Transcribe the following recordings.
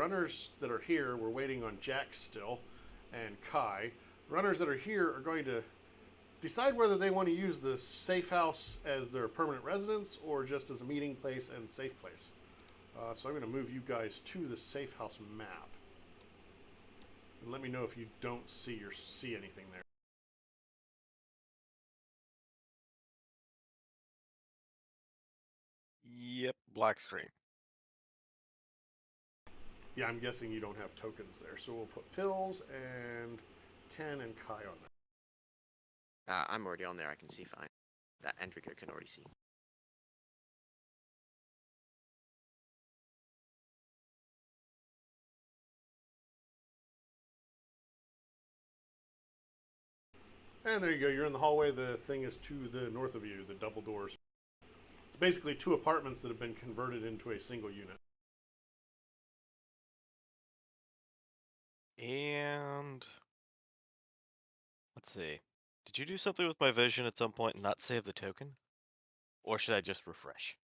runners that are here, we're waiting on Jack still, and Kai. Runners that are here are going to decide whether they want to use the safe house as their permanent residence or just as a meeting place and safe place. So I'm going to move you guys to the safe house map. And let me know if you don't see anything there. Yep, black screen. Yeah, I'm guessing you don't have tokens there. So we'll put Pills and Ken and Kai on there. I'm already on there. I can see fine. That Andrico can already see. And there you go. You're in the hallway. The thing is to the north of you, the double doors. It's basically 2 apartments that have been converted into a single unit. And let's see. Did you do something with my vision at some point and not save the token? Or should I just refresh?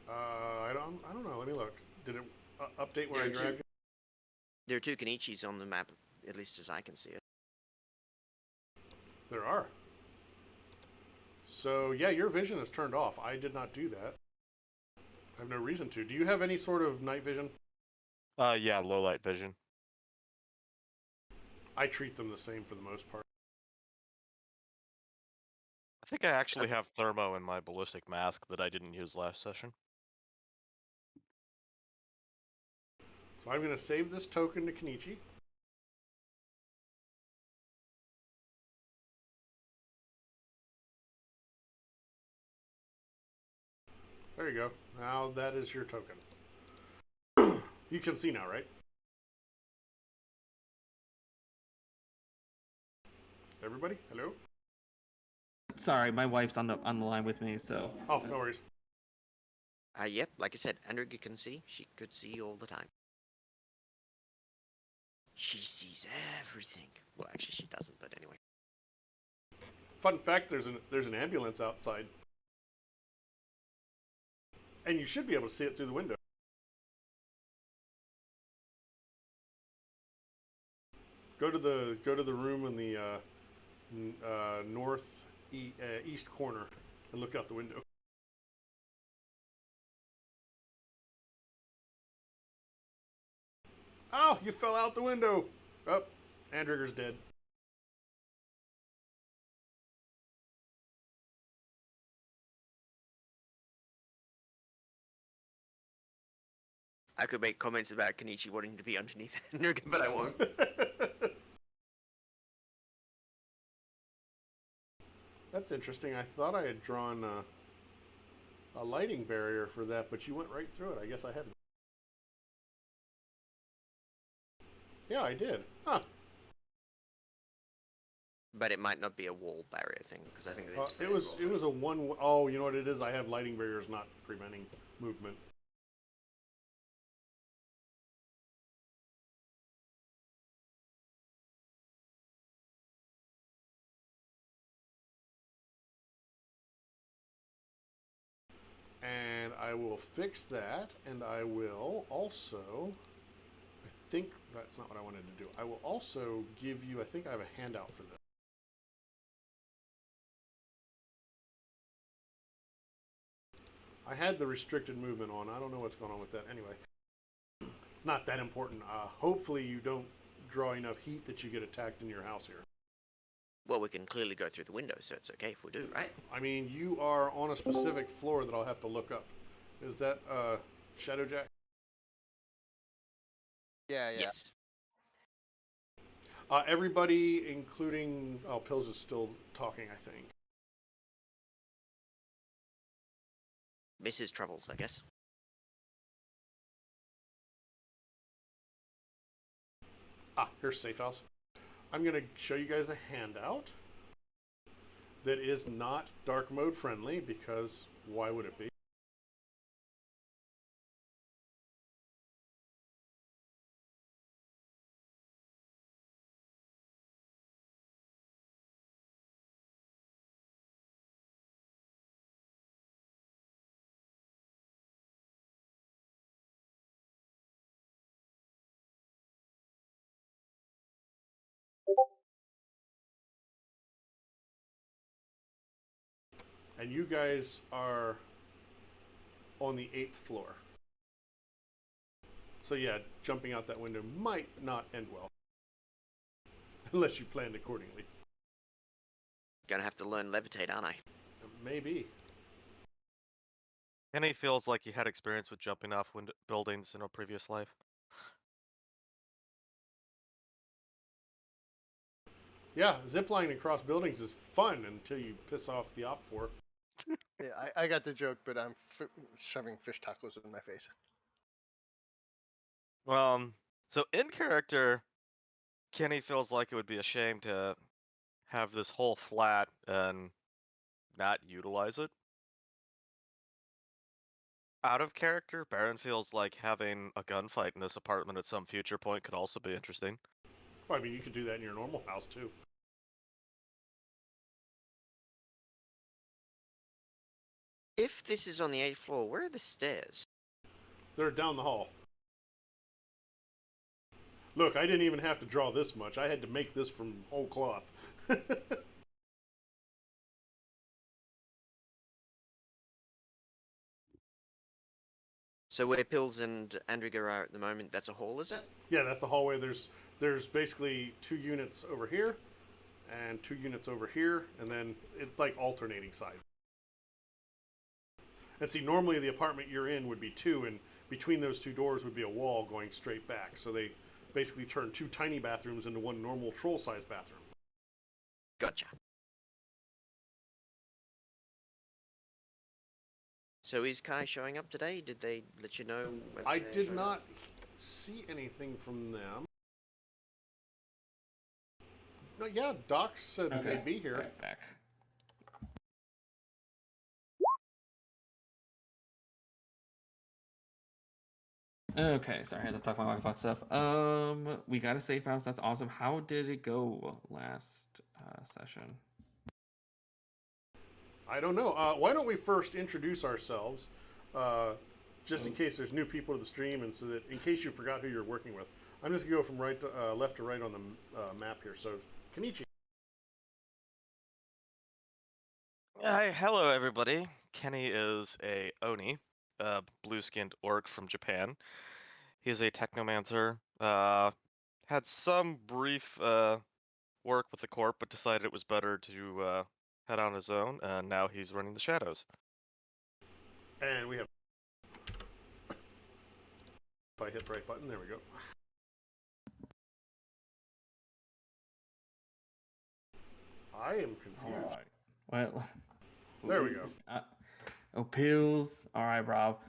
I don't know. Let me look. Did it update when I dragged you? There are 2 Kenichis on the map, at least as I can see it. There are. So yeah, your vision is turned off. I did not do that. I have no reason to. Do you have any sort of night vision? Yeah, low light vision. I treat them the same for the most part. I think I actually have thermo in my ballistic mask that I didn't use last session. So I'm going to save this token to Kenichi. There you go. Now that is your token. You can see now, right? Everybody? Hello? Sorry, my wife's on the line with me, so. Oh, no worries. Yep, like I said, Andrico can see. She could see all the time. She sees everything. Well, actually, she doesn't, but anyway. Fun fact, there's an ambulance outside. And you should be able to see it through the window. Go to the room in the east corner and look out the window. Oh, you fell out the window. Oh, Andrigger's dead. I could make comments about Kenichi wanting to be underneath Andrico, but I won't. That's interesting. I thought I had drawn a lighting barrier for that, but you went right through it. I guess I hadn't. Yeah, I did. Huh. But it might not be a wall barrier thing, because I think it was a one. Oh, you know what it is? I have lighting barriers not preventing movement. And I will fix that, and I will also, I think that's not what I wanted to do. I will also give you, I think I have a handout for this. I had the restricted movement on. I don't know what's going on with that. Anyway, it's not that important. Hopefully you don't draw enough heat that you get attacked in your house here. Well, we can clearly go through the window, so it's okay if we do, right? I mean, you are on a specific floor that I'll have to look up. Is that Shadowjack? Yeah. Yes. Everybody, including... Oh, Pills is still talking, I think. Mrs. Troubles, I guess. Here's Safe House. I'm going to show you guys a handout that is not dark mode friendly, because why would it be? and you guys are on the 8th floor. So yeah, jumping out that window might not end well. Unless you planned accordingly. Gonna have to learn levitate, aren't I? Maybe. Kenny feels like he had experience with jumping off buildings in a previous life. Yeah, ziplining across buildings is fun until you piss off the op for. Yeah, I got the joke, but I'm shoving fish tacos in my face. So in character, Kenny feels like it would be a shame to have this whole flat and not utilize it. Out of character, Baron feels like having a gunfight in this apartment at some future point could also be interesting. Well, I mean, you could do that in your normal house too. If this is on the 8th floor, where are the stairs? They're down the hall. Look, I didn't even have to draw this much. I had to make this from whole cloth. So where Pills and Andriga are at the moment, that's a hall, is it? Yeah, that's the hallway. There's basically 2 units over here and 2 units over here, and then it's like alternating sides. And see, normally the apartment you're in would be 2, and between those 2 doors would be a wall going straight back. So they basically turn 2 tiny bathrooms into 1 normal troll-sized bathroom. Gotcha. So is Kai showing up today? Did they let you know? When I they're did showing not up? see anything from them. No, yeah, Doc said Okay. they'd be here. Right back. Okay, sorry, I had to talk to my wife about stuff. We got a safe house. That's awesome. How did it go last session? I don't know. Why don't we first introduce ourselves, just in case there's new people to the stream, and so that in case you forgot who you're working with. I'm just gonna go from right to left to right on the map here. So, Kenichi. Hi, hello everybody. Kenny is a Oni, a blue-skinned orc from Japan. He's a technomancer. Had some brief work with the corp, but decided it was better to head on his own, and now he's running the shadows. And we have. If I hit the right button, there we go. I am confused. All right. Well, There we go. Oh, pills. All right, Rob.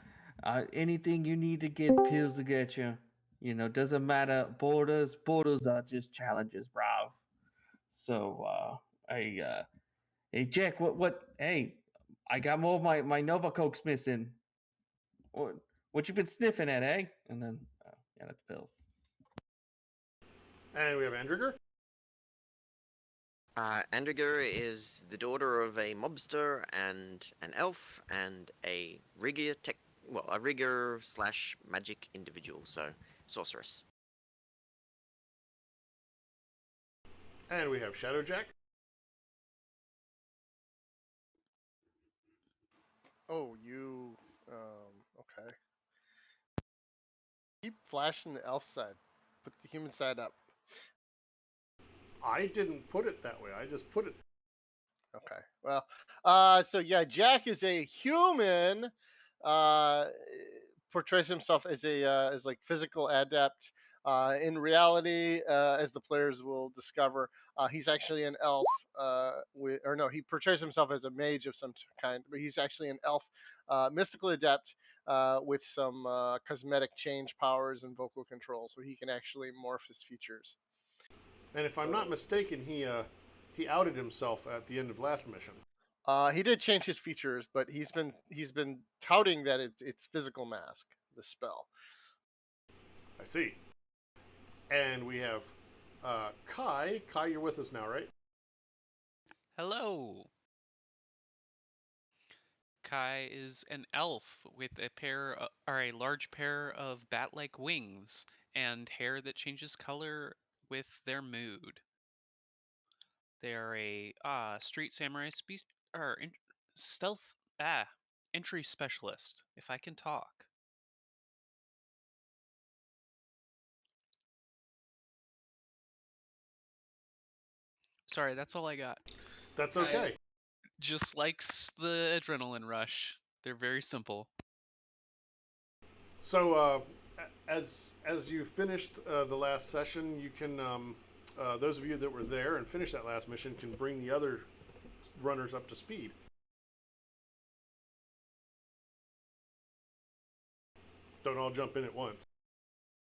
Anything you need to get, pills to get you. You know, doesn't matter. Borders are just challenges, Rob. So, hey, Jack, hey, I got more of my Nova Cokes missing. What you been sniffing at, eh? And then, yeah, that's pills. And we have Andriger. Andriga is the daughter of a mobster and an elf and a rigger slash magic individual, so sorceress. And we have Shadowjack. Oh, you. Okay. Keep flashing the elf side. Put the human side up. I didn't put it that way. I just put it. Okay. Well, so yeah, Jack is a human. Uh, portrays himself as a as like physical adept. In reality, as the players will discover, he's actually an elf. Or no, he portrays himself as a mage of some kind, but he's actually an elf, mystical adept with some cosmetic change powers and vocal control, so he can actually morph his features. And if I'm not mistaken, he outed himself at the end of last mission. He did change his features, but he's been touting that it's physical mask, the spell. I see. And we have Kai. Kai, you're with us now, right? Hello. Kai is an elf with a large pair of bat-like wings and hair that changes color with their mood. They are a street samurai stealth entry specialist, if I can talk. Sorry, that's all I got. That's I- okay. Just likes the adrenaline rush. They're very simple. So, as you finished the last session, you can those of you that were there and finished that last mission can bring the other runners up to speed. Don't all jump in at once.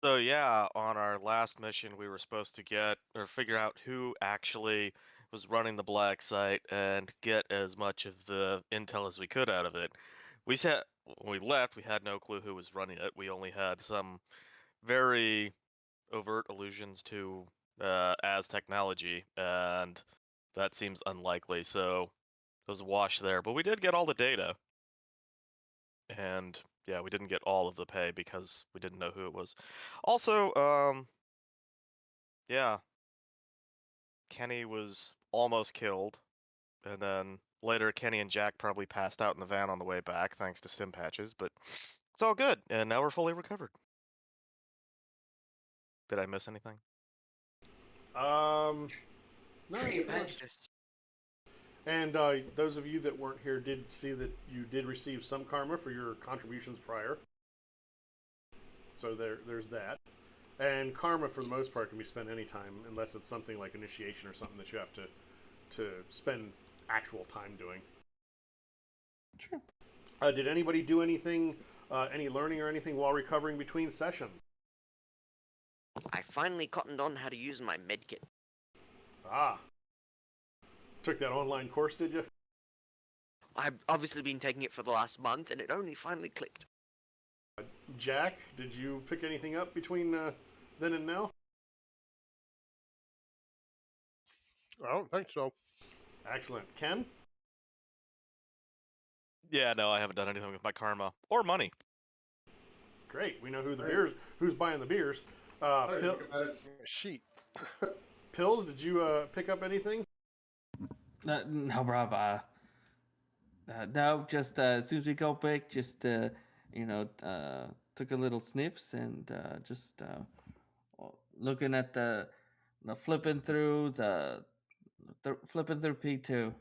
So yeah, on our last mission, we were supposed to get or figure out who actually was running the black site and get as much of the intel as we could out of it. When we left, we had no clue who was running it. We only had some very overt allusions to as technology, and that seems unlikely. So it was a wash there. But we did get all the data, and yeah, we didn't get all of the pay because we didn't know who it was. Also, yeah, Kenny was almost killed, and then later Kenny and Jack probably passed out in the van on the way back thanks to stim patches, but it's all good, and now we're fully recovered. Did I miss anything? No, Free you pretty much. badges. And those of you that weren't here did see that you did receive some karma for your contributions prior. So there's that. And karma, for the most part, can be spent anytime, unless it's something like initiation or something that you have to spend actual time doing. Sure. Did anybody do anything, any learning or anything while recovering between sessions? I finally cottoned on how to use my medkit. Ah. Took that online course, did you? I've obviously been taking it for the last month, and it only finally clicked. Jack, did you pick anything up between then and now? I don't think so. Excellent. Ken? Yeah, no, I haven't done anything with my karma or money. Great. We know who's buying the beers. Sheet. Pills, did you pick up anything? No, bruv. No, just as soon as we go back, just took a little sniffs and just looking at the flipping through flipping through P2,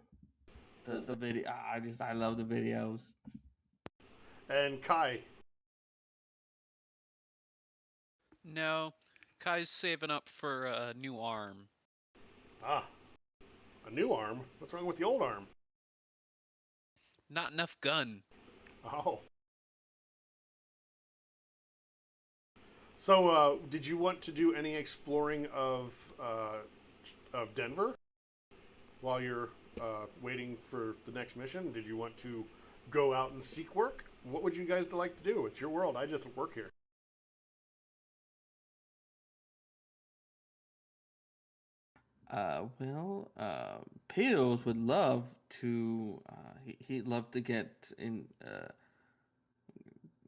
the video. I love the videos. And Kai? No, Kai's saving up for a new arm. Ah, a new arm? What's wrong with the old arm? Not enough gun. Oh. So, did you want to do any exploring of Denver while you're waiting for the next mission? Did you want to go out and seek work? What would you guys like to do? It's your world. I just work here. Pills would love to. He'd love to get in,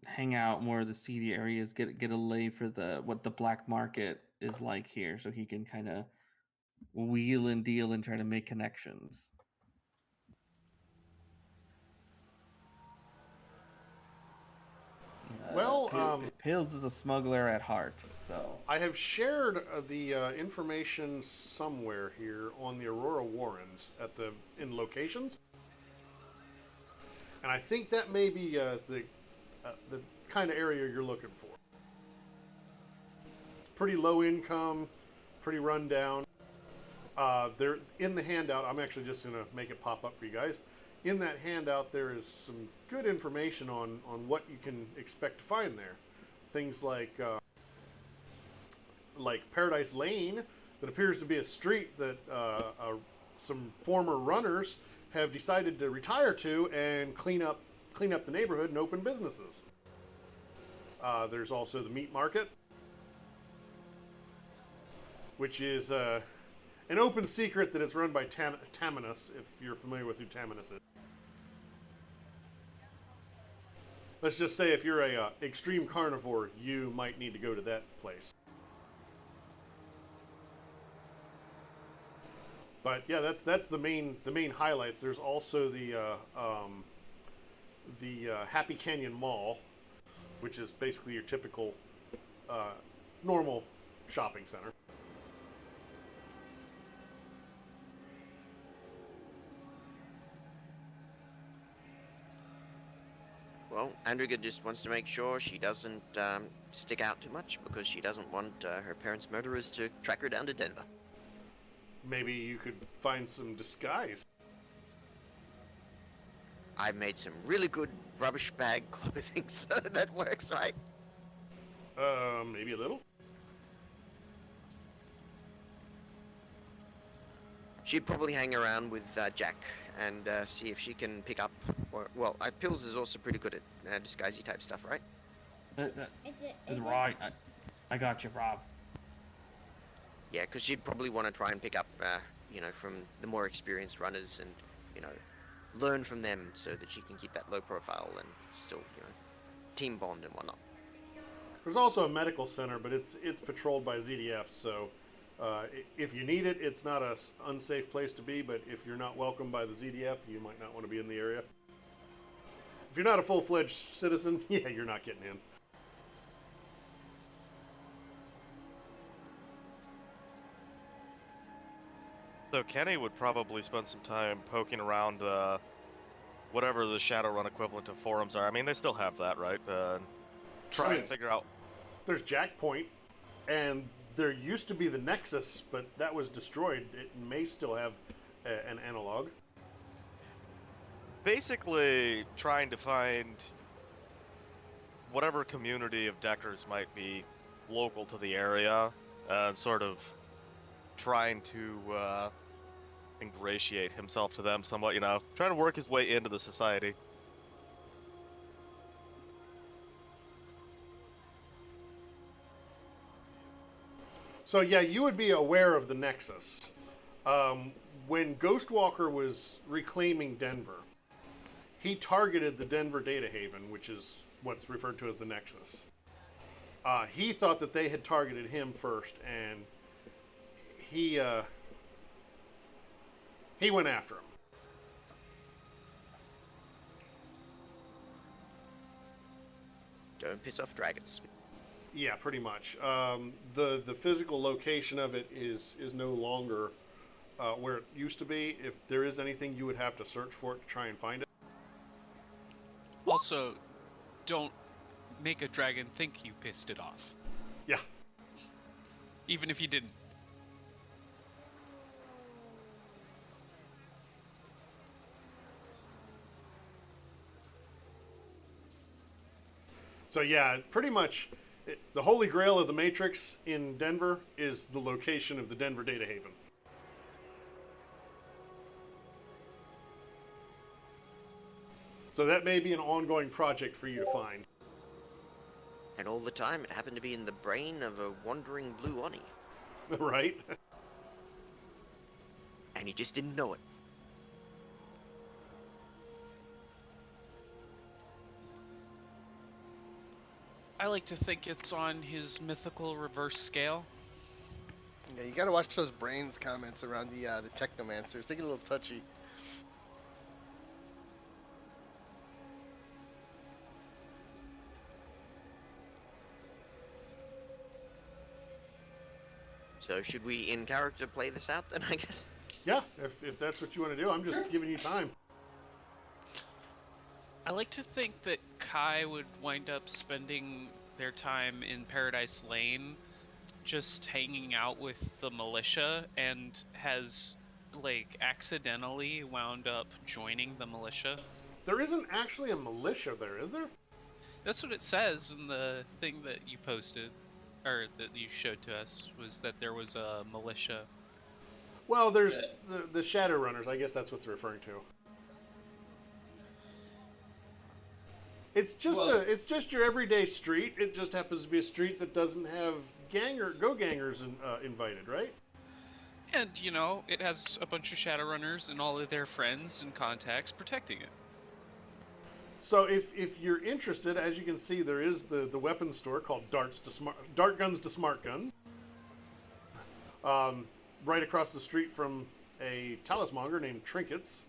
hang out more of the seedy areas, get a lay for what the black market is like here, so he can kind of wheel and deal and try to make connections. Pills is a smuggler at heart, so I have shared the information somewhere here on the Aurora Warrens in locations, and I think that may be the kind of area you're looking for. It's pretty low income, pretty run down. There in the handout, I'm actually just going to make it pop up for you guys. In that handout, there is some good information on what you can expect to find there. Things like Paradise Lane, that appears to be a street that some former runners have decided to retire to and clean up the neighborhood and open businesses. There's also the meat market, which is an open secret that it's run by Taminus, if you're familiar with who Taminus is. Let's just say if you're a extreme carnivore, you might need to go to that place. But yeah, that's the main highlights. There's also the Happy Canyon Mall, which is basically your typical normal shopping center. Well, Andriga just wants to make sure she doesn't stick out too much because she doesn't want her parents' murderers to track her down to Denver. Maybe you could find some disguise. I've made some really good rubbish bag clothing, so that works, right? Maybe a little. She'd probably hang around with Jack and see if she can pick up. Well, Pills is also pretty good at disguisey type stuff, right? That's right. I got you, Rob. Yeah, because she'd probably want to try and pick up, from the more experienced runners and, learn from them so that she can keep that low profile and still, team bond and whatnot. There's also a medical center, but it's patrolled by ZDF, so if you need it, it's not a unsafe place to be, but if you're not welcomed by the ZDF, you might not want to be in the area. If you're not a full-fledged citizen, yeah, you're not getting in. So Kenny would probably spend some time poking around whatever the Shadowrun equivalent of forums are. I mean, they still have that, right? Try and figure out. There's Jack Point, and there used to be the Nexus, but that was destroyed. It may still have an analog. Basically, trying to find whatever community of Deckers might be local to the area, and sort of trying to ingratiate himself to them somewhat, trying to work his way into the society. So yeah, you would be aware of the Nexus. When Ghostwalker was reclaiming Denver, he targeted the Denver Data Haven, which is what's referred to as the Nexus. He thought that they had targeted him first, and he went after him. Don't piss off dragons. Yeah, pretty much. The physical location of it is no longer where it used to be. If there is anything, you would have to search for it to try and find it. Also, don't make a dragon think you pissed it off. Yeah. Even if you didn't. So yeah, pretty much the holy grail of the Matrix in Denver is the location of the Denver Data Haven. So that may be an ongoing project for you to find. And all the time, it happened to be in the brain of a wandering blue Oni. Right? And he just didn't know it. I like to think it's on his mythical reverse scale. Yeah, you gotta watch those brains comments around the technomancers. They get a little touchy. So should we, in character, play this out then, I guess? Yeah, if that's what you want to do. I'm just giving you time. I like to think that Kai would wind up spending their time in Paradise Lane just hanging out with the militia and has, accidentally wound up joining the militia. There isn't actually a militia there, is there? That's what it says in the thing that you posted, or that you showed to us, was that there was a militia. Well, there's the Shadowrunners. I guess that's what they're referring to. It's just your everyday street. It just happens to be a street that doesn't have go-gangers invited, right? And, it has a bunch of Shadowrunners and all of their friends and contacts protecting it. So if you're interested, as you can see, there is the weapons store called Dart Guns to Smart Guns. Right across the street from a talismonger named Trinkets.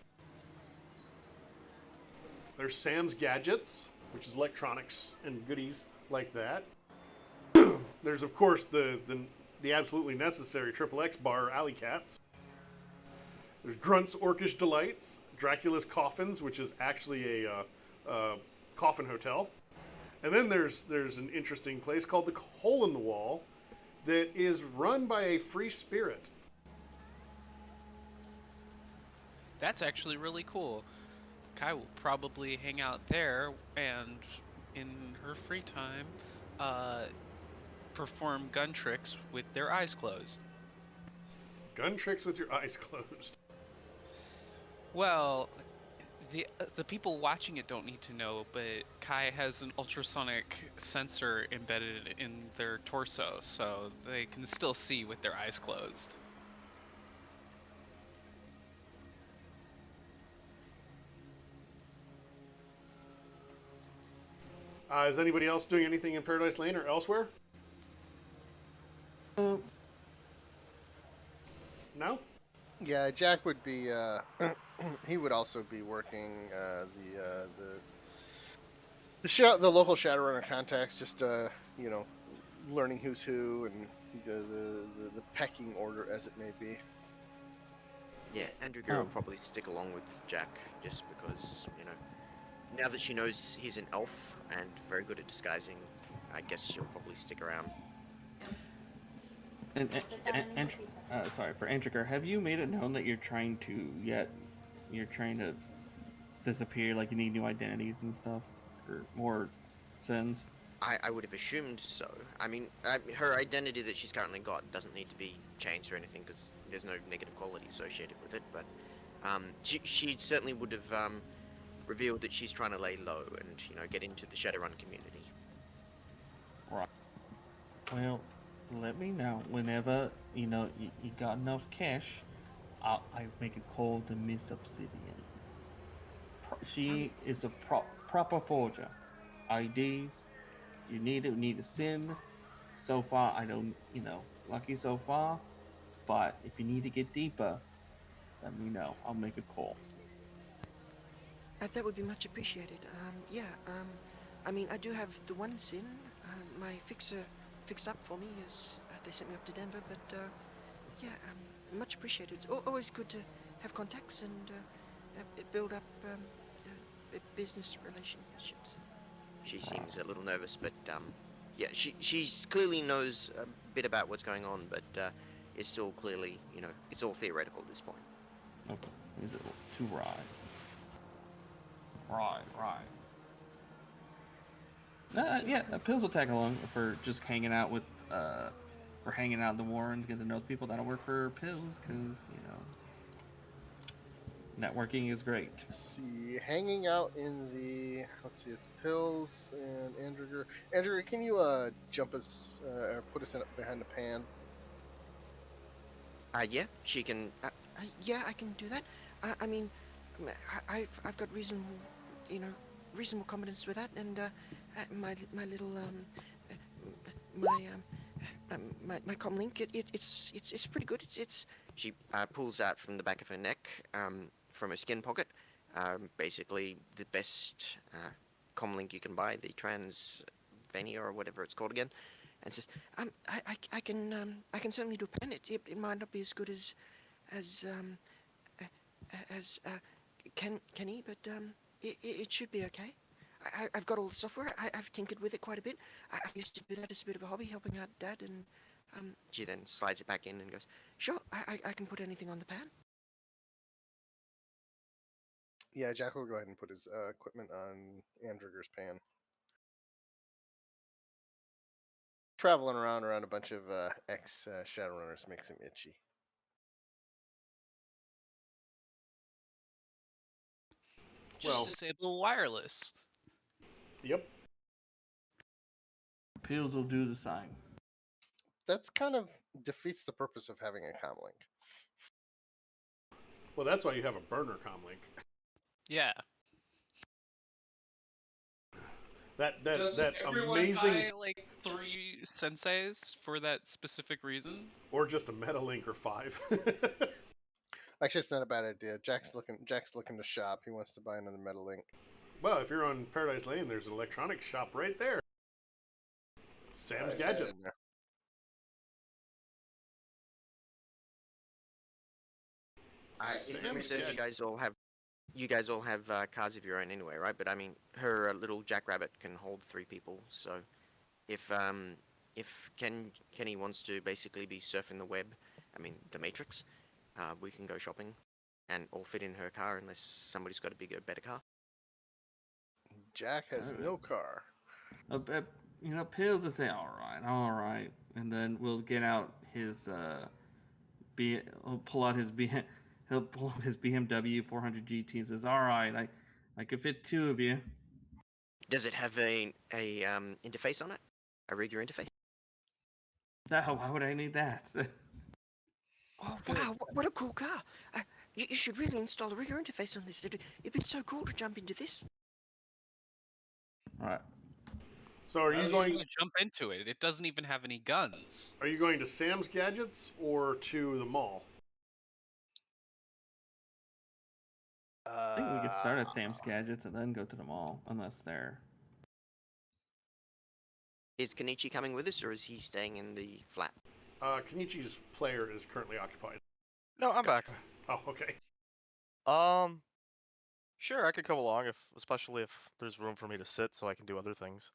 There's Sam's Gadgets, which is electronics and goodies like that. There's, of course, the absolutely necessary Triple X bar, Alley Cats. There's Grunt's Orcish Delights, Dracula's Coffins, which is actually a coffin hotel. And then there's an interesting place called the Hole in the Wall that is run by a free spirit. That's actually really cool. Kai will probably hang out there and, in her free time, perform gun tricks with their eyes closed. Gun tricks with your eyes closed. Well, the people watching it don't need to know, but Kai has an ultrasonic sensor embedded in their torso, so they can still see with their eyes closed. Is anybody else doing anything in Paradise Lane or elsewhere? No? Yeah, Jack would be. He would also be working the local Shadowrunner contacts, just learning who's who and the pecking order as it may be. Yeah, Andrew will probably stick along with Jack just because, now that she knows he's an elf and very good at disguising, I guess she'll probably stick around. And sorry, for Andriker, have you made it known that you're trying to disappear, like you need new identities and stuff, or more sins? I would have assumed so. I mean, her identity that she's currently got doesn't need to be changed or anything because there's no negative quality associated with it, but she certainly would have revealed that she's trying to lay low and, get into the Shadowrun community. Right. Well, let me know whenever, you got enough cash. I make a call to Miss Obsidian. She is a proper forger. IDs, you need it, we need a sin. So far, I don't, lucky so far. But if you need to get deeper, let me know. I'll make a call. That would be much appreciated. I mean, I do have the one sin. My fixer fixed up for me as they sent me up to Denver, but much appreciated. It's always good to have contacts and build up business relationships. She seems a little nervous, but she clearly knows a bit about what's going on, but it's still clearly, it's all theoretical at this point. Okay, is it to ride? Right. Pills will tag along for just hanging out with, for hanging out in the Warren, get to know people that'll work for Pills, because, networking is great. Let's see, hanging out in the, it's Pills and Andrew. Andrew, can you jump us, or put us behind the pan? Yeah, she can, I can do that. I mean, I've got reasonable confidence with that, and my little my comlink, it's pretty good. She pulls out from the back of her neck, from her skin pocket, basically the best comlink you can buy, the Transvenia or whatever it's called again, and says, I can certainly do a pen. It might not be as good as Kenny, but it should be okay. I've got all the software. I've tinkered with it quite a bit. I used to do that as a bit of a hobby, helping out Dad, and she then slides it back in and goes, sure, I can put anything on the pan. Yeah, Jack will go ahead and put his equipment on Andrigger's pan. Traveling around a bunch of ex-Shadowrunners makes him itchy. Just disable wireless. Yep. Pills will do the same. That's kind of defeats the purpose of having a comlink. Well, that's why you have a burner comlink. Yeah. Does that everyone amazing, buy like 3 senseis for that specific reason? or just a Metalink or 5. Actually, it's not a bad idea. Jack's looking to shop. He wants to buy another metal link. Well, if you're on Paradise Lane, there's an electronics shop right there. Sam's Gadget. In there. Sam's You Gadget. guys all have cars of your own anyway, right? But I mean, her little jackrabbit can hold 3 people. So if Kenny wants to basically be surfing the web, I mean the Matrix, we can go shopping, and all fit in her car unless somebody's got a bigger, better car. Jack has Alright. no car. Pills will say, all right, and then we'll get out his he'll pull out he'll pull out his BMW 400 GT and says, all right, I could fit 2 of you. Does it have a interface on it? A rigger interface? No, why would I need that? Oh Good. wow! What a cool car! You should really install a rigger interface on this. It'd be so cool to jump into this. All right. So are How you are going? gonna jump into it? It doesn't even have any guns. Are you going to Sam's Gadgets or to the mall? I think we could start at Sam's Gadgets and then go to the mall, unless they're. Is Kenichi coming with us, or is he staying in the flat? Kenichi's player is currently occupied. No, I'm back. Oh, okay. Sure, I could come along especially if there's room for me to sit, so I can do other things.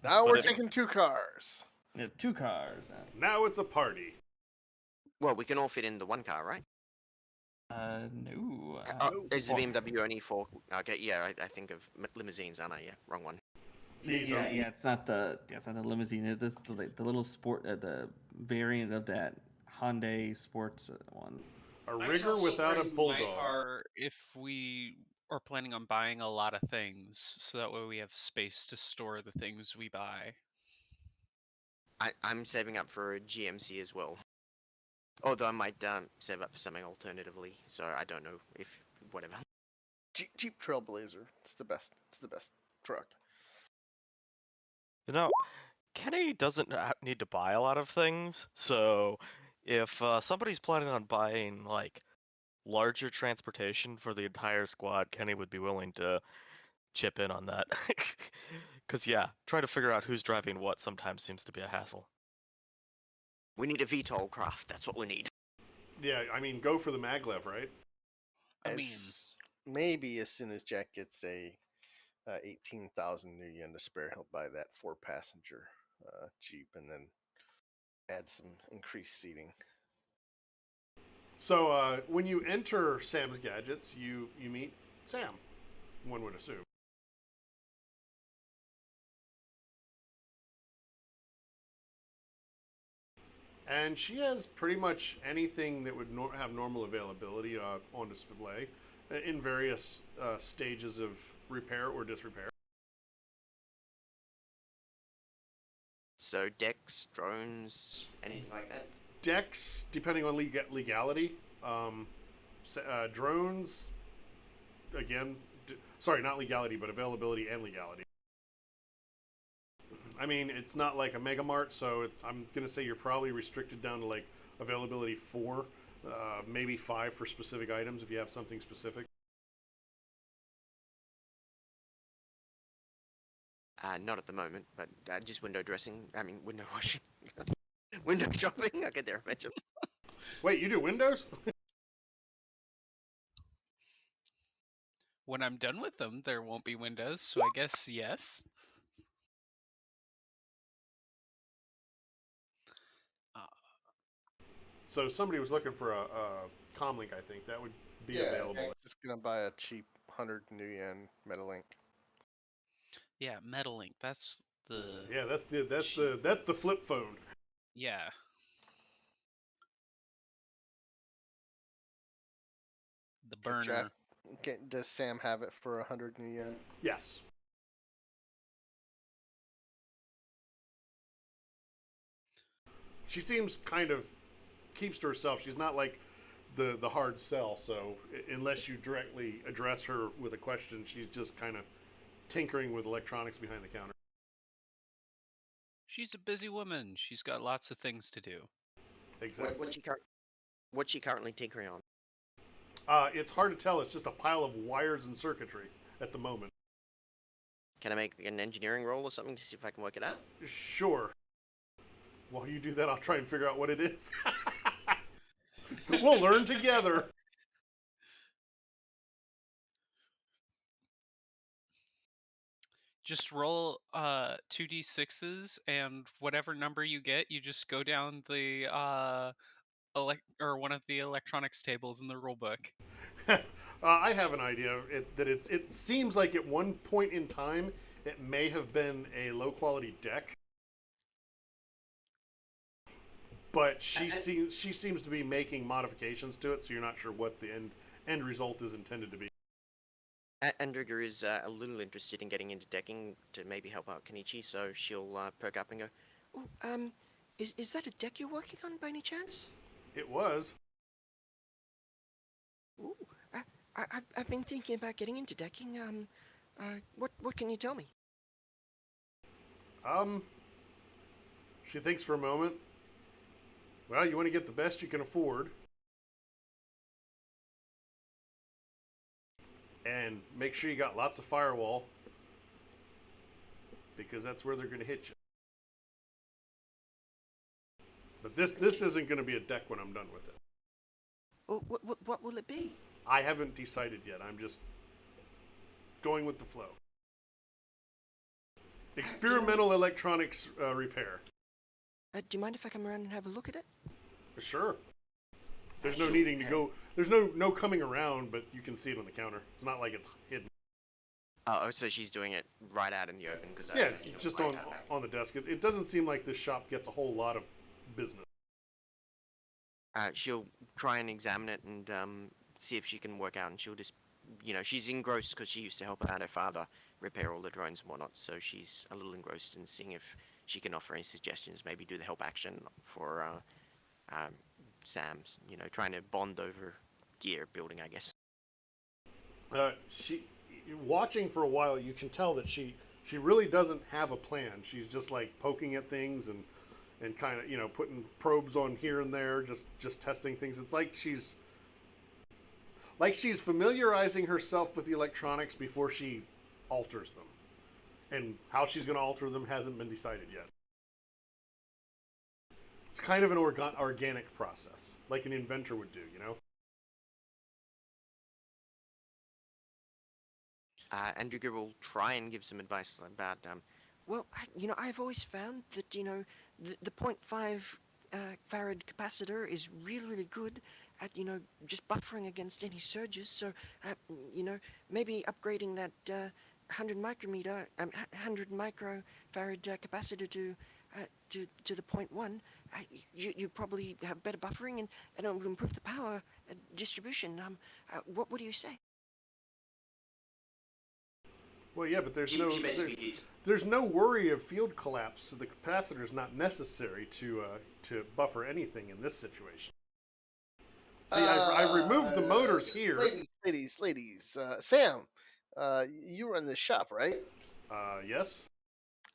Now But we're if- taking 2 cars. Yeah, 2 cars. Now it's a party. Well, we can all fit in the 1 car, right? No. Is the Four. BMW only 4? Okay, yeah, I think of limousines, aren't I? Yeah, wrong one. Yeah, it's not the limousine. It's the little sport, the variant of that Hyundai Sports one. A I can rigger also without a bring my bulldog. car if we are planning on buying a lot of things, so that way we have space to store the things we buy. I'm saving up for a GMC as well. Although I might save up for something alternatively, so I don't know if whatever. Jeep Trailblazer. It's the best. It's the best truck. Kenny doesn't need to buy a lot of things, so if somebody's planning on buying like larger transportation for the entire squad, Kenny would be willing to chip in on that. Cause yeah, trying to figure out who's driving what sometimes seems to be a hassle. We need a VTOL craft. That's what we need. Yeah, I mean, go for the maglev, right? I mean, Maybe as soon as Jack gets a 18,000 new yen to spare, he'll buy that 4-passenger Jeep and then add some increased seating. So when you enter Sam's Gadgets, you meet Sam, one would assume. And she has pretty much anything that would have normal availability on display in various stages of repair or disrepair. So decks, drones, anything like that. Decks, depending on legality. Drones, again, sorry, not legality, but availability and legality. I mean, it's not like a Mega Mart, so I'm going to say you're probably restricted down to like availability 4, maybe 5 for specific items if you have something specific. Not at the moment, but just window dressing. I mean, window washing. Window shopping. I'll get there eventually. Wait, you do windows? when I'm done with them, there won't be windows, so I guess yes. So somebody was looking for a comlink, I think. That would be available. Just gonna buy a cheap 100 new yen Metalink. Yeah, Metalink. That's the Yeah, that's the flip phone. yeah. The burner. Does Sam have it for 100 new yen? Yes. She seems kind of keeps to herself. She's not like the hard sell. So unless you directly address her with a question, she's just kind of tinkering with electronics behind the counter. She's a busy woman. She's got lots of things to do. Exactly. What's she currently tinkering on? It's hard to tell. It's just a pile of wires and circuitry at the moment. Can I make an engineering roll or something to see if I can work it out? Sure. While you do that, I'll try and figure out what it is. We'll learn together. Just roll 2d6s, and whatever number you get, you just go down the or one of the electronics tables in the rulebook. I have an idea it seems like at one point in time it may have been a low quality deck, but she seems to be making modifications to it, so you're not sure what the end result is intended to be. Andrigger is a little interested in getting into decking to maybe help out Kenichi, so she'll perk up and go, "Oh, is that a deck you're working on by any chance?" It was. Ooh, I've been thinking about getting into decking. What can you tell me? She thinks for a moment. Well, you want to get the best you can afford. And make sure you got lots of firewall, because that's where they're going to hit you. But this isn't going to be a deck when I'm done with it. Oh, what will it be? I haven't decided yet. I'm just going with the flow. Experimental electronics repair. Do you mind if I come around and have a look at it? Sure. There's no needing to go. There's no coming around, but you can see it on the counter. It's not like it's hidden. Oh, so she's doing it right out in the open because Yeah, just on the desk. It doesn't seem like this shop gets a whole lot of business. She'll try and examine it and see if she can work out, and she'll just, she's engrossed because she used to help out her father repair all the drones and whatnot, so she's a little engrossed in seeing if she can offer any suggestions, maybe do the help action for Sam's, trying to bond over gear building, I guess. She, watching for a while, you can tell that she really doesn't have a plan. She's just like poking at things and kind of putting probes on here and there, just testing things. It's like she's familiarizing herself with the electronics before she alters them, and how she's going to alter them hasn't been decided yet. It's kind of an organic process, like an inventor would do, Andrigger will try and give some advice about, I've always found that, the 0.5 farad capacitor is really, really good at, just buffering against any surges. So, maybe upgrading that 100 micrometer, 100 microfarad capacitor to the 0.1, you probably have better buffering and it will improve the power distribution. What do you say? Well, yeah, but there's no worry of field collapse, so the capacitor is not necessary to buffer anything in this situation. See, I've removed the motors here. Ladies. Sam, you run this shop, right? Yes.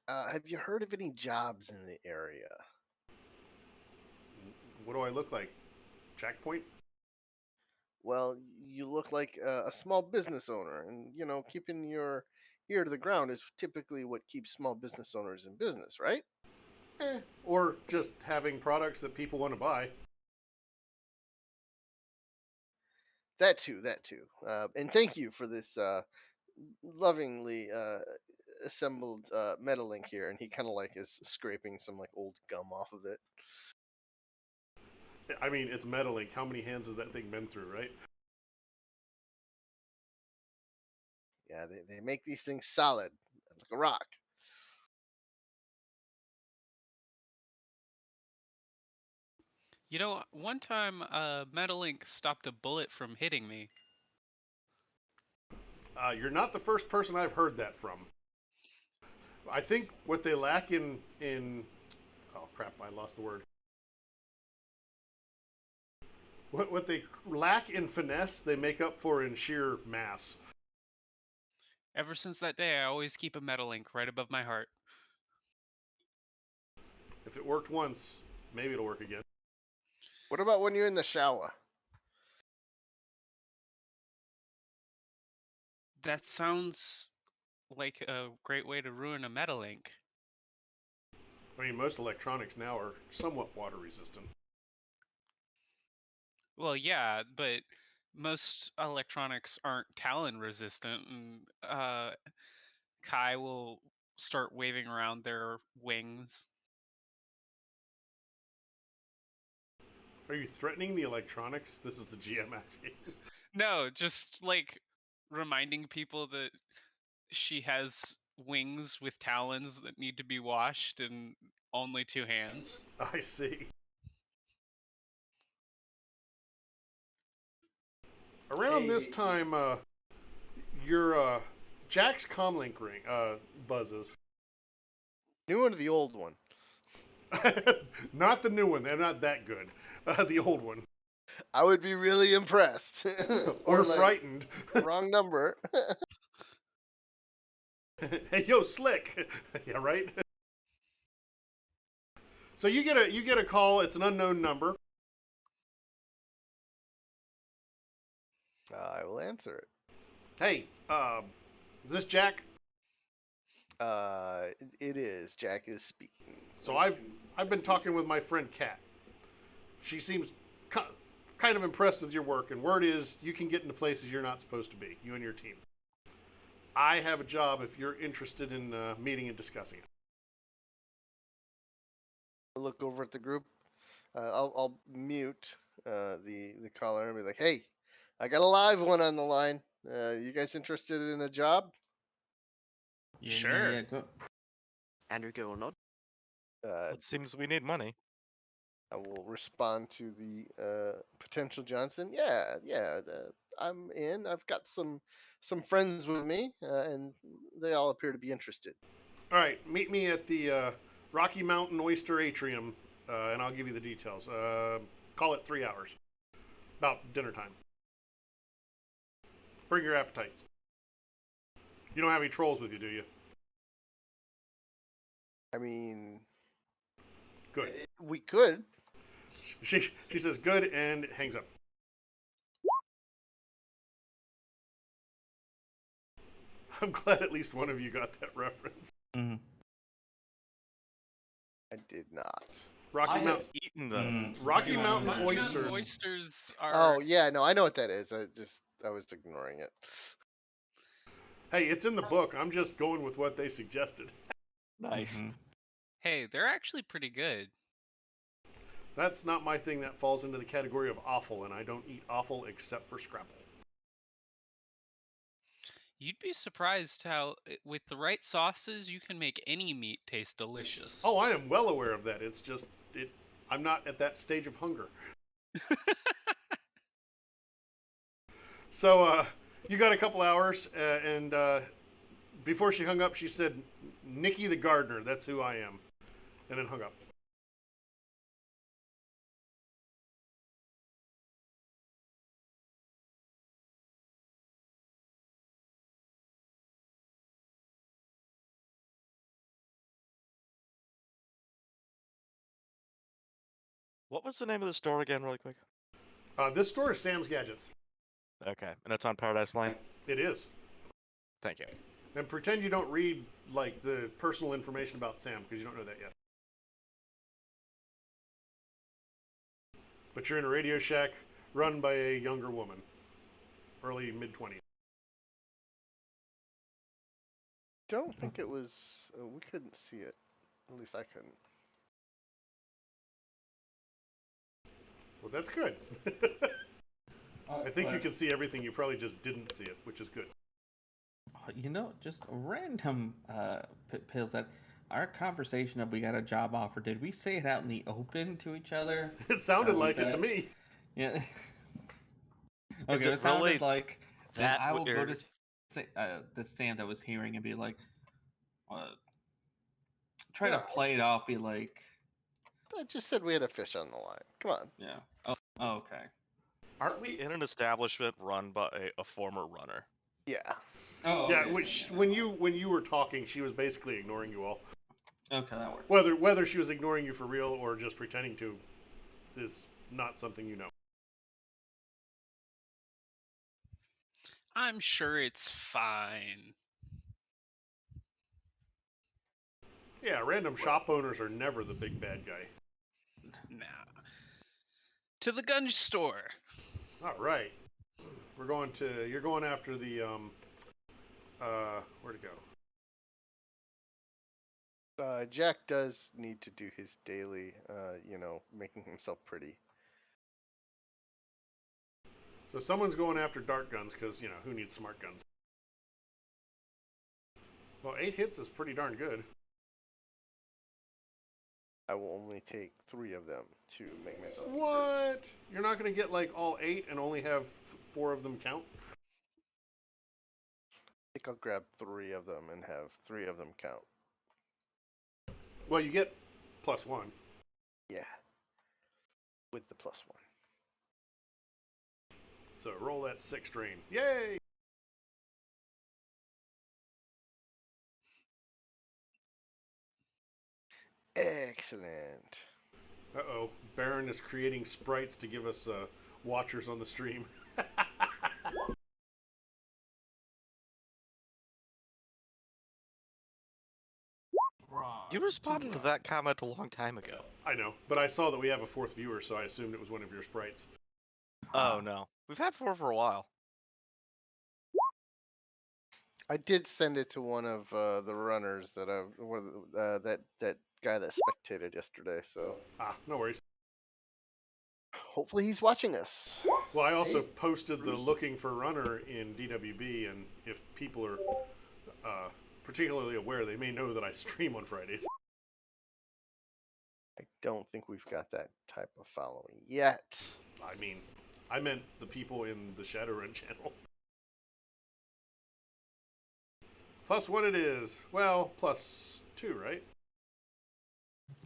Have you heard of any jobs in the area? What do I look like? Checkpoint? Well, you look like a small business owner, and keeping your ear to the ground is typically what keeps small business owners in business, right? Or just having products that people want to buy. That too. And thank you for this lovingly assembled metal link here. And he kind of like is scraping some like old gum off of it. I mean, it's metal-ink. How many hands has that thing been through, right? Yeah, they make these things solid, like a rock. One time Metalink stopped a bullet from hitting me. You're not the first person I've heard that from. I think what they lack in oh crap, I lost the word. What they lack in finesse, they make up for in sheer mass. Ever since that day, I always keep a Metalink right above my heart. If it worked once, maybe it'll work again. What about when you're in the shower? That sounds like a great way to ruin a Metalink. I mean, most electronics now are somewhat water resistant. Well, yeah, but most electronics aren't Talon resistant, and Kai will start waving around their wings. Are you threatening the electronics? This is the GM asking. No, just like reminding people that she has wings with talons that need to be washed and only 2 hands. I see. Around this time, your Jack's comlink ring buzzes. New one or the old one? Not the new one. They're not that good. The old one. I would be really impressed. Or like, frightened. wrong number. Hey, yo, Slick. Yeah, right. So you get a call. It's an unknown number. I will answer it. Hey, is this Jack? It is. Jack is speaking. So I've been talking with my friend Kat. She seems kind of impressed with your work, and word is you can get into places you're not supposed to be, you and your team. I have a job if you're interested in meeting and discussing it. I'll look over at the group. I'll mute the caller and be like, "Hey, I got a live one on the line. You guys interested in a job?" Sure. Yeah, go. Andrew, go or nod. Uh, It seems we need money. I will respond to the potential Johnson. Yeah, I'm in. I've got some friends with me, and they all appear to be interested. All right, meet me at the Rocky Mountain Oyster Atrium, and I'll give you the details. Call it 3 hours. About dinner time. Bring your appetites. You don't have any trolls with you, do you? I mean, Good. we could. She says good and hangs up. I'm glad at least one of you got that reference. Mm-hmm. I did not. Rocky Mountain. Eaten them. Rocky Mountain Rocky Oyster. Mountain oysters are. Oh yeah, no, I know what that is. I was ignoring it. Hey, it's in the book. I'm just going with what they suggested. Nice. Mm-hmm. Hey, they're actually pretty good. That's not my thing. That falls into the category of offal, and I don't eat offal except for scrapple. You'd be surprised how, with the right sauces, you can make any meat taste delicious. Oh, I am well aware of that. It's just I'm not at that stage of hunger. So you got a couple hours, and before she hung up, she said, "Nikki the gardener. That's who I am," and then hung up. What was the name of the store again, really quick? This store is Sam's Gadgets. Okay, and it's on Paradise Lane. It is. Thank you. And pretend you don't read like the personal information about Sam because you don't know that yet. But you're in a Radio Shack run by a younger woman, early mid-20s. Don't think it was. We couldn't see it. At least I couldn't. Well, that's good. I think you can see everything. You probably just didn't see it, which is good. You know, just random pills that our conversation of we got a job offer. Did we say it out in the open to each other? It sounded was like it to that- me. Yeah. Is Okay, it it sounded really like that I will go weird? to the Sam that was hearing and be like, try to Yeah. play it off, be like, I just said we had a fish on the line. Come on. yeah. Oh, okay. Aren't we in an establishment run by a former runner? Yeah. Oh, Yeah, okay. which when you were talking, she was basically ignoring you all. Okay, that works. Whether she was ignoring you for real or just pretending to is not something you know. I'm sure it's fine. Yeah, random shop owners are never the big bad guy. Nah. To the gun store. All right, you're going after the where'd it go? Jack does need to do his daily, making himself pretty. So someone's going after dart guns because who needs smart guns? Well, 8 hits is pretty darn good. I will only take 3 of them to make myself pretty. What? You're not going to get like all 8 and only have 4 of them count? I think I'll grab 3 of them and have 3 of them count. Well, you get +1. Yeah. With the +1. So roll that 6 drain. Yay! Excellent. Uh-oh. Baron is creating sprites to give us watchers on the stream. You responded to that comment a long time ago. I know, but I saw that we have a 4th viewer, so I assumed it was one of your sprites. Oh no, we've had 4 for a while. I did send it to one of the runners that that guy that spectated yesterday. So No worries. hopefully he's watching us. Well, I also posted the looking for runner in DWB, and if people are particularly aware, they may know that I stream on Fridays. I don't think we've got that type of following yet. I mean, I meant the people in the Shadowrun channel. +1 it is. Well, +2, right?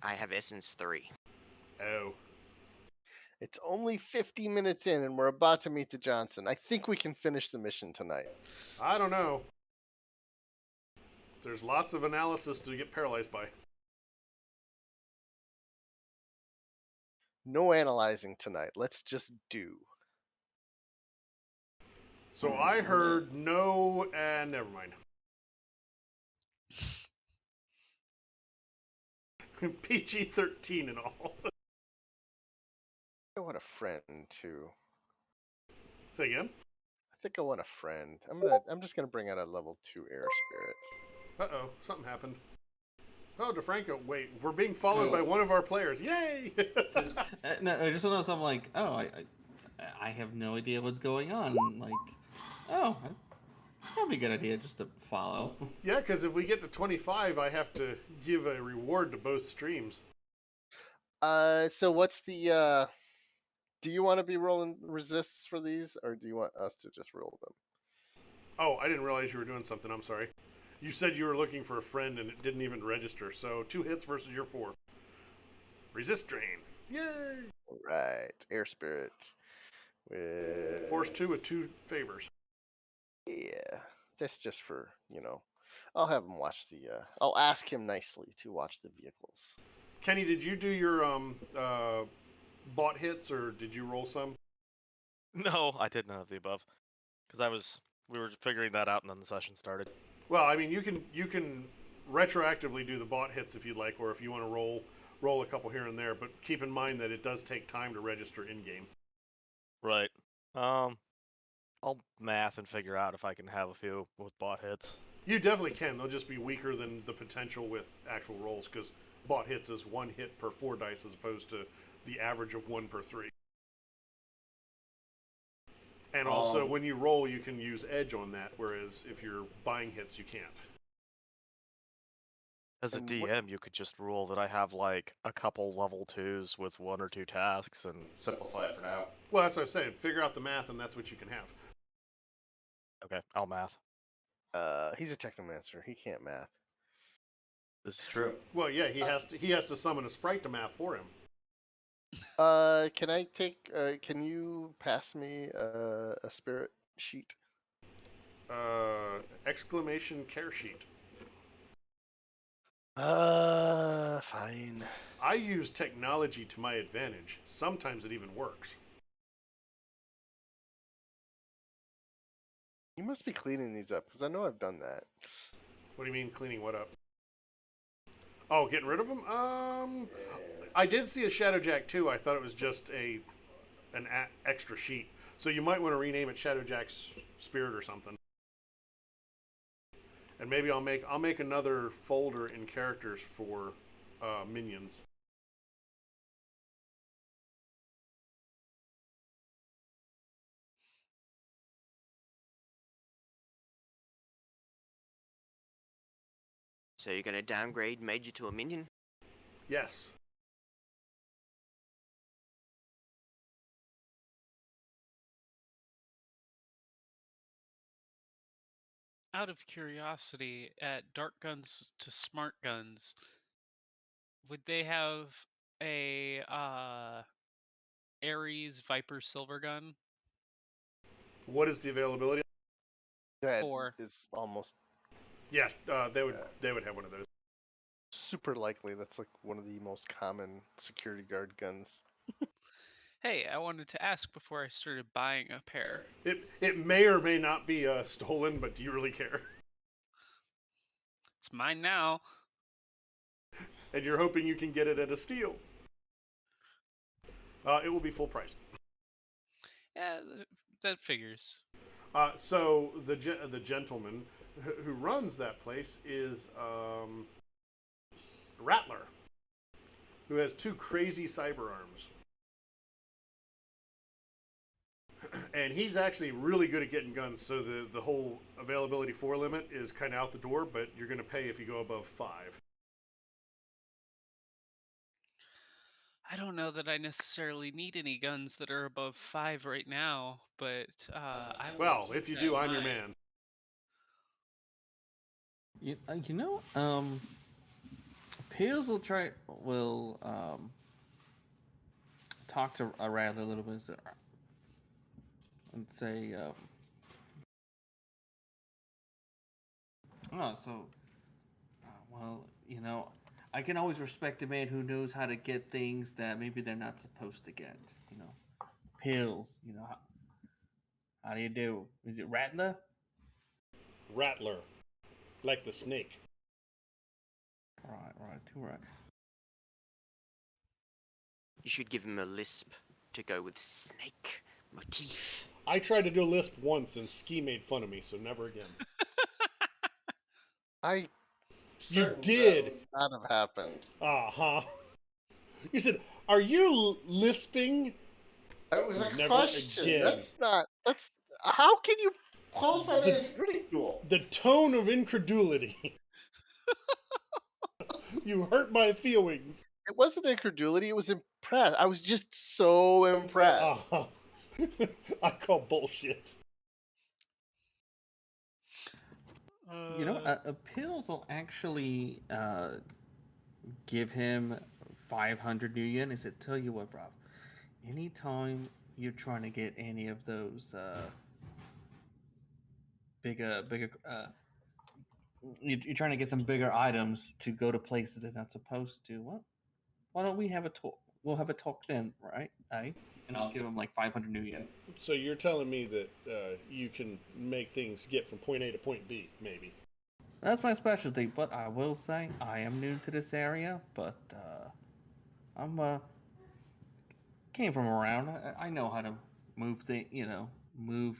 I have Essence 3. Oh. It's only 50 minutes in, and we're about to meet the Johnson. I think we can finish the mission tonight. I don't know. There's lots of analysis to get paralyzed by. No analyzing tonight. Let's just do. So I heard no, and never mind. PG-13 and all. I want a friend too. Say again? I think I want a friend. I'm just gonna bring out a level 2 air spirit. Uh-oh, something happened. Oh, DeFranco, wait, we're being followed by one of our players. Yay! No, I just want to know something like, oh, I have no idea what's going on. Like, oh, that'd be a good idea just to follow. Yeah, because if we get to 25, I have to give a reward to both streams. So what's the do you want to be rolling resists for these, or do you want us to just roll them? Oh, I didn't realize you were doing something. I'm sorry. You said you were looking for a friend and it didn't even register. So 2 hits versus your 4. Resist drain. Yay! All right, air spirit with Force 2 with 2 favors. Yeah, that's just for I'll have him watch the. I'll ask him nicely to watch the vehicles. Kenny, did you do your bot hits or did you roll some? No, I did none of the above, because we were figuring that out and then the session started. Well, I mean, you can retroactively do the bot hits if you'd like, or if you want to roll a couple here and there. But keep in mind that it does take time to register in game. Right. I'll math and figure out if I can have a few with bot hits. You definitely can. They'll just be weaker than the potential with actual rolls because bot hits is 1 hit per 4 dice as opposed to the average of 1 per 3. And also, when you roll, you can use edge on that, whereas if you're buying hits, you can't. As a And DM, you could just rule that I have like a couple level 2s with 1 or 2 tasks and simplify it for now. Well, that's what I was saying. Figure out the math, and that's what you can have. Okay, I'll math. He's a technomancer. He can't math. This is true. Well, yeah, he has to summon a sprite to math for him. Can I take? Can you pass me a spirit sheet? Exclamation care sheet. Fine. I use technology to my advantage. Sometimes it even works. You must be cleaning these up because I know I've done that. What do you mean cleaning what up? Oh, getting rid of them? I did see a Shadowjack too. I thought it was just an extra sheet. So you might want to rename it Shadowjack's Spirit or something. And maybe I'll make another folder in characters for minions. So you're going to downgrade Major to a minion? Yes. Out of curiosity, at Dark Guns to Smart Guns, would they have a Ares Viper Silver Gun? What is the availability? That 4. is almost Yeah, they would have one of those. super likely. That's like one of the most common security guard guns. Hey, I wanted to ask before I started buying a pair. It may or may not be stolen, but do you really care? It's mine now. And you're hoping you can get it at a steal. It will be full price. Yeah, that figures. So the gentleman who runs that place is Rattler, who has 2 crazy cyber arms. And he's actually really good at getting guns, so the whole availability 4 limit is kind of out the door, but you're going to pay if you go above 5. I don't know that I necessarily need any guns that are above 5 right now, but I will Well, keep if you that do, in I'm your mind. man. Pills will talk to Rattler a little bit and say, oh, so, well, I can always respect a man who knows how to get things that maybe they're not supposed to get. Pills. How do you do? Is it Rattler? Rattler, like the snake. Right, too right. You should give him a lisp to go with snake motif. I tried to do a lisp once, and Ski made fun of me, so never again. I You certain did. that would not have happened. Uh-huh. You said, "Are you lisping?" That was a Never question. again. That's not. That's how can you qualify that The- as ridicule? The tone of incredulity. You hurt my feelings. It wasn't incredulity. It was impressed. I was just so impressed. Uh-huh. I call bullshit. Pills will actually give him 500 new yen. Is it? Tell you what, Rob. Anytime you're trying to get any of those bigger, you're trying to get some bigger items to go to places they're not supposed to. Well, why don't we have a talk? We'll have a talk then, right? And I'll give him like 500 new yen. So you're telling me that you can make things get from point A to point B, maybe? That's my specialty, but I will say I am new to this area, but I'm came from around. I know how to move move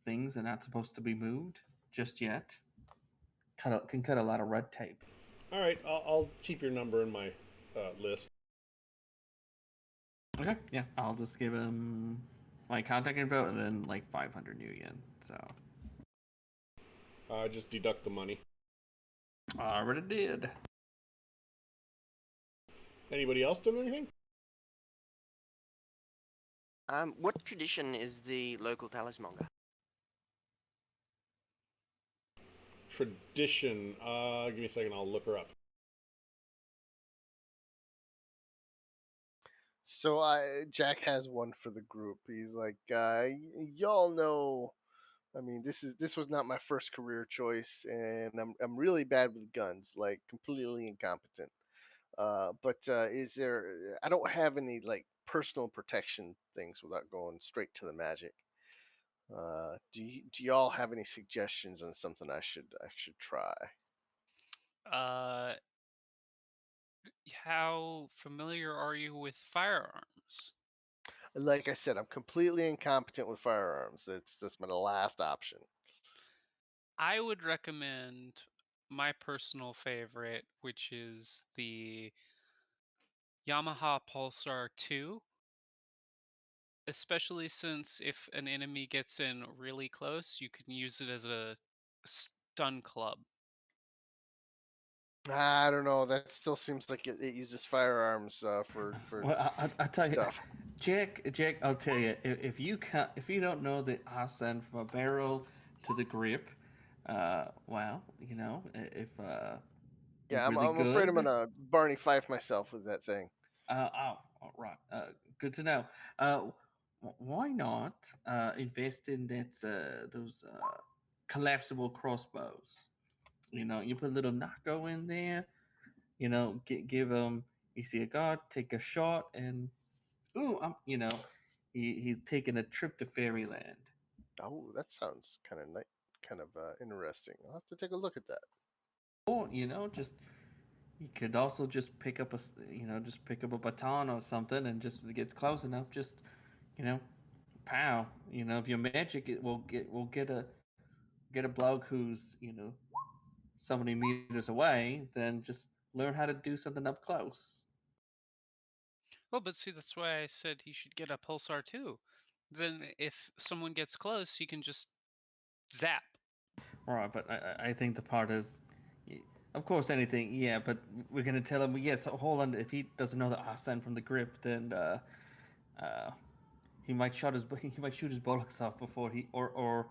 things that are not supposed to be moved just yet. Can cut a lot of red tape. All right, I'll keep your number in my list. Okay, yeah, I'll just give him my contact info and then like 500 new yen. So Just deduct the money. I already did. Anybody else doing anything? What tradition is the local talismonger? Tradition. Give me a second. I'll look her up. So Jack has one for the group. He's like, y'all know I mean, this was not my first career choice, and I'm really bad with guns, like completely incompetent. But is there? I don't have any like personal protection things without going straight to the magic. Do y'all have any suggestions on something I should try? Uh, how familiar are you with firearms? Like I said, I'm completely incompetent with firearms. That's my last option. I would recommend my personal favorite, which is the Yamaha Pulsar 2, especially since if an enemy gets in really close, you can use it as a stun club. I don't know. That still seems like it uses firearms for Well, I tell you, stuff. Jack, I'll tell you, if you don't know the ascent from a barrel to the grip, well, you know, if you're Yeah, really I'm afraid I'm good, gonna Barney Fife myself with that thing. right, good to know. Why not invest in those collapsible crossbows? You know, you put a little knocko in there. You know, give him. You see a guard, take a shot, and ooh, you know, he's taking a trip to fairyland. Oh, that sounds kind of interesting. I'll have to take a look at that. Or you know, just you could also just pick up you know, just pick up a baton or something, and just if it gets close enough, just you know, pow. You know, if you're magic, it will get a bloke who's you know so many meters away. Then just learn how to do something up close. Well, but see, that's why I said he should get a Pulsar 2. Then if someone gets close, you can just zap. All right, but I think the part is, of course, anything, yeah, but we're gonna tell him, yes, hold on. If he doesn't know the ascent from the grip, then uh, he might he might shoot his bullocks off before or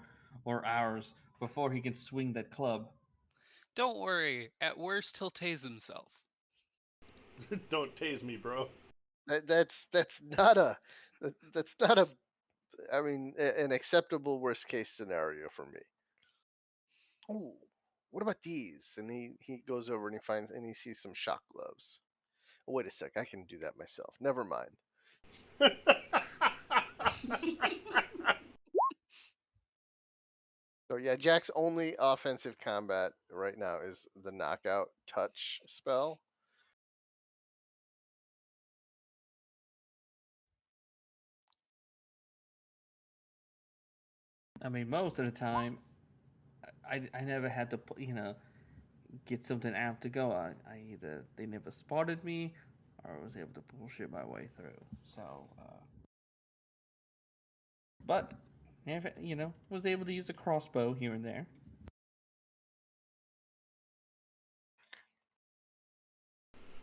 ours before he can swing that club. Don't worry, at worst, he'll tase himself. Don't tase me, bro. That's not a I mean an acceptable worst case scenario for me. Ooh, what about these? And he goes over and he sees some shock gloves. Oh, wait a sec, I can do that myself. Never mind. So yeah, Jack's only offensive combat right now is the knockout touch spell. I mean, most of the time, I never had to you know get something out to go. I either they never spotted me, or I was able to bullshit my way through. So, but never, you know, was able to use a crossbow here and there.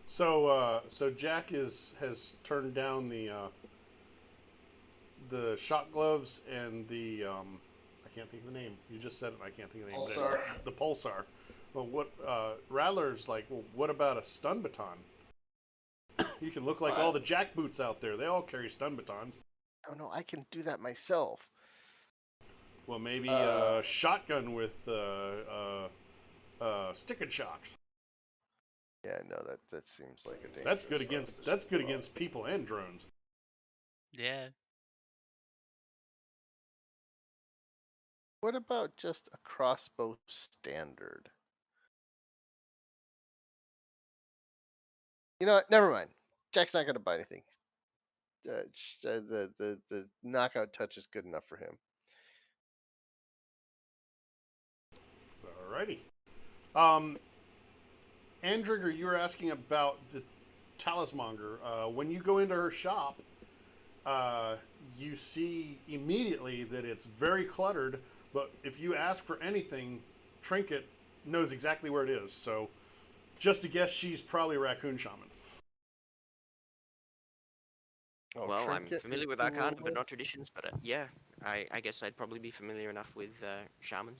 So Jack has turned down the shot gloves and I can't think of the name. You just said it. I can't think of the name. Pulsar. The pulsar. Well, what Rattler's like? Well, what about a stun baton? You can look like all the jackboots out there. They all carry stun batons. Oh no, I can do that myself. Well, maybe Uh, a shotgun with stick and shocks. Yeah, no, that seems like a dangerous That's good proposition. against people and drones. Yeah. What about just a crossbow standard? You know what? Never mind. Jack's not gonna buy anything. The knockout touch is good enough for him. Alrighty. Um, Andrigger, you were asking about the talismonger. When you go into her shop, uh, you see immediately that it's very cluttered. But if you ask for anything, Trinket knows exactly where it is. So, just to guess, she's probably a raccoon shaman. Oh, Well, I'm trinket familiar is with the Arcana, but word? not traditions. But yeah, I guess I'd probably be familiar enough with shamans.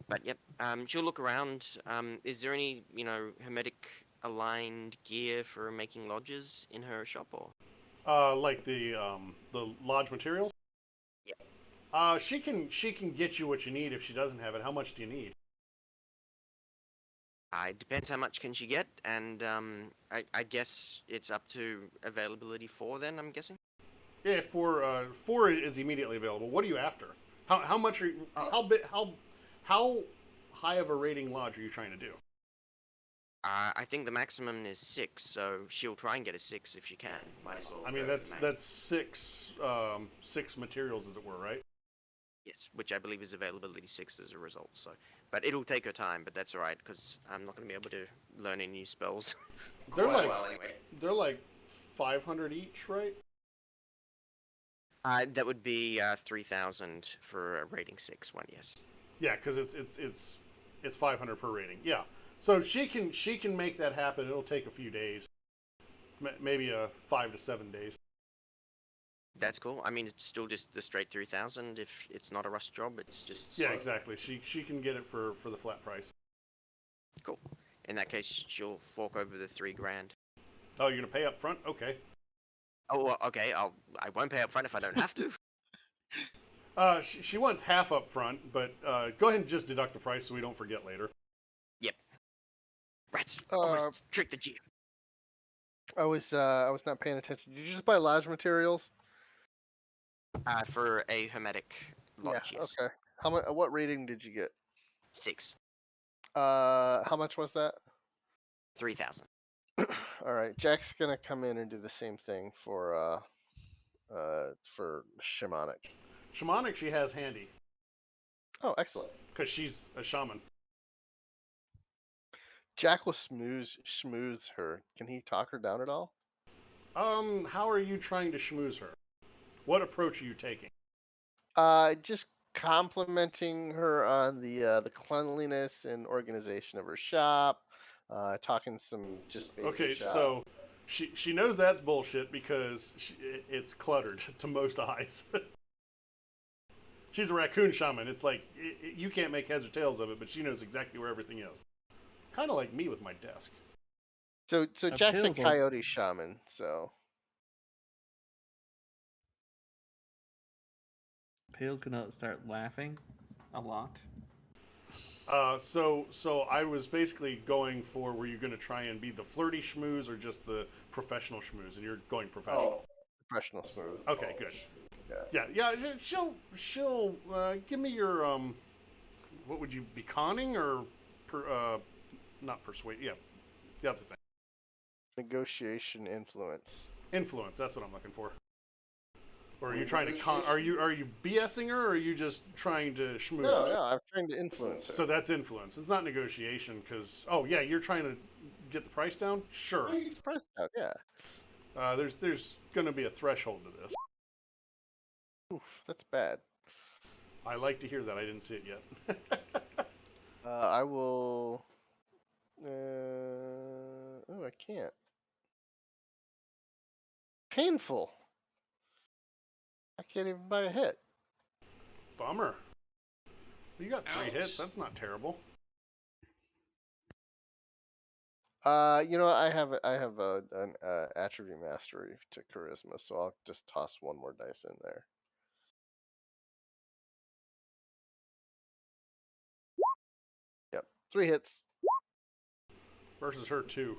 But yep, she'll look around. Is there any, hermetic aligned gear for making lodges in her shop, or? Like the lodge materials. Yeah. She can get you what you need if she doesn't have it. How much do you need? It depends how much can she get, and I guess it's up to availability 4 then, I'm guessing? Yeah, four is immediately available. What are you after? How much are you, how big how high of a rating lodge are you trying to do? I think the maximum is 6, so she'll try and get a 6 if she can. Might as well. I mean go for the max. that's six materials as it were, right? Yes, which I believe is availability 6 as a result. So, but it'll take her time, but that's all right because I'm not going to be able to learn any new spells. They're Quite like well anyway. they're like 500 each, right? That would be 3,000 for a rating 6 one. Yes. Yeah, because it's 500 per rating. Yeah, so she can make that happen. It'll take a few days, maybe 5 to 7 days. That's cool. I mean, it's still just the straight 3,000. If it's not a rush job, it's just Yeah, exactly. She can get it for the flat price. cool. In that case, she'll fork over the 3 grand. Oh, you're gonna pay up front? Okay. Oh, well, okay. I won't pay up front if I don't have to. She wants half up front, but go ahead and just deduct the price so we don't forget later. Yep. Right. Almost tricked the GM. I was not paying attention. Did you just buy lodge materials? For a hermetic lodge, Yeah. yes. Okay. How much? What rating did you get? 6. How much was that? 3,000. All right. Jack's gonna come in and do the same thing for shamanic. Shamanic she has handy Oh, excellent. because she's a shaman. Jack will smooth her. Can he talk her down at all? How are you trying to schmooze her? What approach are you taking? Just complimenting her on the cleanliness and organization of her shop. Talking some just basic Okay, shop. so she knows that's bullshit because it's cluttered to most eyes. She's a raccoon shaman. It's like you can't make heads or tails of it, but she knows exactly where everything is. Kind of like me with my desk. So Jack's a pills will- coyote shaman. So Pale's gonna start laughing a lot. So I was basically going for were you going to try and be the flirty schmooze or just the professional schmooze, and you're going professional. professional smooth. Okay, good. Yeah. She'll give me your what would you be conning or not persuade? Yeah, the other thing. Negotiation influence. Influence. That's what I'm looking for. Or are you trying to con? Are you BSing her, or are you just trying to schmooze? No, I'm trying to influence her. So that's influence. It's not negotiation, because oh yeah, you're trying to get the price down. Sure. Oh, you get the price out, yeah. There's going to be a threshold to this. Oof, that's bad. I like to hear that. I didn't see it yet. I will. Oh, I can't. Painful. I can't even buy a hit. Bummer. You got 3 Ouch. hits. That's not terrible. You know, I have an attribute mastery to charisma, so I'll just toss one more dice in there. Yep, 3 hits. Versus her 2.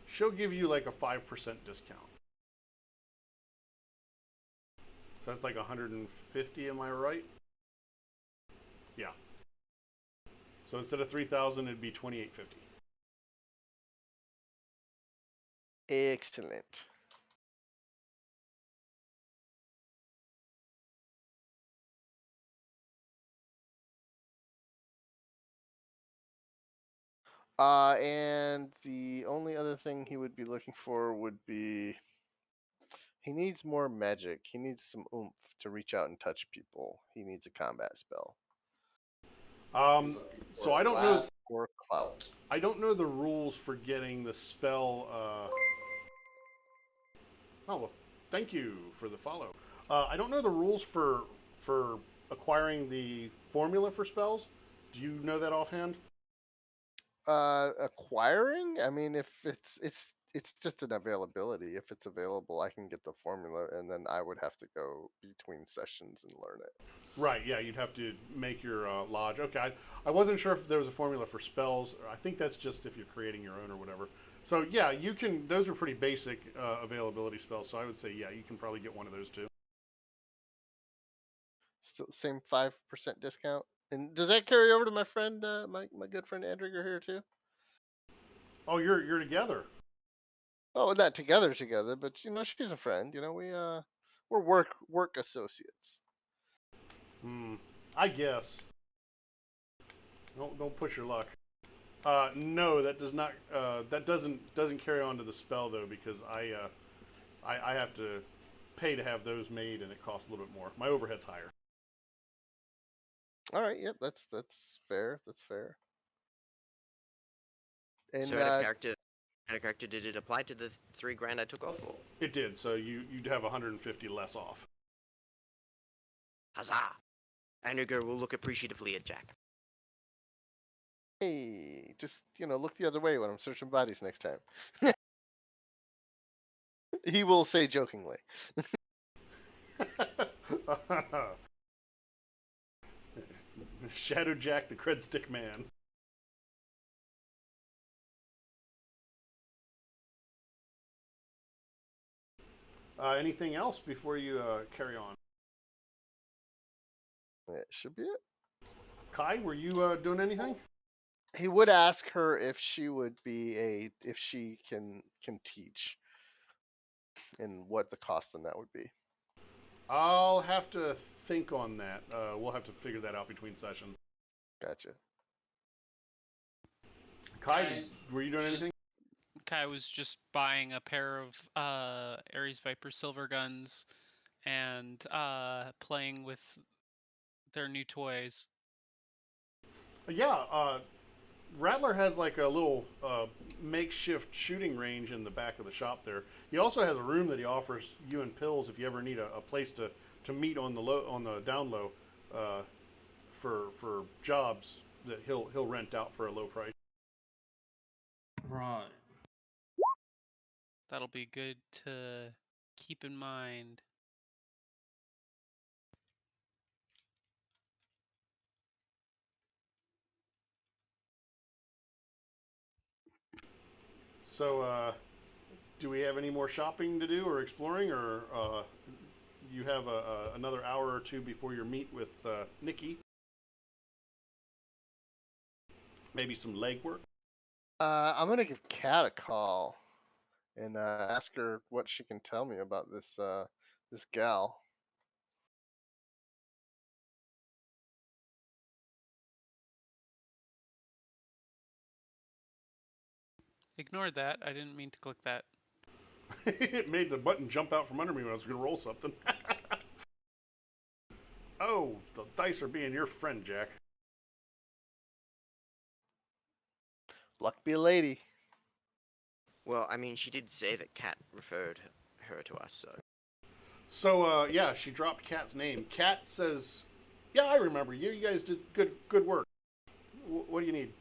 She'll give you like a 5% discount. So that's like 150, am I right? Yeah. So instead of 3,000, it'd be 2,850. Excellent. And the only other thing he would be looking for would be he needs more magic. He needs some oomph to reach out and touch people. He needs a combat spell. So I don't know. Blast or clout. I don't know the rules for getting the spell. Oh well, thank you for the follow. I don't know the rules for acquiring the formula for spells. Do you know that offhand? Acquiring? I mean, if it's just an availability. If it's available, I can get the formula, and then I would have to go between sessions and learn it. Right, yeah, you'd have to make your lodge. Okay, I wasn't sure if there was a formula for spells. I think that's just if you're creating your own or whatever. So, yeah, you can, those are pretty basic availability spells. So I would say, yeah, you can probably get one of those too. Still same 5% discount. And does that carry over to my friend, my good friend Andriger here too? Oh, you're together. Oh, not together, but she's a friend. We're work associates. Hmm, I guess. Don't push your luck. No, that does not. That doesn't carry on to the spell though, because I have to pay to have those made, and it costs a little bit more. My overhead's higher. All right, yep, that's fair. That's fair. And So out of character, did it apply to the $3,000 I took off? Or? It did. So you'd have 150 less off. Huzzah! Anugo will look appreciatively at Jack. hey, just look the other way when I'm searching bodies next time. He will say jokingly. Shadow Jack, the cred stick man. Anything else before you carry on? That should be it. Kai, were you doing anything? He would ask her if she can teach, and what the cost on that would be. I'll have to think on that. We'll have to figure that out between sessions. Gotcha. Kai, were you doing anything? Kai was just buying a pair of Ares Viper silver guns and playing with their new toys. Yeah, Rattler has like a little makeshift shooting range in the back of the shop there. He also has a room that he offers you and Pills if you ever need a place to meet on the down low for jobs that he'll rent out for a low price. Right. That'll be good to keep in mind. So, do we have any more shopping to do or exploring, or you have another hour or two before your meet with Nikki? Maybe some legwork. I'm gonna give Kat a call and ask her what she can tell me about this gal. Ignore that. I didn't mean to click that. It made the button jump out from under me when I was going to roll something. Oh, the dice are being your friend, Jack. Luck be a lady. Well, I mean, she did say that Kat referred her to us, so. So, yeah, she dropped Kat's name. Kat says, "Yeah, I remember you. You guys did good work. What do you need?"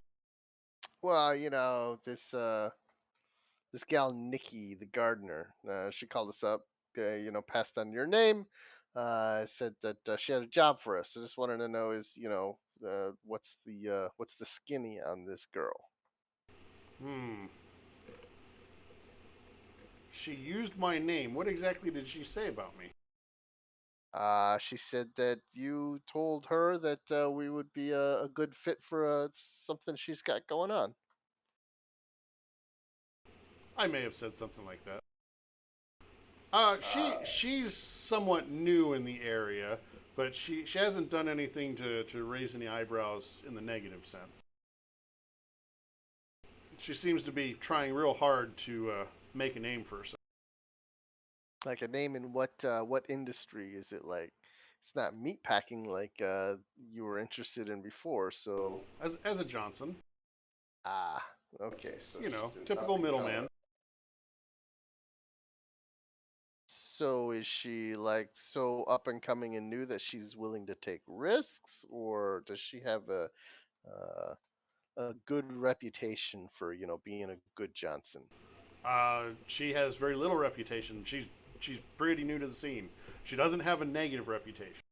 Well, this gal Nikki, the gardener, she called us up. Passed on your name. Said that she had a job for us. I just wanted to know what's the skinny on this girl? Hmm. She used my name. What exactly did she say about me? She said that you told her that we would be a good fit for something she's got going on. I may have said something like that. She's somewhat new in the area, but she hasn't done anything to raise any eyebrows in the negative sense. She seems to be trying real hard to make a name for herself. Like a name in what industry is it like? It's not meat packing like you were interested in before, so As a Johnson, ah, okay, so you know, she's typical up and middleman. coming. So is she like so up and coming and new that she's willing to take risks, or does she have uh, a good reputation for being a good Johnson? She has very little reputation. She's pretty new to the scene. She doesn't have a negative reputation.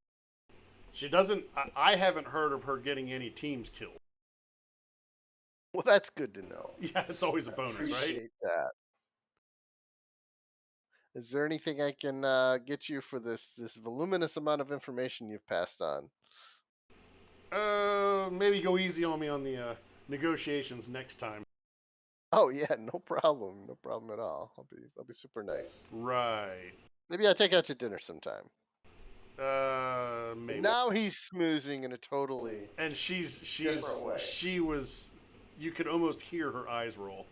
She doesn't. I haven't heard of her getting any teams killed. Well, that's good to know. Yeah, it's always a bonus, right? Appreciate that. Is there anything I can get you for this voluminous amount of information you've passed on? Maybe go easy on me on the negotiations next time. Oh yeah, no problem, no problem at all. I'll be super nice. Right. Maybe I'll take you out to dinner sometime. Maybe. Now he's smoozing in a totally And she was, you could almost hear her eyes roll.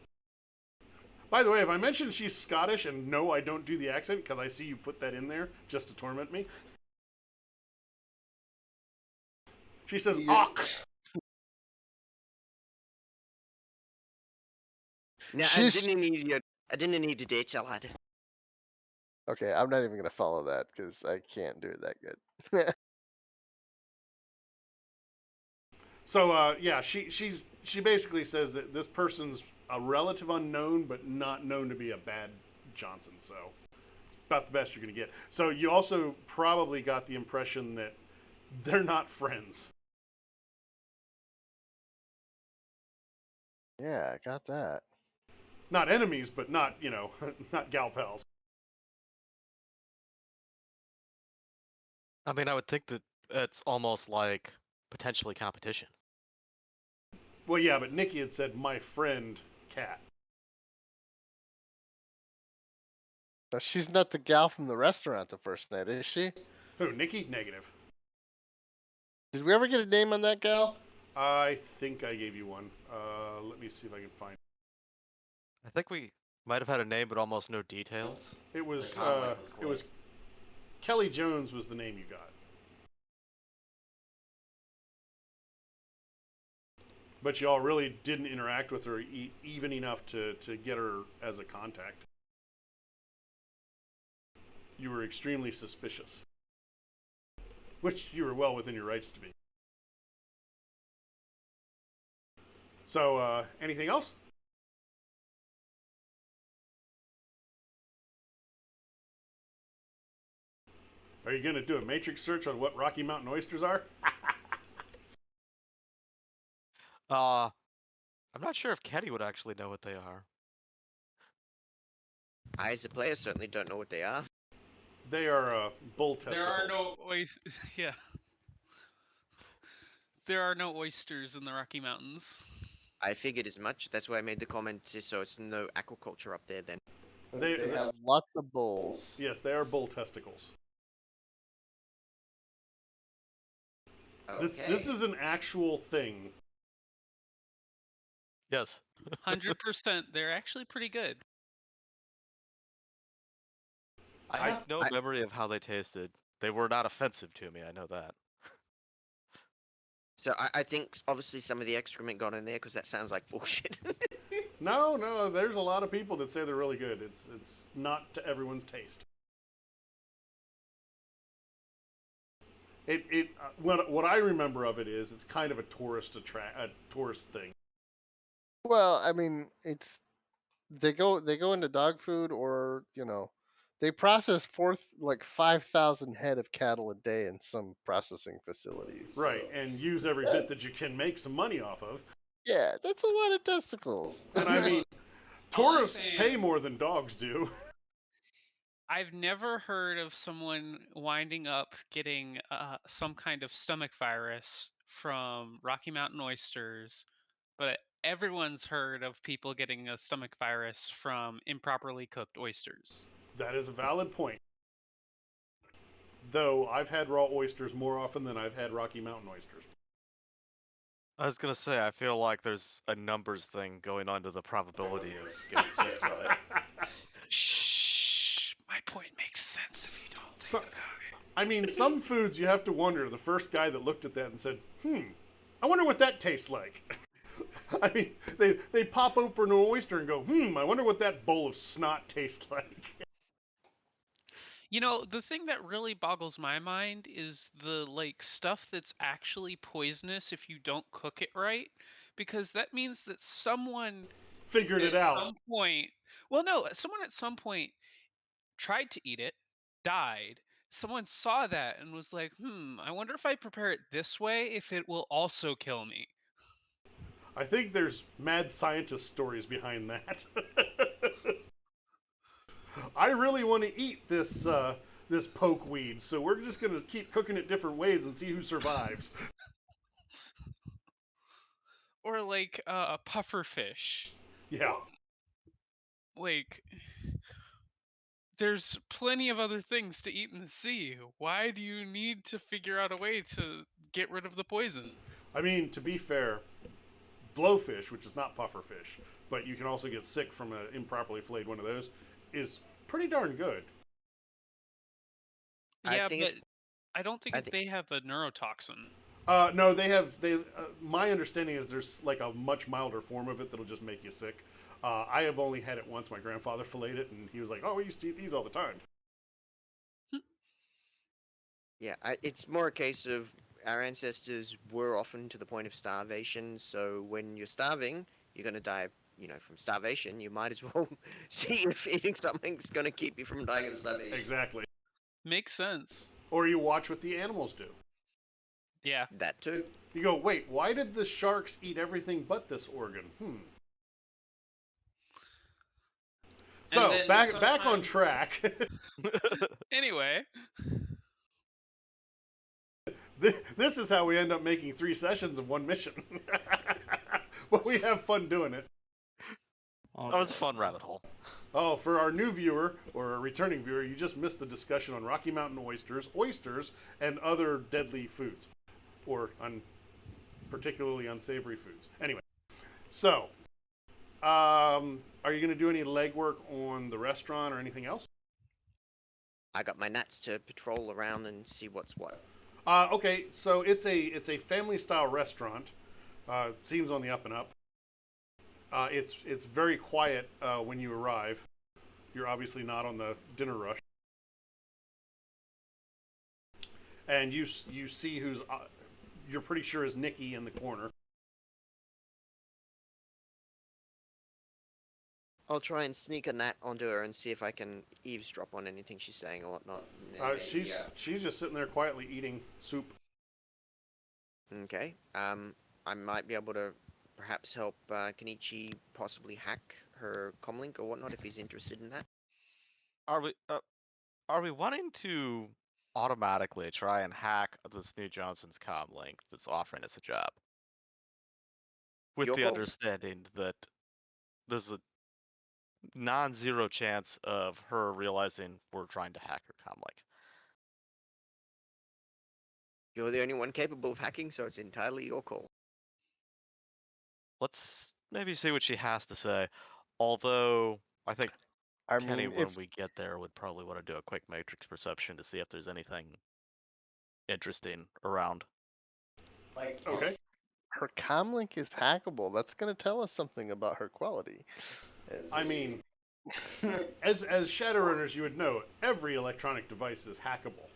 By the way, if I mentioned she's Scottish, and no, I don't do the accent because I see you put that in there just to torment me. She says, "Och." No, She's- I didn't need to date you, lad. Okay, I'm not even gonna follow that because I can't do it that good. So yeah, she basically says that this person's a relative unknown, but not known to be a bad Johnson. So it's about the best you're gonna get. So you also probably got the impression that they're not friends. Yeah, I got that. Not enemies, but not not gal pals. I mean, I would think that it's almost like potentially competition. Well, yeah, but Nikki had said my friend Kat. Now, she's not the gal from the restaurant the first night, is she? Who? Nikki? Negative. Did we ever get a name on that gal? I think I gave you one. Let me see if I can find. I think we might have had a name, but almost no details. It was The comment was it was Kelly Jones was the name you got. But y'all really didn't interact with her even enough to get her as a contact. You were extremely suspicious. Which you were well within your rights to be. So, anything else? Are you going to do a matrix search on what Rocky Mountain oysters are? I'm not sure if Ketty would actually know what they are. I, as a player, certainly don't know what they are. They are bull testicles. There are no yeah. There are no oysters in the Rocky Mountains. I figured as much. That's why I made the comment, so it's no aquaculture up there then. They have lots of bulls. Yes, they are bull testicles. Okay. This is an actual thing. Yes. 100%. They're actually pretty good. I have no memory of how they tasted. They were not offensive to me, I know that. So I think obviously some of the excrement got in there because that sounds like bullshit. No, there's a lot of people that say they're really good. It's not to everyone's taste. What I remember of it is it's kind of a tourist thing. Well, I mean, it's they go into dog food, or they process 5,000 head of cattle a day in some processing facilities. Right, so- and use every bit that you can make some money off of. Yeah, that's a lot of testicles. And I mean, All I'm tourists saying- pay more than dogs do. I've never heard of someone winding up getting some kind of stomach virus from Rocky Mountain oysters, but everyone's heard of people getting a stomach virus from improperly cooked oysters. That is a valid point. Though I've had raw oysters more often than I've had Rocky Mountain oysters. I was gonna say, I feel like there's a numbers thing going on to the probability of getting sick from it. Shh. My point makes sense if you don't think about it. I mean, some foods you have to wonder. The first guy that looked at that and said, I wonder what that tastes like. I mean, they pop open an oyster and go, I wonder what that bowl of snot tastes like. You know, the thing that really boggles my mind is the like stuff that's actually poisonous if you don't cook it right, because that means that someone Figured at it out. some point, well, no, someone at some point tried to eat it, died. Someone saw that and was like, I wonder if I prepare it this way, if it will also kill me. I think there's mad scientist stories behind that. I really want to eat this pokeweed, so we're just gonna keep cooking it different ways and see who survives. Or like a puffer fish. Yeah. Like, there's plenty of other things to eat in the sea. Why do you need to figure out a way to get rid of the poison? I mean, to be fair, blowfish, which is not pufferfish, but you can also get sick from an improperly filleted one of those, is pretty darn good. I Yeah, think but it's. I don't I think think they have a neurotoxin. No, they have. My understanding is there's like a much milder form of it that'll just make you sick. I have only had it once. My grandfather filleted it, and he was like, "Oh, we used to eat these all the time." Yeah, it's more a case of our ancestors were often to the point of starvation. So when you're starving, you're going to die, from starvation. You might as well see if eating something's going to keep you from dying of starvation. Exactly. Makes sense. Or you watch what the animals do. Yeah. That too. You go, wait, why did the sharks eat everything but this organ? And So then back on sometimes- track. Anyway, This is how we end up making 3 sessions of one mission. But we have fun doing it. That was a fun rabbit hole. Oh, for our new viewer or a returning viewer, you just missed the discussion on Rocky Mountain oysters, and other deadly foods, or particularly unsavory foods. Anyway, so are you going to do any legwork on the restaurant or anything else? I got my gnats to patrol around and see what's what. Okay, so it's a family style restaurant. Seems on the up and up. It's very quiet when you arrive. You're obviously not on the dinner rush, and you see who's you're pretty sure is Nikki in the corner. I'll try and sneak a gnat onto her and see if I can eavesdrop on anything she's saying or whatnot. And then maybe, She's just sitting there quietly eating soup. Okay. I might be able to perhaps help Kenichi possibly hack her comlink or whatnot if he's interested in that. Are we wanting to automatically try and hack this new Johnson's comm link that's offering us a job? With Your the call. understanding that there's a non-zero chance of her realizing we're trying to hack her comm link. You're the only one capable of hacking, so it's entirely your call. Let's maybe see what she has to say. Although I think I Kenny, mean, when if we get there, would probably want to do a quick matrix perception to see if there's anything interesting around. Okay. her comlink is hackable, that's going to tell us something about her quality. I mean, as Shadowrunners, you would know every electronic device is hackable.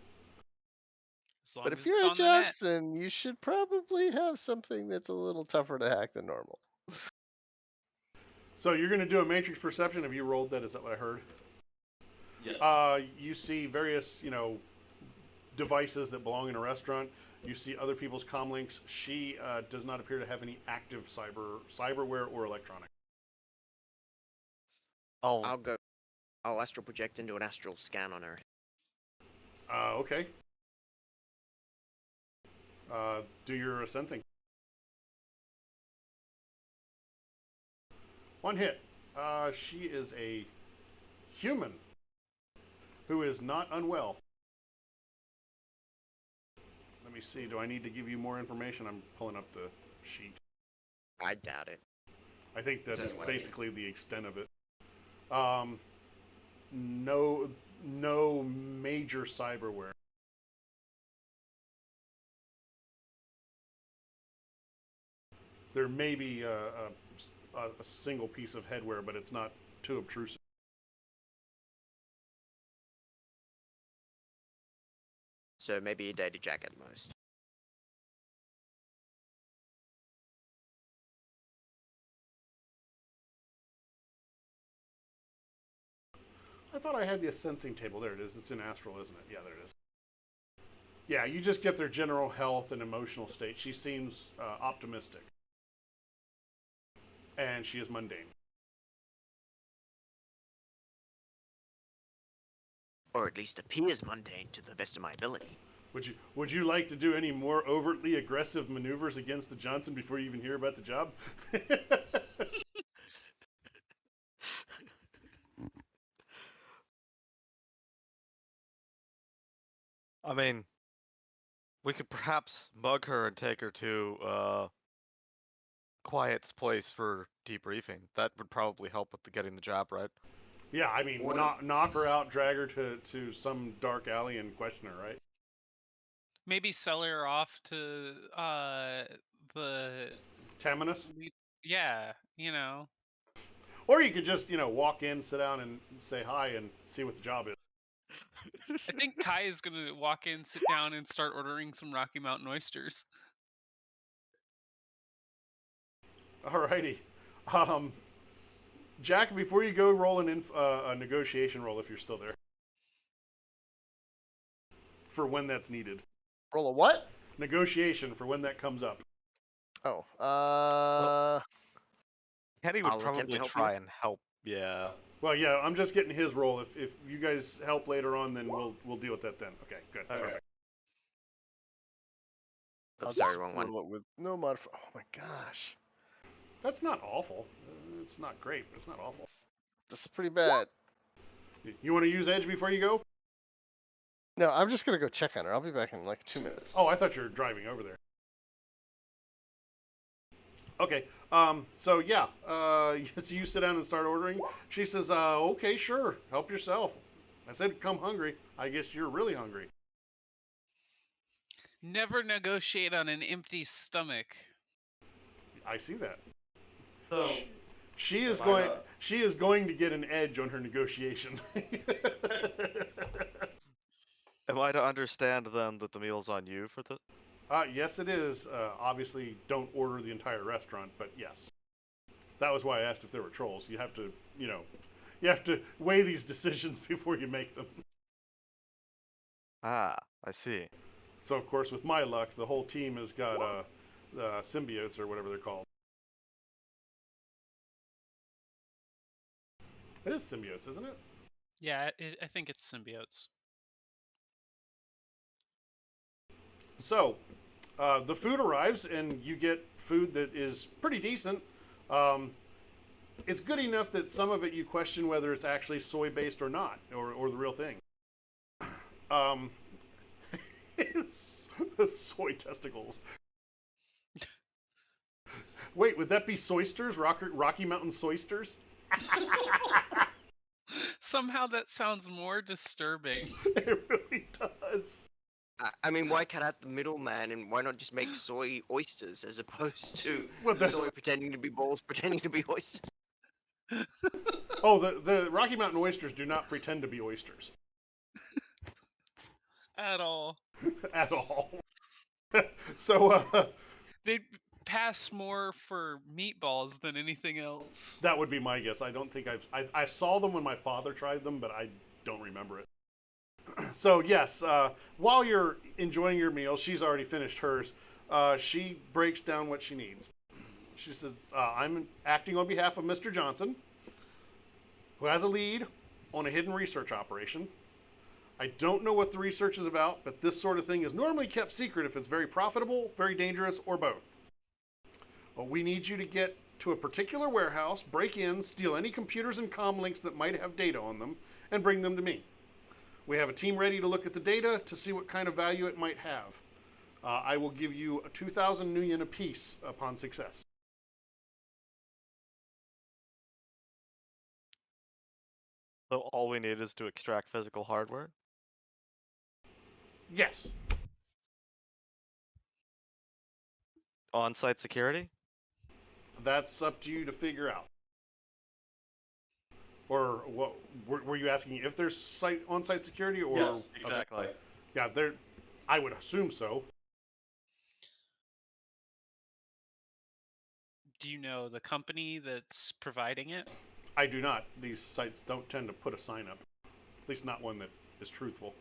as long but as if it's you're a on the net. Johnson, you should probably have something that's a little tougher to hack than normal. So you're going to do a matrix perception. Have you rolled that? Is that what I heard? Yes. You see various, devices that belong in a restaurant. You see other people's comlinks. She does not appear to have any active cyberware or electronic. I'll go. I'll astral project and do an astral scan on her. Okay. Do your sensing. One hit. She is a human who is not unwell. Let me see. Do I need to give you more information? I'm pulling up the sheet. I doubt it. I think that's Just wait. basically the extent of it. No major cyberware. There may be a single piece of headwear, but it's not too obtrusive. So maybe a day to Jack at most. I thought I had the sensing table. There it is. It's in Astral, isn't it? Yeah, there it is. Yeah, you just get their general health and emotional state. She seems optimistic. And she is mundane. Or at least appears mundane to the best of my ability. Would you like to do any more overtly aggressive maneuvers against the Johnson before you even hear about the job? I mean, we could perhaps mug her and take her to Quiet's place for debriefing. That would probably help with getting the job right. Yeah, I mean, knock her out, drag her to some dark alley and question her, right? Maybe sell her off to the Taminus? yeah, you know. Or you could just, walk in, sit down, and say hi and see what the job is. I think Kai is gonna walk in, sit down, and start ordering some Rocky Mountain oysters. Alrighty. Jack, before you go, roll a negotiation roll if you're still there. For when that's needed. Roll a what? Negotiation for when that comes up. Oh, Kenny would I'll attempt to probably help try you. and help. Yeah. Well, yeah, I'm just getting his roll. If you guys help later on, then we'll deal with that then. Okay, good. Okay. Perfect. Oops, sorry, wrong one. roll it with no modifier. Oh my gosh, That's not awful. It's not great, but it's not awful. this is pretty bad. You want to use Edge before you go? No, I'm just gonna go check on her. I'll be back in like 2 minutes. Oh, I thought you were driving over there. Okay. So yeah. So you sit down and start ordering. She says, "Okay, sure. Help yourself." I said, "Come hungry." I guess you're really hungry. Never negotiate on an empty stomach. I see that. So, She is Am I going. not- She is going to get an edge on her negotiation. Am I to understand then that the meal's on you for the? Yes, it is. Obviously, don't order the entire restaurant, but yes. That was why I asked if there were trolls. You have to, you have to weigh these decisions before you make them. Ah, I see. So, of course, with my luck, the whole team has got symbiotes or whatever they're called. It is symbiotes, isn't it? Yeah, I think it's symbiotes. So, the food arrives, and you get food that is pretty decent. It's good enough that some of it you question whether it's actually soy-based or not, or the real thing. It's soy testicles. Wait, would that be soysters? Rocky Mountain soysters? Somehow that sounds more disturbing. It really does. I mean, why cut out the middleman and why not just make soy oysters as opposed to Well, that's- soy pretending to be balls, pretending to be oysters? Oh, the Rocky Mountain oysters do not pretend to be oysters At all. at all. So They pass more for meatballs than anything else. that would be my guess. I don't think I saw them when my father tried them, but I don't remember it. So yes, while you're enjoying your meal, she's already finished hers. She breaks down what she needs. She says, "I'm acting on behalf of Mr. Johnson, who has a lead on a hidden research operation. I don't know what the research is about, but this sort of thing is normally kept secret if it's very profitable, very dangerous, or both. But we need you to get to a particular warehouse, break in, steal any computers and comm links that might have data on them, and bring them to me. We have a team ready to look at the data to see what kind of value it might have. I will give you 2,000 nuyen apiece upon success." So all we need is to extract physical hardware. Yes. On-site security. That's up to you to figure out. Or what? Were you asking if there's on-site security, or Yes, exactly. Okay. Yeah, I would assume so. Do you know the company that's providing it? I do not. These sites don't tend to put a sign up. At least not one that is truthful.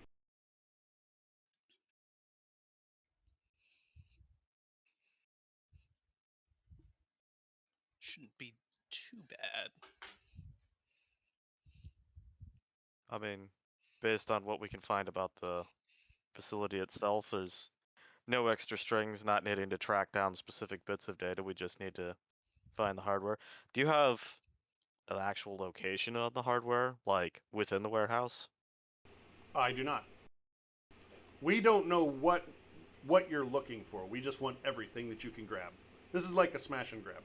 Shouldn't be too bad. I mean, based on what we can find about the facility itself, there's no extra strings, not needing to track down specific bits of data. We just need to find the hardware. Do you have an actual location of the hardware, like within the warehouse? I do not. We don't know what you're looking for. We just want everything that you can grab. This is like a smash and grab.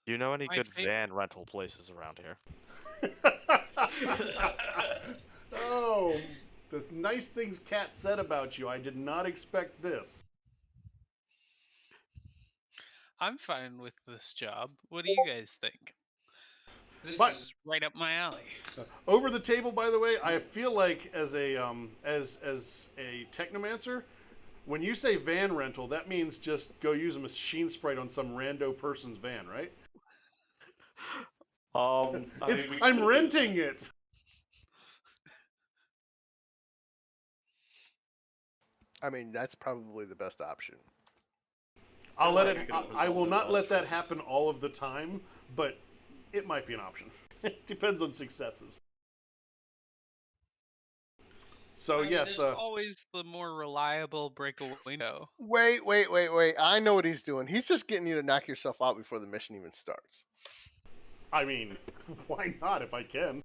Do you know any My good fa- van rental places around here? Oh, the nice things Kat said about you. I did not expect this. I'm fine with this job. What do you guys think? This But- is right up my alley. Over the table, by the way, I feel like as a technomancer, when you say van rental, that means just go use a machine sprite on some rando person's van, right? I'm renting it. I mean, that's probably the best option. I'll let like it. you could I will resolve not it let less that first. happen all of the time, but it might be an option. It depends on successes. So yes, There's always the more reliable break a window. Wait. I know what he's doing. He's just getting you to knock yourself out before the mission even starts. I mean, why not if I can?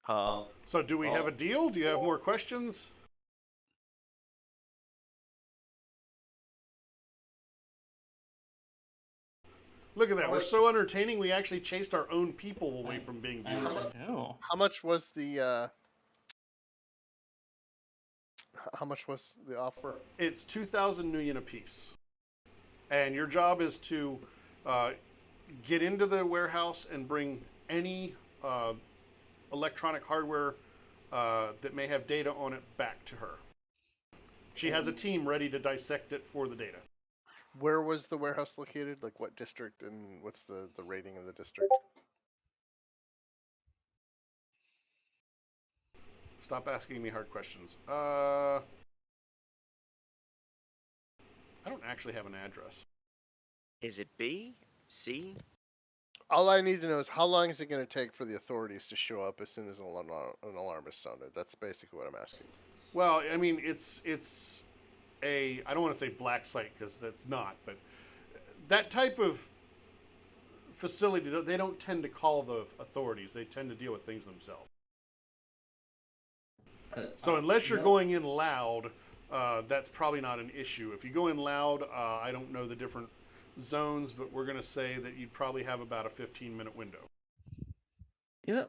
Um, So do we have a deal? Do you have more questions? Look at that. We're so entertaining. We actually chased our own people away from being I viewers. know. How much was the how much was the offer? It's 2,000 nuyen apiece, and your job is to get into the warehouse and bring any electronic hardware that may have data on it back to her. She has a team ready to dissect it for the data. Where was the warehouse located? Like what district, and what's the rating of the district? Stop asking me hard questions. I don't actually have an address. Is it B? C? All I need to know is how long is it going to take for the authorities to show up as soon as an alarm is sounded? That's basically what I'm asking. Well, I mean, it's a, I don't want to say black site because that's not, but that type of facility, they don't tend to call the authorities. They tend to deal with things themselves. So unless you're going in loud, that's probably not an issue. If you go in loud, I don't know the different zones, but we're going to say that you'd probably have about a 15-minute window. You know,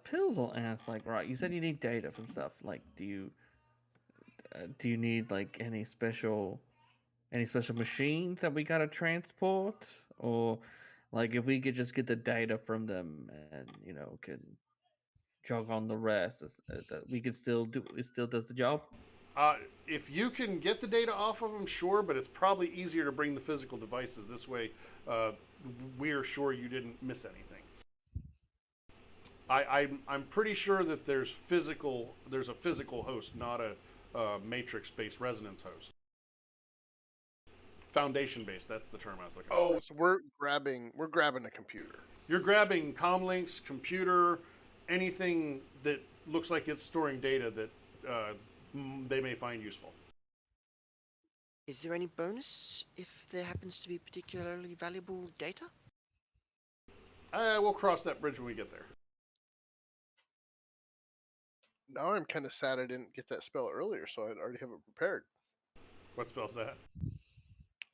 Pills will ask, like, right, you said you need data from stuff. Like, do you need like any special machines that we gotta transport, or like if we could just get the data from them and can jog on the rest, that we could still do, it still does the job. If you can get the data off of them, sure, but it's probably easier to bring the physical devices. This way, we're sure you didn't miss anything. I'm pretty sure that there's a physical host, not a matrix-based resonance host. Foundation-based, that's the term I was looking for. Oh, so we're grabbing a computer. You're grabbing comlinks, computer, anything that looks like it's storing data that they may find useful. Is there any bonus if there happens to be particularly valuable data? We'll cross that bridge when we get there. Now I'm kind of sad I didn't get that spell earlier, so I'd already have it prepared. What spell's that?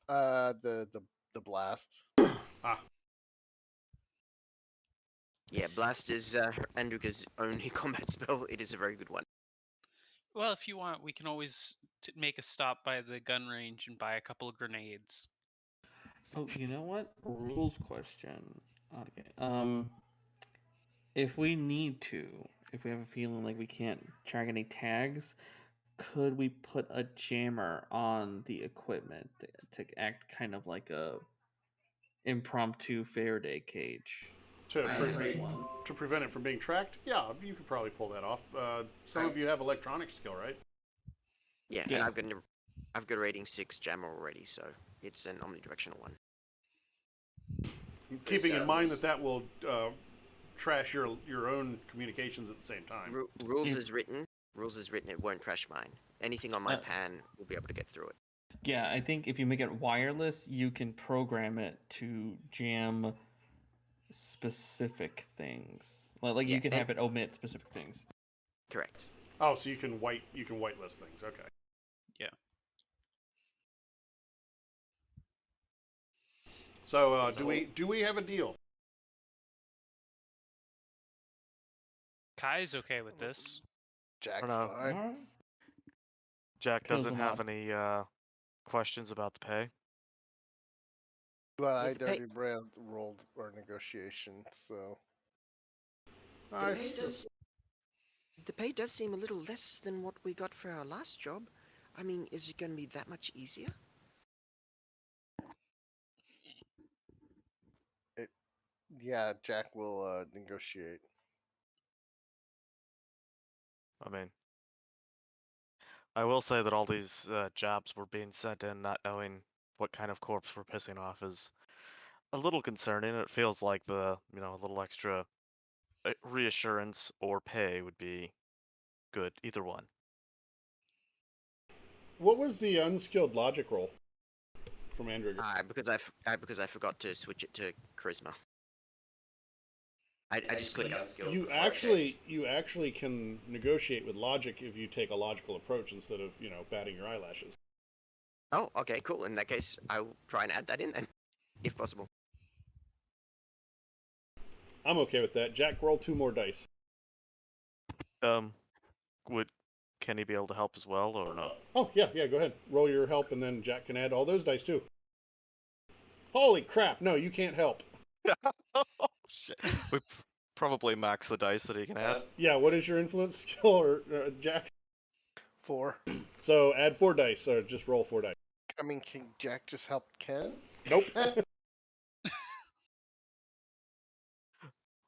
The blast. Yeah, Blast is Andruka's only combat spell. It is a very good one. Well, if you want, we can always make a stop by the gun range and buy a couple of grenades. Oh, you know what? Rules question. Okay. If we need to, if we have a feeling like we can't track any tags, could we put a jammer on the equipment to act kind of like a impromptu Faraday cage? To, I pre- create one. to prevent it from being tracked, yeah, you could probably pull that off. Some of you have electronic skill, right? Yeah, Yeah. and I've got a rating 6 jammer already, so it's an omnidirectional one. Keeping in mind that will trash your own communications at the same time. Rules If- is written. Rules is written. It won't trash mine. Anything on my pan will be able to get through it. Yeah, I think if you make it wireless, you can program it to jam specific things. Like Yeah, you can and- have it omit specific things. Correct. Oh, so you can whitelist things. Okay. Yeah. So do we have a deal? Kai's okay with this. Jack's know. fine. All right. Jack Pills doesn't will have nod. any questions about the pay. Well, Yeah, I'd the pay- already rolled our negotiation, so Nice. The pay does seem a little less than what we got for our last job. I mean, is it going to be that much easier? yeah, Jack will negotiate. I mean, I will say that all these jobs were being sent in not knowing what kind of corpse we're pissing off is a little concerning. It feels like a little extra reassurance or pay would be good, either one. What was the unskilled logic roll from Andrew? Because I forgot to switch it to charisma. I just click unskilled. You before I actually can negotiate with logic if you take a logical approach instead of batting your eyelashes. Oh, okay, cool. In that case, I'll try and add that in then, if possible. I'm okay with that. Jack, roll 2 more dice. Would Kenny be able to help as well, or no? Oh yeah, go ahead. Roll your help, and then Jack can add all those dice too. Holy crap! No, you can't help. Oh shit! We probably max the dice that he can add. Yeah, what is your influence skill, or Jack? 4. So add 4 dice, or just roll 4 dice. I mean, can Jack just help Ken? Nope.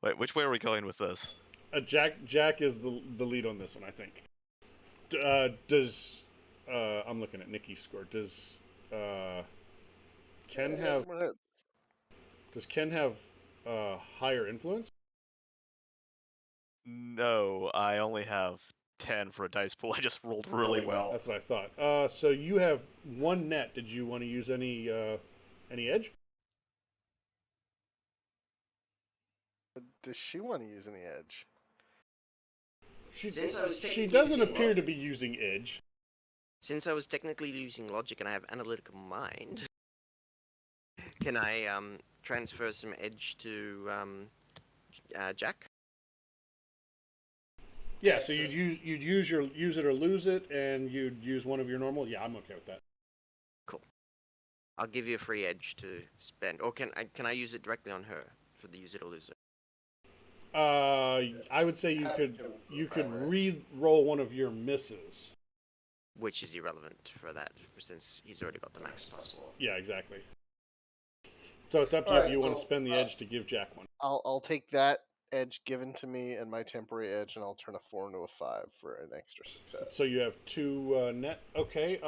Wait, which way are we going with this? Jack is the lead on this one, I think. I'm looking at Nikki's score. Does Ken have higher influence? No, I only have 10 for a dice pool. I just rolled really well. That's what I thought. So you have 1 net. Did you want to use any edge? Does she want to use any edge? She doesn't appear to be using edge. Since I was technically using logic and I have analytical mind, can I transfer some edge to Jack? Yeah, so you'd use it or lose it, and you'd use one of your normal. Yeah, I'm okay with that. I'll give you a free edge to spend, or can I use it directly on her for the use it or lose it? I would say you could re-roll one of your misses. Which is irrelevant for that, since he's already got the max possible. Yeah, exactly. So it's up to you if you want to spend the edge to give Jack one. I'll take that edge given to me and my temporary edge, and I'll turn a 4 into a 5 for an extra success. So you have 2 net. Okay.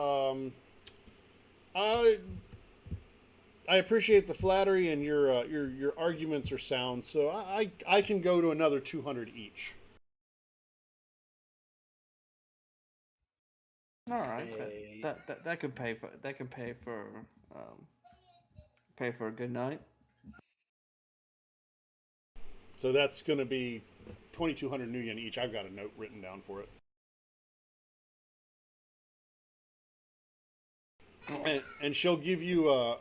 I appreciate the flattery, and your arguments are sound. So I can go to another 200 each. All right. Hey. That could pay for pay for a good night. So that's going to be 2,200 new yen each. I've got a note written down for it. And she'll give you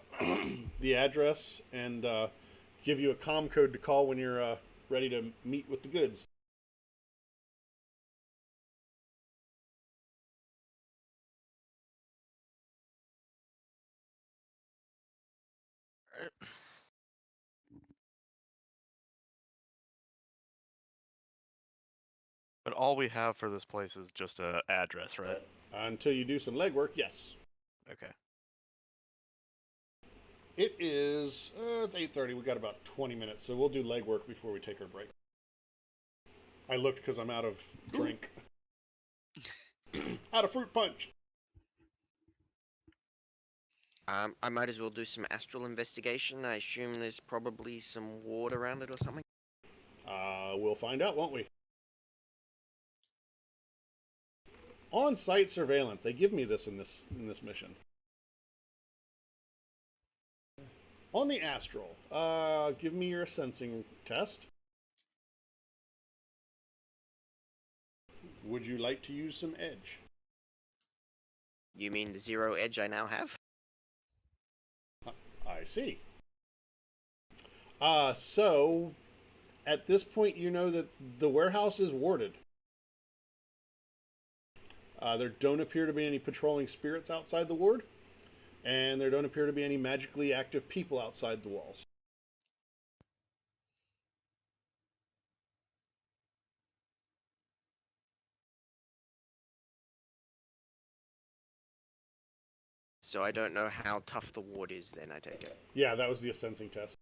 the address and give you a comm code to call when you're ready to meet with the goods. But all we have for this place is just a address, right? Until you do some legwork, yes. Okay. It is. It's 8:30. We got about 20 minutes, so we'll do legwork before we take our break. I looked because I'm out of drink. Out of fruit punch. I might as well do some astral investigation. I assume there's probably some ward around it or something. We'll find out, won't we? On-site surveillance. They give me this in this mission. On the astral, give me your sensing test. Would you like to use some edge? You mean the 0 edge I now have? I see. So at this point, you know that the warehouse is warded. There don't appear to be any patrolling spirits outside the ward, and there don't appear to be any magically active people outside the walls. So I don't know how tough the ward is then, I take it. Yeah, that was the sensing test.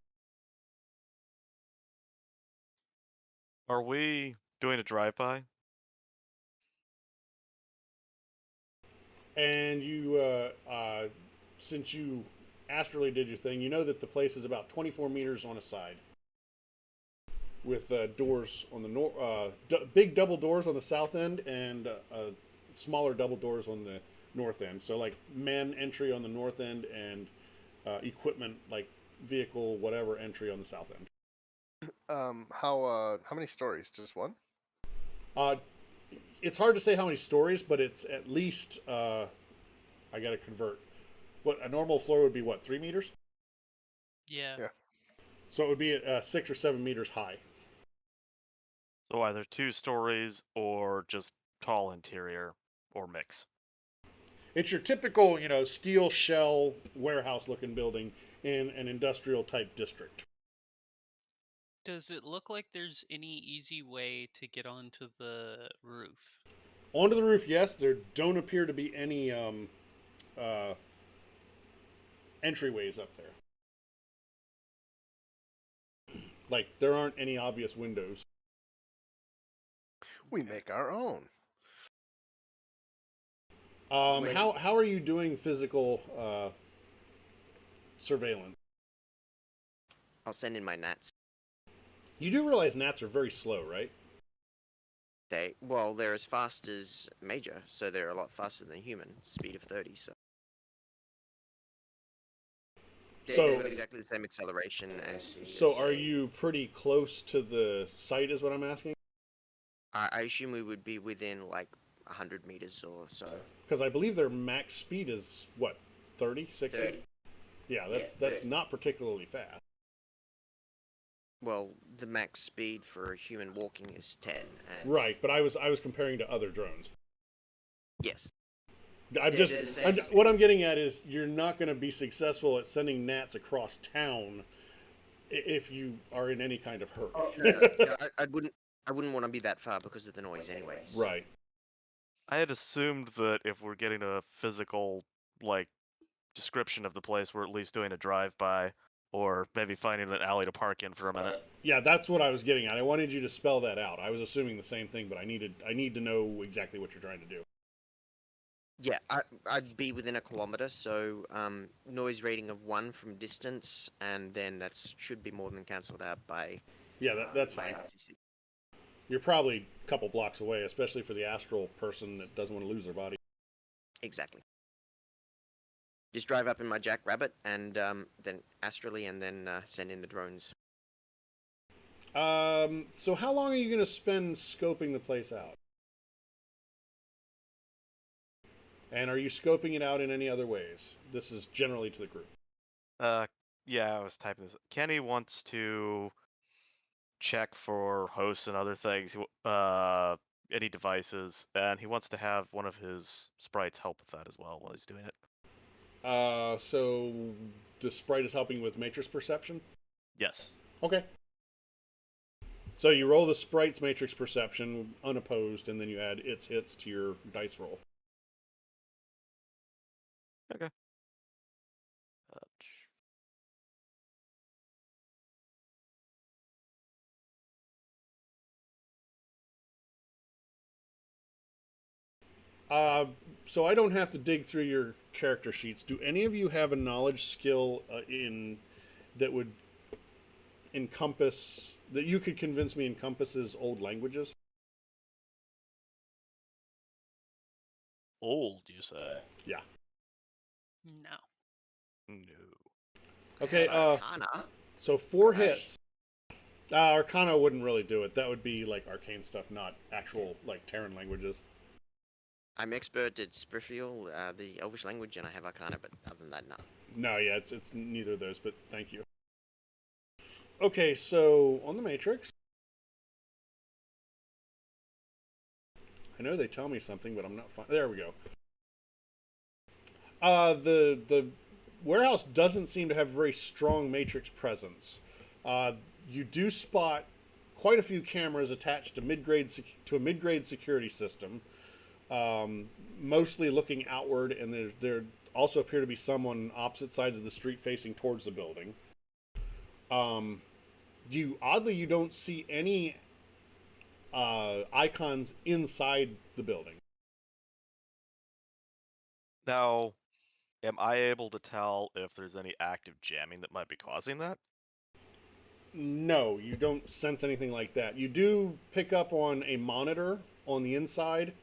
Are we doing a drive-by? And you, since you astrally did your thing, you know that the place is about 24 meters on a side, with doors on the big double doors on the south end and smaller double doors on the north end. So like man entry on the north end and equipment like vehicle whatever entry on the south end. How many stories? Just one? It's hard to say how many stories, but it's at least I got to convert. What a normal floor would be? What, 3 meters? Yeah. Yeah. So it would be 6 or 7 meters high. So either 2 stories or just tall interior or mix. It's your typical, steel shell warehouse looking building in an industrial type district. Does it look like there's any easy way to get onto the roof? Onto the roof, yes. There don't appear to be any entryways up there. Like, there aren't any obvious windows. We make our own. How are you doing physical surveillance? I'll send in my gnats. You do realize gnats are very slow, right? They're as fast as major, so they're a lot faster than human. Speed of 30, so. They've got exactly the same acceleration as. So are you pretty close to the site? Is what I'm asking. I assume we would be within like 100 meters or so. Because I believe their max speed is what, 30, 60? 30. Yeah, that's not particularly fast. Well, the max speed for a human walking is 10. And Right, but I was comparing to other drones. yes. What I'm getting at is you're not going to be successful at sending gnats across town if you are in any kind of hurry. I wouldn't want to be that far because of the noise, anyways. Right. I had assumed that if we're getting a physical, description of the place, we're at least doing a drive-by, or maybe finding an alley to park in for a minute. Yeah, that's what I was getting at. I wanted you to spell that out. I was assuming the same thing, but I need to know exactly what you're trying to do. Yeah, I'd be within a kilometer, so noise rating of 1 from distance, and then that should be more than cancelled out by. Yeah, that's fine. You're probably a couple blocks away, especially for the astral person that doesn't want to lose their body. Exactly. Just drive up in my jackrabbit, and then astrally, and then send in the drones. So how long are you going to spend scoping the place out? And are you scoping it out in any other ways? This is generally to the group. Yeah, I was typing this. Kenny wants to check for hosts and other things, any devices, and he wants to have one of his sprites help with that as well while he's doing it. So the sprite is helping with matrix perception? Yes. Okay. So you roll the sprite's matrix perception unopposed, and then you add its hits to your dice roll. Okay. So I don't have to dig through your character sheets. Do any of you have a knowledge skill in that would encompass that you could convince me encompasses old languages? Old, you say? Yeah. No. No. Okay. Arcana. So 4 Gosh. hits. Arcana wouldn't really do it. That would be like arcane stuff, not actual like Terran languages. I'm expert at Spirfiel, the Elvish language, and I have Arcana, but other than that, no. No, yeah, it's neither of those. But thank you. Okay, so on the Matrix, I know they tell me something, but I'm not fine. There we go. The warehouse doesn't seem to have very strong Matrix presence. You do spot quite a few cameras attached to a mid-grade security system, mostly looking outward, and there also appear to be some on opposite sides of the street facing towards the building. You don't see any icons inside the building. Now, am I able to tell if there's any active jamming that might be causing that? No, you don't sense anything like that. You do pick up on a monitor on the inside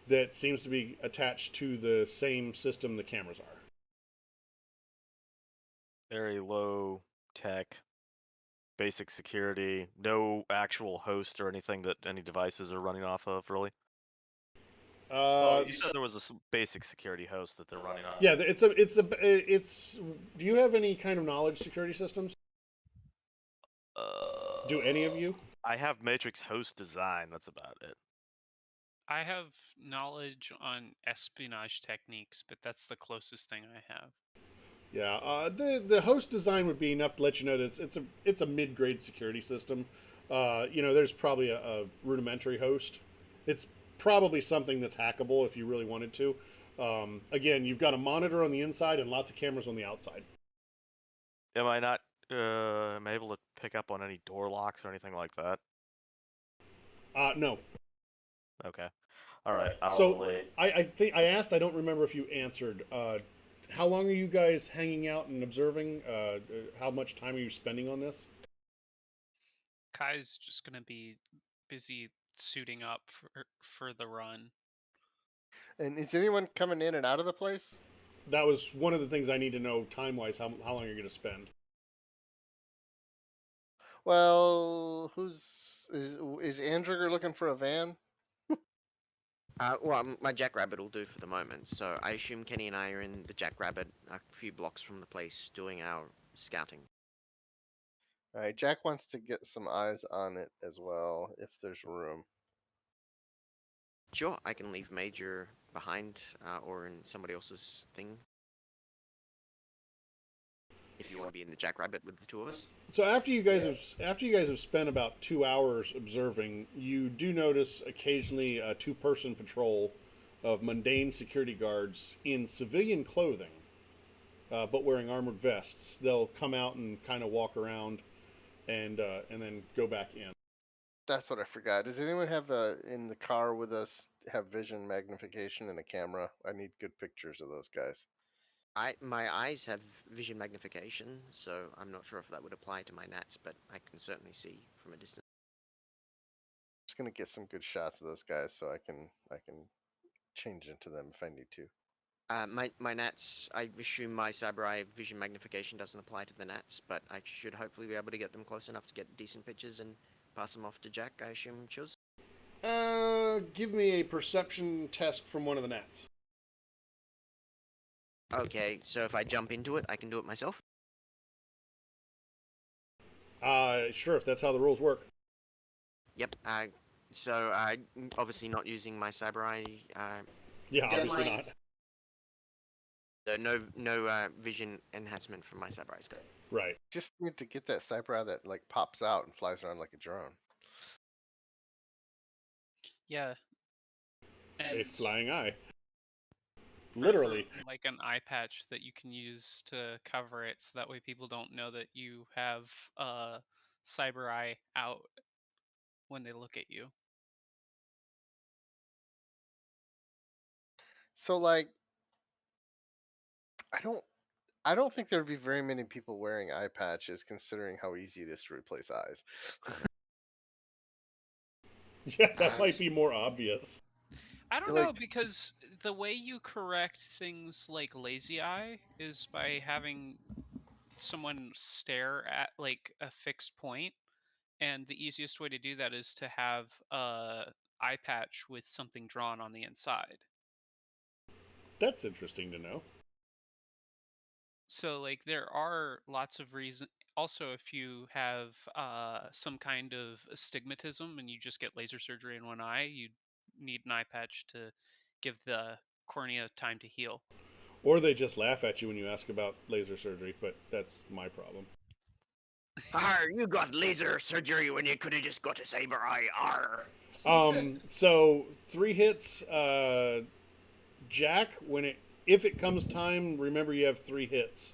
that seems to be attached to the same system the cameras are. Very low tech, basic security, no actual host or anything that any devices are running off of, really? You said there was a basic security host that they're running on. Yeah, it's. Do you have any kind of knowledge security systems? Do any of you? I have Matrix host design. That's about it. I have knowledge on espionage techniques, but that's the closest thing I have. Yeah, the host design would be enough to let you know that it's a mid grade security system. There's probably a rudimentary host. It's probably something that's hackable if you really wanted to. Again, you've got a monitor on the inside and lots of cameras on the outside. Am I not? Am I able to pick up on any door locks or anything like that? No. Okay. All right. I think I asked. I don't remember if you answered. How long are you guys hanging out and observing? How much time are you spending on this? Kai's just gonna be busy suiting up for the run. And is anyone coming in and out of the place? That was one of the things I need to know time wise. How long are you going to spend? Well, is Andrew looking for a van? My Jackrabbit will do for the moment. So I assume Kenny and I are in the Jackrabbit, a few blocks from the place, doing our scouting. All right, Jack wants to get some eyes on it as well, if there's room. Sure, I can leave Major behind, or in somebody else's thing. If you want to be in the Jackrabbit with the two of us. So after you guys have spent about 2 hours observing, you do notice occasionally a 2-person patrol of mundane security guards in civilian clothing, but wearing armored vests. They'll come out and kind of walk around, and then go back in. That's what I forgot. Does anyone have in the car with us have vision magnification and a camera? I need good pictures of those guys. My eyes have vision magnification, so I'm not sure if that would apply to my nats, but I can certainly see from a distance. Just gonna get some good shots of those guys so I can change into them if I need to. My nats, I assume my cyber eye vision magnification doesn't apply to the nats, but I should hopefully be able to get them close enough to get decent pictures and pass them off to Jack, I assume, Chuz. Give me a perception test from one of the nats. Okay, so if I jump into it, I can do it myself? Sure, if that's how the rules work. Yep, so I obviously not using my cyber eye, Yeah, Does obviously my- not. No vision enhancement from my cyber eyes. Right. Just need to get that cyber eye that like pops out and flies around like a drone. Yeah. A And flying eye. prefer, Literally. like an eye patch that you can use to cover it, so that way people don't know that you have cyber eye out when they look at you. So like, I don't I don't think there'd be very many people wearing eye patches, considering how easy it is to replace eyes. Yeah, that might be more obvious. I don't Like- know, because the way you correct things like lazy eye is by having someone stare at like a fixed point, and the easiest way to do that is to have a eye patch with something drawn on the inside. That's interesting to know. So like there are lots of reasons. Also, if you have some kind of astigmatism and you just get laser surgery in one eye, you need an eye patch to give the cornea time to heal. Or they just laugh at you when you ask about laser surgery, but that's my problem. Arr, you got laser surgery when you could have just got a cyber eye. Arr. So 3 hits, Jack. If it comes time, remember you have 3 hits.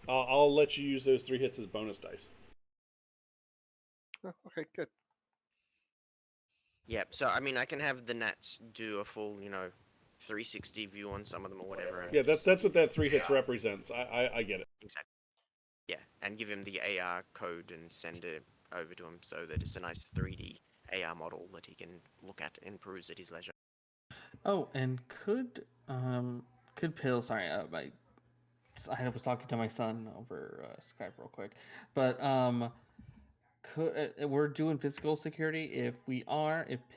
I'll let you use those 3 hits as bonus dice. Oh, okay, good. Yep. So I mean, I can have the Nats do a full, 360 view on some of them or whatever. And Yeah, that's what that 3 hits represents. I get it. exactly. Yeah, and give him the AR code and send it over to him so that it's a nice 3D AR model that he can look at and peruse at his leisure. Oh, and could Pill? Sorry, I was talking to my son over Skype real quick, but we're doing physical security. If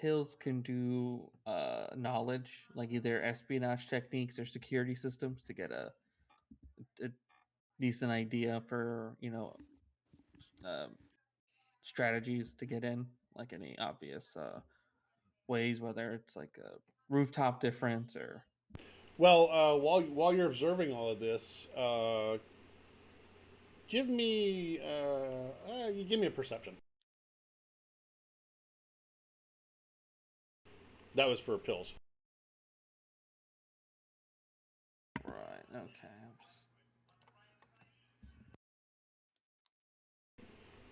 Pills can do knowledge, like either espionage techniques or security systems, to get a decent idea for um, strategies to get in, like any obvious ways, whether it's like a rooftop difference or. Well, while you're observing all of this, give me a perception. That was for pills. Right. Okay. I'm just.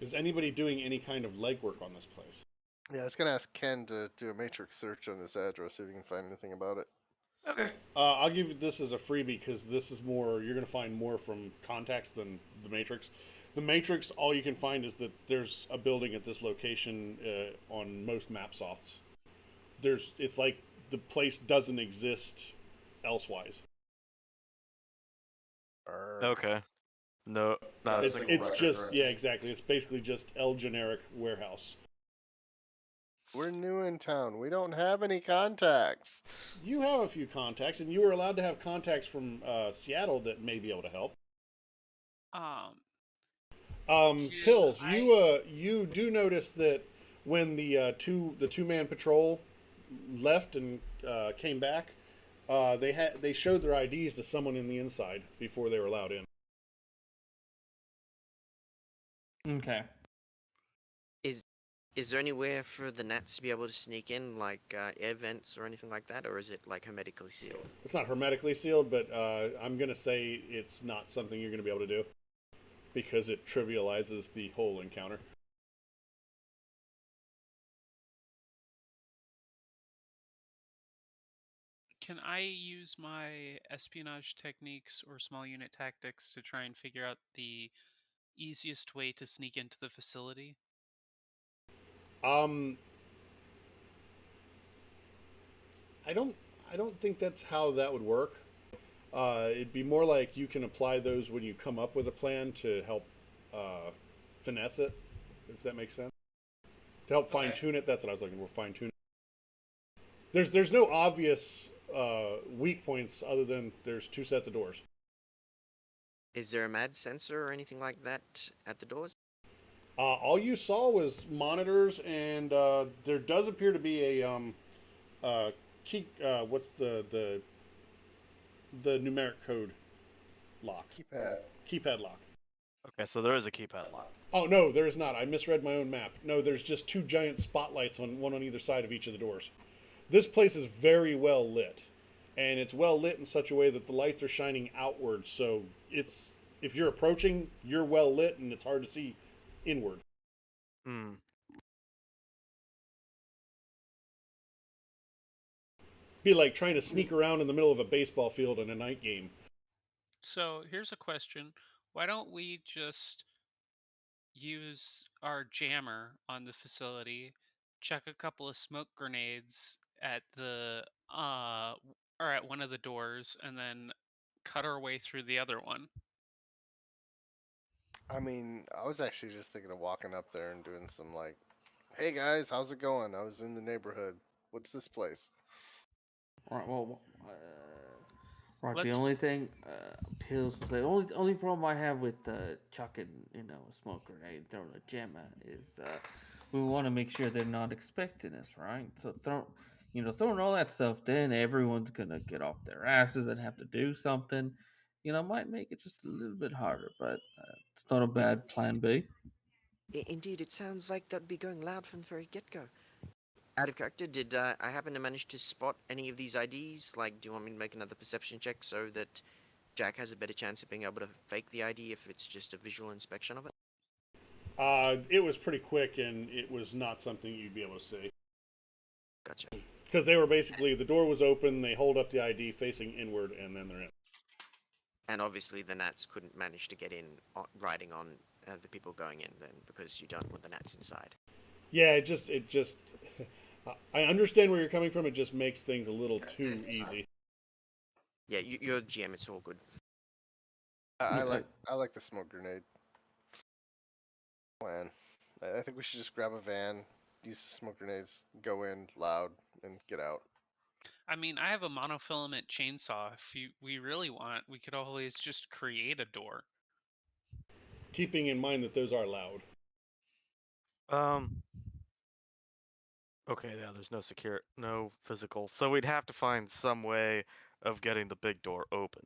Is anybody doing any kind of legwork on this place? Yeah, I was gonna ask Ken to do a matrix search on this address, see if he can find anything about it. Okay. I'll give you this as a freebie because this is more. You're going to find more from contacts than the Matrix. The Matrix, all you can find is that there's a building at this location on most map softs. It's like the place doesn't exist elsewise. Okay. No, not a It's single record, just right? yeah, exactly. It's basically just L generic warehouse. We're new in town. We don't have any contacts. You have a few contacts, and you were allowed to have contacts from Seattle that may be able to help. Can Pills, I- you do notice that when the two-man patrol left and came back, they showed their IDs to someone in the inside before they were allowed in. Okay. Is there anywhere for the Nats to be able to sneak in, like air vents or anything like that, or is it like hermetically sealed? It's not hermetically sealed, but I'm gonna say it's not something you're gonna be able to do because it trivializes the whole encounter. Can I use my espionage techniques or small unit tactics to try and figure out the easiest way to sneak into the facility? Um, I don't think that's how that would work. It'd be more like you can apply those when you come up with a plan to help finesse it, if that makes sense. To help fine tune it. That's what I was looking for. Fine tune. There's no obvious weak points other than there's 2 sets of doors. Is there a MAD sensor or anything like that at the doors? All you saw was monitors, and there does appear to be a key. What's the The numeric code lock. Keypad lock. Okay, so there is a keypad lock. Oh no, there is not. I misread my own map. No, there's just two giant spotlights on one on either side of each of the doors. This place is very well lit, and it's well lit in such a way that the lights are shining outward. So it's if you're approaching, you're well lit, and it's hard to see inward. Hmm. Be like trying to sneak around in the middle of a baseball field in a night game. So here's a question. Why don't we just use our jammer on the facility, chuck a couple of smoke grenades at the or at one of the doors, and then cut our way through the other one? I mean, I was actually just thinking of walking up there and doing some like, "Hey guys, how's it going? I was in the neighborhood. What's this place?" Right. Well, right. The Let's only thing, pills. The only problem I have with chucking, a smoke grenade, throwing a gemma is we want to make sure they're not expecting us, right? So throwing all that stuff, then everyone's gonna get off their asses and have to do something. Might make it just a little bit harder, but it's not a bad plan B. Indeed, it sounds like that'd be going loud from the very get-go. Out of character, did I happen to manage to spot any of these IDs? Like, do you want me to make another perception check so that Jack has a better chance of being able to fake the ID if it's just a visual inspection of it? It was pretty quick, and it was not something you'd be able to see. Gotcha. Because they were basically, the door was open, they hold up the ID facing inward, and then they're in. And obviously the Nats couldn't manage to get in riding on the people going in then, because you don't want the Nats inside. Yeah, it just, I understand where you're coming from. It just makes things a little too easy. Yeah, you're GM, it's all good. I Yeah, like the smoke grenade plan. I think we should just grab a van, use the smoke grenades, go in loud, and get out. I mean, I have a monofilament chainsaw. If we really want, we could always just create a door. Keeping in mind that those are loud. Um. Okay, yeah, there's no physical. So we'd have to find some way of getting the big door open,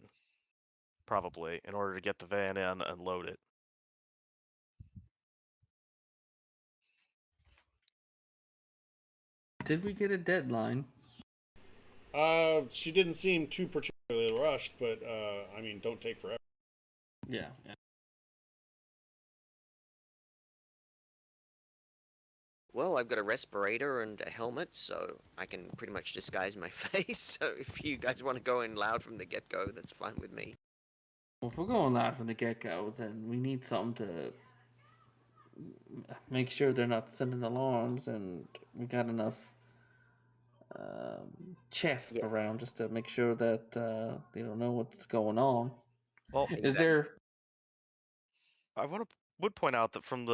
probably, in order to get the van in and load it. Did we get a deadline? She didn't seem too particularly rushed, but, I mean, don't take forever. Yeah. Well, I've got a respirator and a helmet, so I can pretty much disguise my face. So if you guys want to go in loud from the get-go, that's fine with me. Well, if we're going loud from the get go, then we need something to make sure they're not sending alarms, and we got enough chef Yeah, around just to make sure that they don't know what's going on. Well, Is exactly. there? I would point out that from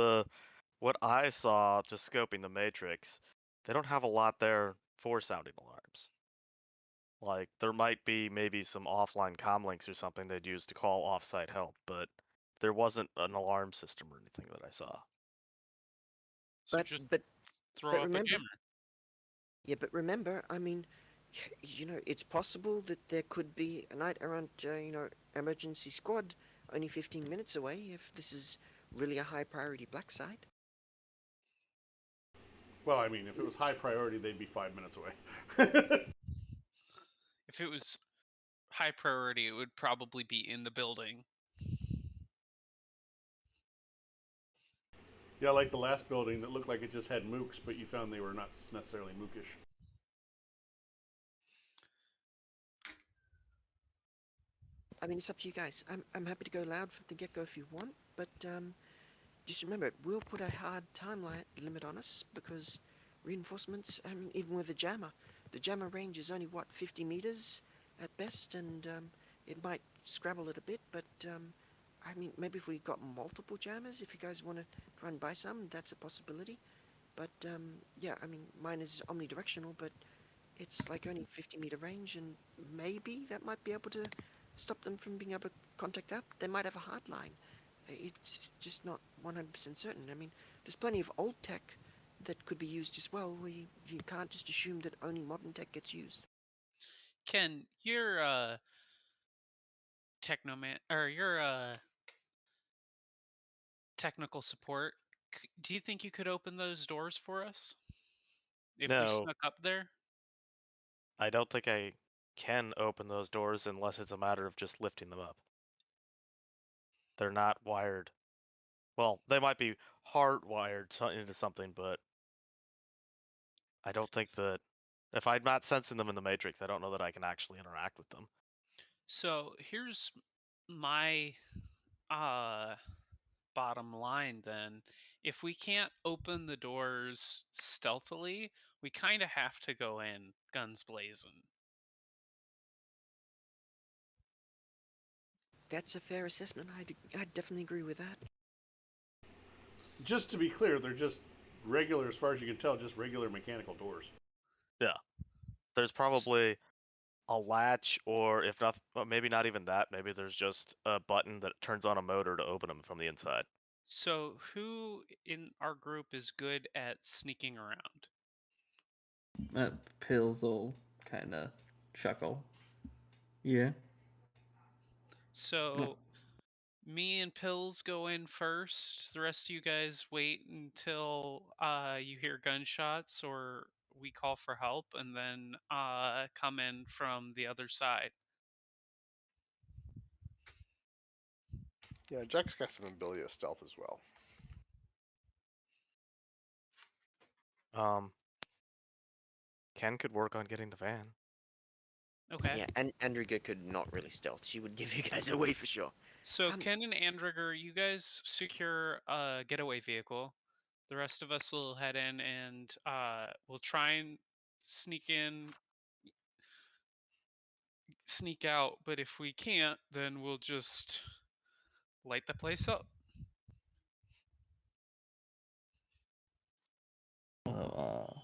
what I saw just scoping the Matrix, they don't have a lot there for sounding alarms. Like there might be maybe some offline comm links or something they'd use to call offsite help, but there wasn't an alarm system or anything that I saw. So But just but throw but up a remember, jammer. yeah, but remember, I mean, it's possible that there could be a night around, emergency squad only 15 minutes away if this is really a high priority black site. Well, I mean, if it was high priority, they'd be 5 minutes away. If it was high priority, it would probably be in the building. Yeah, like the last building that looked like it just had mooks, but you found they were not necessarily mookish. I mean, it's up to you guys. I'm happy to go loud from the get go if you want, but just remember, it will put a hard time limit on us because reinforcements. I mean, even with the jammer range is only what 50 meters at best, and it might scrabble it a bit. But I mean, maybe if we got multiple jammers, if you guys want to try and buy some, that's a possibility. But yeah, I mean, mine is omnidirectional, but it's like only 50-meter range, and maybe that might be able to stop them from being able to contact up. They might have a hard line. It's just not 100% certain. I mean, there's plenty of old tech that could be used as well. You can't just assume that only modern tech gets used. Ken, Technoman, or your technical support, do you think you could open those doors for us if we No, snuck up there? I don't think I can open those doors unless it's a matter of just lifting them up. They're not wired. Well, they might be hardwired into something, but I don't think that if I'm not sensing them in the Matrix, I don't know that I can actually interact with them. So here's my uh bottom line then. If we can't open the doors stealthily, we kind of have to go in guns blazing. That's a fair assessment. I definitely agree with that. Just to be clear, they're just regular, as far as you can tell, just regular mechanical doors. Yeah. There's probably a latch, or if not, well, maybe not even that. Maybe there's just a button that turns on a motor to open them from the inside. So who in our group is good at sneaking around? Pills will kind of chuckle. Yeah. So me and Pills go in first. The rest of you guys wait until you hear gunshots or we call for help, and then come in from the other side. Yeah, Jack's got some ability of stealth as well. Ken could work on getting the van. Okay. Yeah, and Andriga could not really stealth. She would give you guys away for sure. So Ken and Andriger, you guys secure a getaway vehicle. The rest of us will head in and we'll try and sneak in, sneak out. But if we can't, then we'll just light the place up. Well,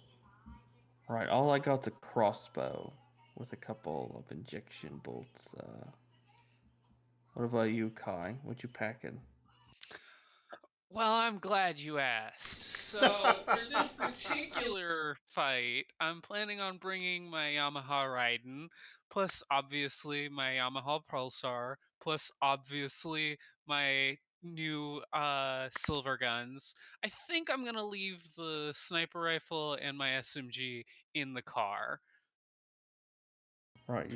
right. All I got's a crossbow with a couple of injection bolts. What about you, Kai? What you packing? Well, I'm glad you asked. So, for this particular fight, I'm planning on bringing my Yamaha Raiden, plus obviously my Yamaha Pulsar, plus obviously my new silver guns. I think I'm gonna leave the sniper rifle and my SMG in the car. Right.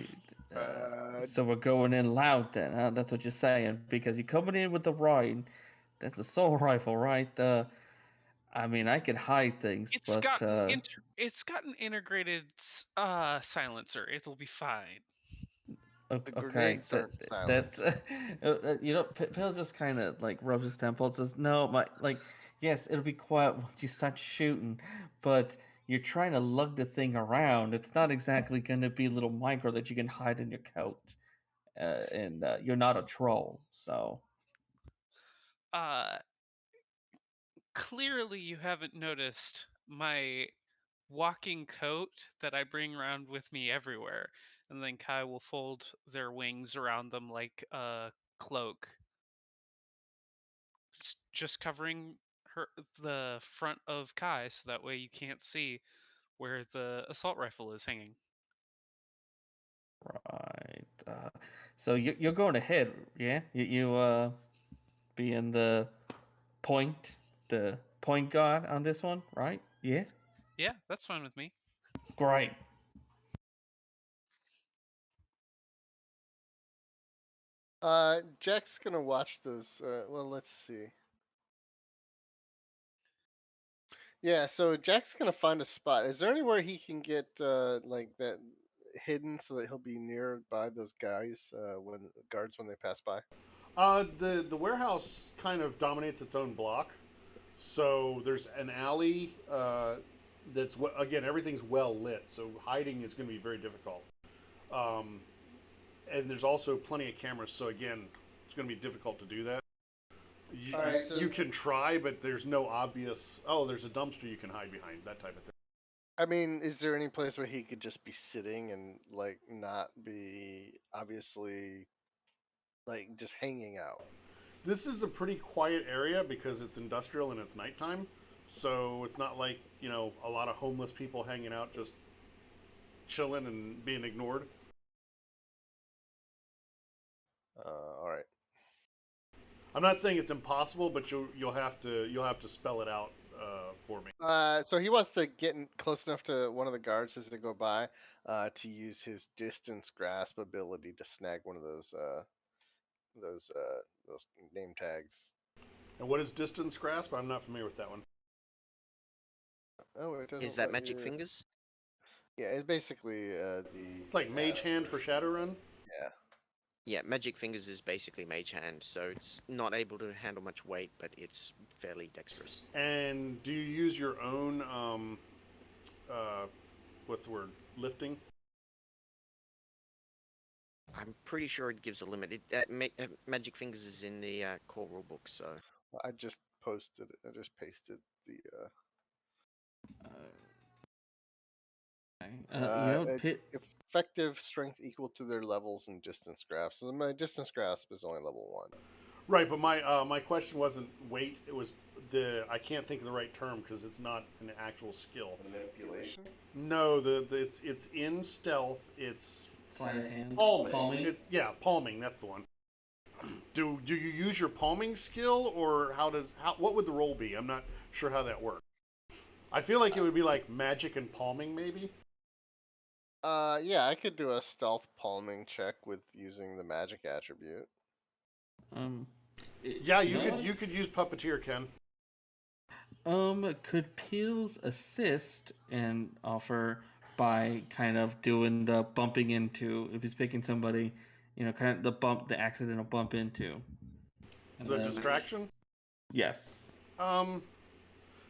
Uh, So we're going in loud then, huh? That's what you're saying. Because you're coming in with the ride. That's a assault rifle, right? I mean, I can hide things, It's but got it's got an integrated silencer. It'll be fine. okay, grenades aren't that silenced. you know, Pill just kind of like rubs his temple and says, "No, my like, yes, it'll be quiet once you start shooting, but you're trying to lug the thing around. It's not exactly going to be a little micro that you can hide in your coat, and you're not a troll, so." Uh, Clearly you haven't noticed my walking coat that I bring around with me everywhere. And then Kai will fold their wings around them like a cloak, just covering the front of Kai so that way you can't see where the assault rifle is hanging. Right. So you're going ahead, yeah? You being point, the point guard on this one, right? Yeah. Yeah, that's fine with me. Great. Jack's gonna watch those. Well, let's see. Yeah, so Jack's gonna find a spot. Is there anywhere he can get like that hidden so that he'll be nearby those guys when guards when they pass by? The warehouse kind of dominates its own block, so there's an alley that's again everything's well lit, so hiding is going to be very difficult. Um, and there's also plenty of cameras, so again, it's going to be difficult to do that. You, All right, so you can try, but there's no obvious. Oh, there's a dumpster you can hide behind, that type of thing. I mean, is there any place where he could just be sitting and like not be obviously like just hanging out? This is a pretty quiet area because it's industrial and it's nighttime, so it's not like a lot of homeless people hanging out just chilling and being ignored. All right. I'm not saying it's impossible, but you'll have to spell it out for me. So he wants to get close enough to one of the guards as they go by to use his distance grasp ability to snag one of those name tags. And what is distance grasp? I'm not familiar with that one. Oh, it doesn't. Is that let magic you- fingers? Yeah, it's basically the. It's like Mage Hand for Shadowrun. Yeah. Yeah, magic fingers is basically mage hand, so it's not able to handle much weight, but it's fairly dexterous. And do you use your own what's the word? Lifting? I'm pretty sure it gives a limit. Magic fingers is in the core rulebook, so I just posted it. I just pasted the. Effective strength equal to their levels in distance grasp. So my distance grasp is only level 1. Right, but my question wasn't weight. It was I can't think of the right term because it's not an actual skill. Manipulation. No, it's in stealth. It's Sleight of hand. Palming. Palming. That's the one. Do you use your palming skill, or what would the roll be? I'm not sure how that works. I feel like it would be like magic and palming, maybe. Yeah, I could do a stealth palming check with using the magic attribute. Yeah, you could use puppeteer, Ken. Could Peels assist and offer by kind of doing the bumping into, if he's picking somebody, kind of the accidental bump into. The distraction? Yes.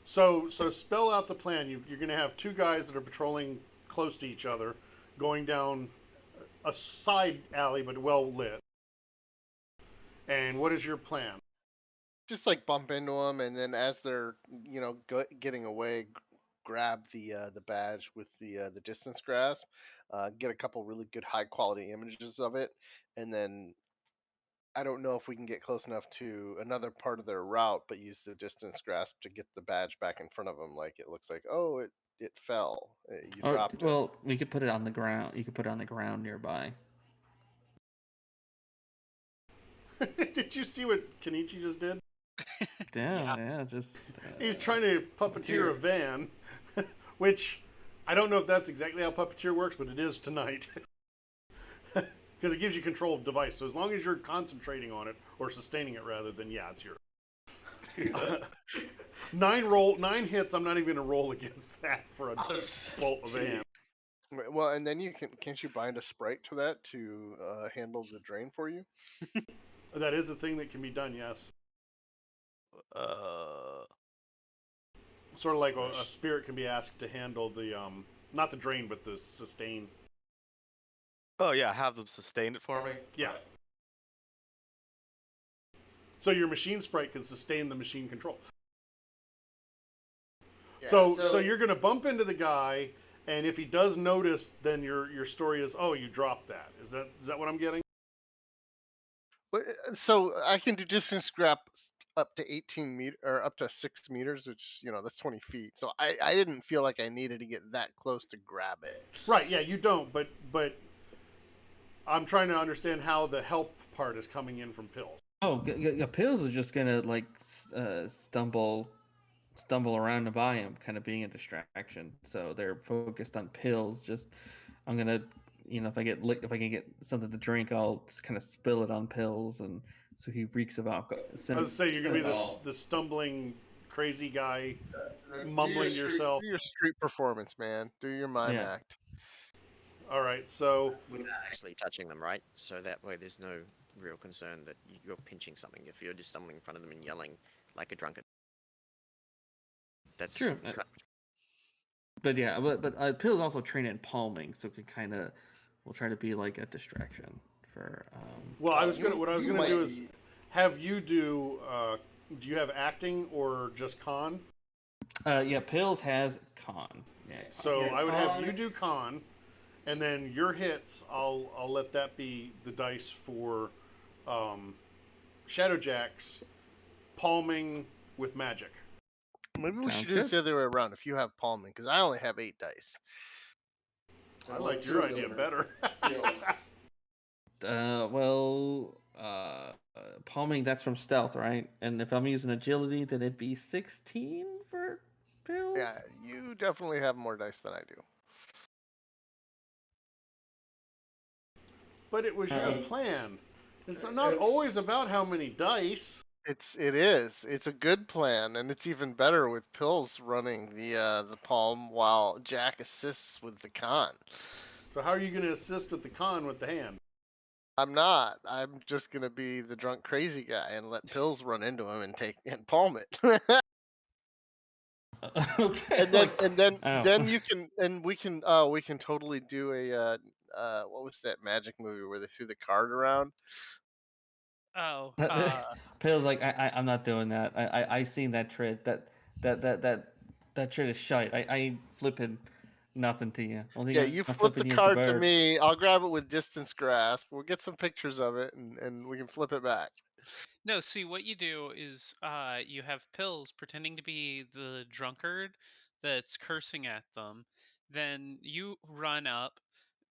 So spell out the plan. You're going to have two guys that are patrolling close to each other, going down a side alley but well lit. And what is your plan? Just like bump into them, and then as they're getting away, grab the badge with the distance grasp, get a couple really good high quality images of it, and then I don't know if we can get close enough to another part of their route, but use the distance grasp to get the badge back in front of them. Like it looks like, oh, it fell. You dropped it. Well, we could put it on the ground. You could put it on the ground nearby. Did you see what Kenichi just did? Yeah. Just. He's trying to puppeteer a van, which I don't know if that's exactly how puppeteer works, but it is tonight. Because it gives you control of device. So as long as you're concentrating on it, or sustaining it rather, then yeah, it's yours. 9 hits, I'm not even going to roll against that for a bolt of van. Well, and then can't you bind a sprite to that to handle the drain for you? That is a thing that can be done, yes. Sort of like a spirit can be asked to handle the, not the drain, but the sustain. Oh yeah, have them sustain it for me. Yeah. So your machine sprite can sustain the machine control. Yeah, so you're going to bump into the guy, and if he does notice, then your story is, oh, you dropped that. Is that what I'm getting? So I can do distance grasp up to 18 meter or up to 6 meters, which that's 20 feet. So I didn't feel like I needed to get that close to grab it. Right. Yeah, you don't. But I'm trying to understand how the help part is coming in from Pills. Oh, Pills is just gonna like stumble around to buy him, kind of being a distraction. So they're focused on Pills. I'm gonna, if I can get something to drink, I'll just kind of spill it on Pills, and so he reeks of alcohol. I was say you're gonna be the stumbling crazy guy, mumbling to yourself. Do your street performance, man. Do your mime act. All right, so without actually touching them, right? So that way, there's no real concern that you're pinching something. If you're just stumbling in front of them and yelling like a drunkard, that's true. But yeah, but Pills also train in palming, so it kind of will try to be like a distraction for. Well, what I was gonna do is have you do. Do you have acting or just con? Yeah, Pills has con. Yeah. So I would have you do con, and then your hits. I'll let that be the dice for Shadowjacks palming with magic. Maybe we should do this the other way around. If you have palming, because I only have 8 dice. I like your idea better. Well, palming, that's from stealth, right? And if I'm using agility, then it'd be 16 for pills. Yeah, you definitely have more dice than I do. But it was your plan. It's not always about how many dice. It is. It's a good plan, and it's even better with Pills running the palm while Jack assists with the con. So how are you going to assist with the con with the hand? I'm not. I'm just gonna be the drunk crazy guy and let Pills run into him and palm it. Okay. and then like, and then oh. then we can totally do a what was that magic movie where they threw the card around? Oh, Pale's like, I'm not doing that. I seen that trick. That trick is shite. I ain't flipping nothing to you. Only Yeah, thing you I'm flip the flipping you is the card to bird. me. I'll grab it with distance grasp. We'll get some pictures of it, and we can flip it back. no, see, what you do is you have Pills pretending to be the drunkard that's cursing at them. Then you run up,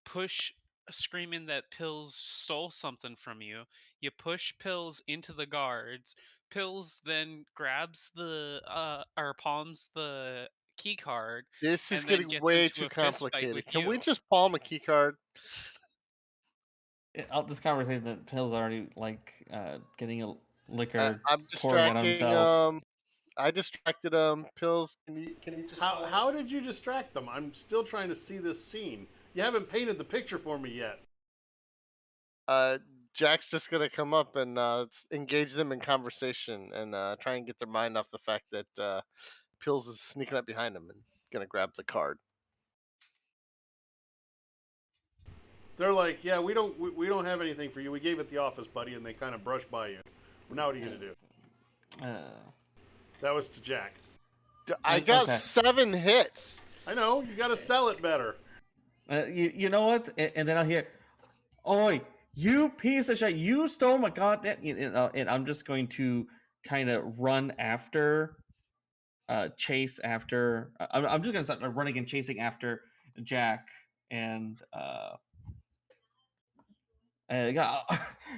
push, screaming that Pills stole something from you. You push Pills into the guards. Pills then grabs or palms the key card This is and then getting gets way into too a fist fight complicated. with Can we you. just palm a key card? This conversation that Pale's already like getting a liquor I'm pouring out on distracting himself. I distracted him. Pills. Can you just How did you distract them? I'm still trying to see this scene. You haven't painted the picture for me yet. Jack's just gonna come up and engage them in conversation and try and get their mind off the fact that Pills is sneaking up behind him and gonna grab the card. They're like, yeah, we don't have anything for you. We gave it the office, buddy, and they kind of brush by you. Now what are you gonna do? That was to Jack. I got Okay. 7 hits. I know you got to sell it better. You know what? And then I'll hear, "Oi, you piece of shit! You stole my goddamn!" And I'm just going to kind of run after, chase after. I'm just gonna start running and chasing after Jack and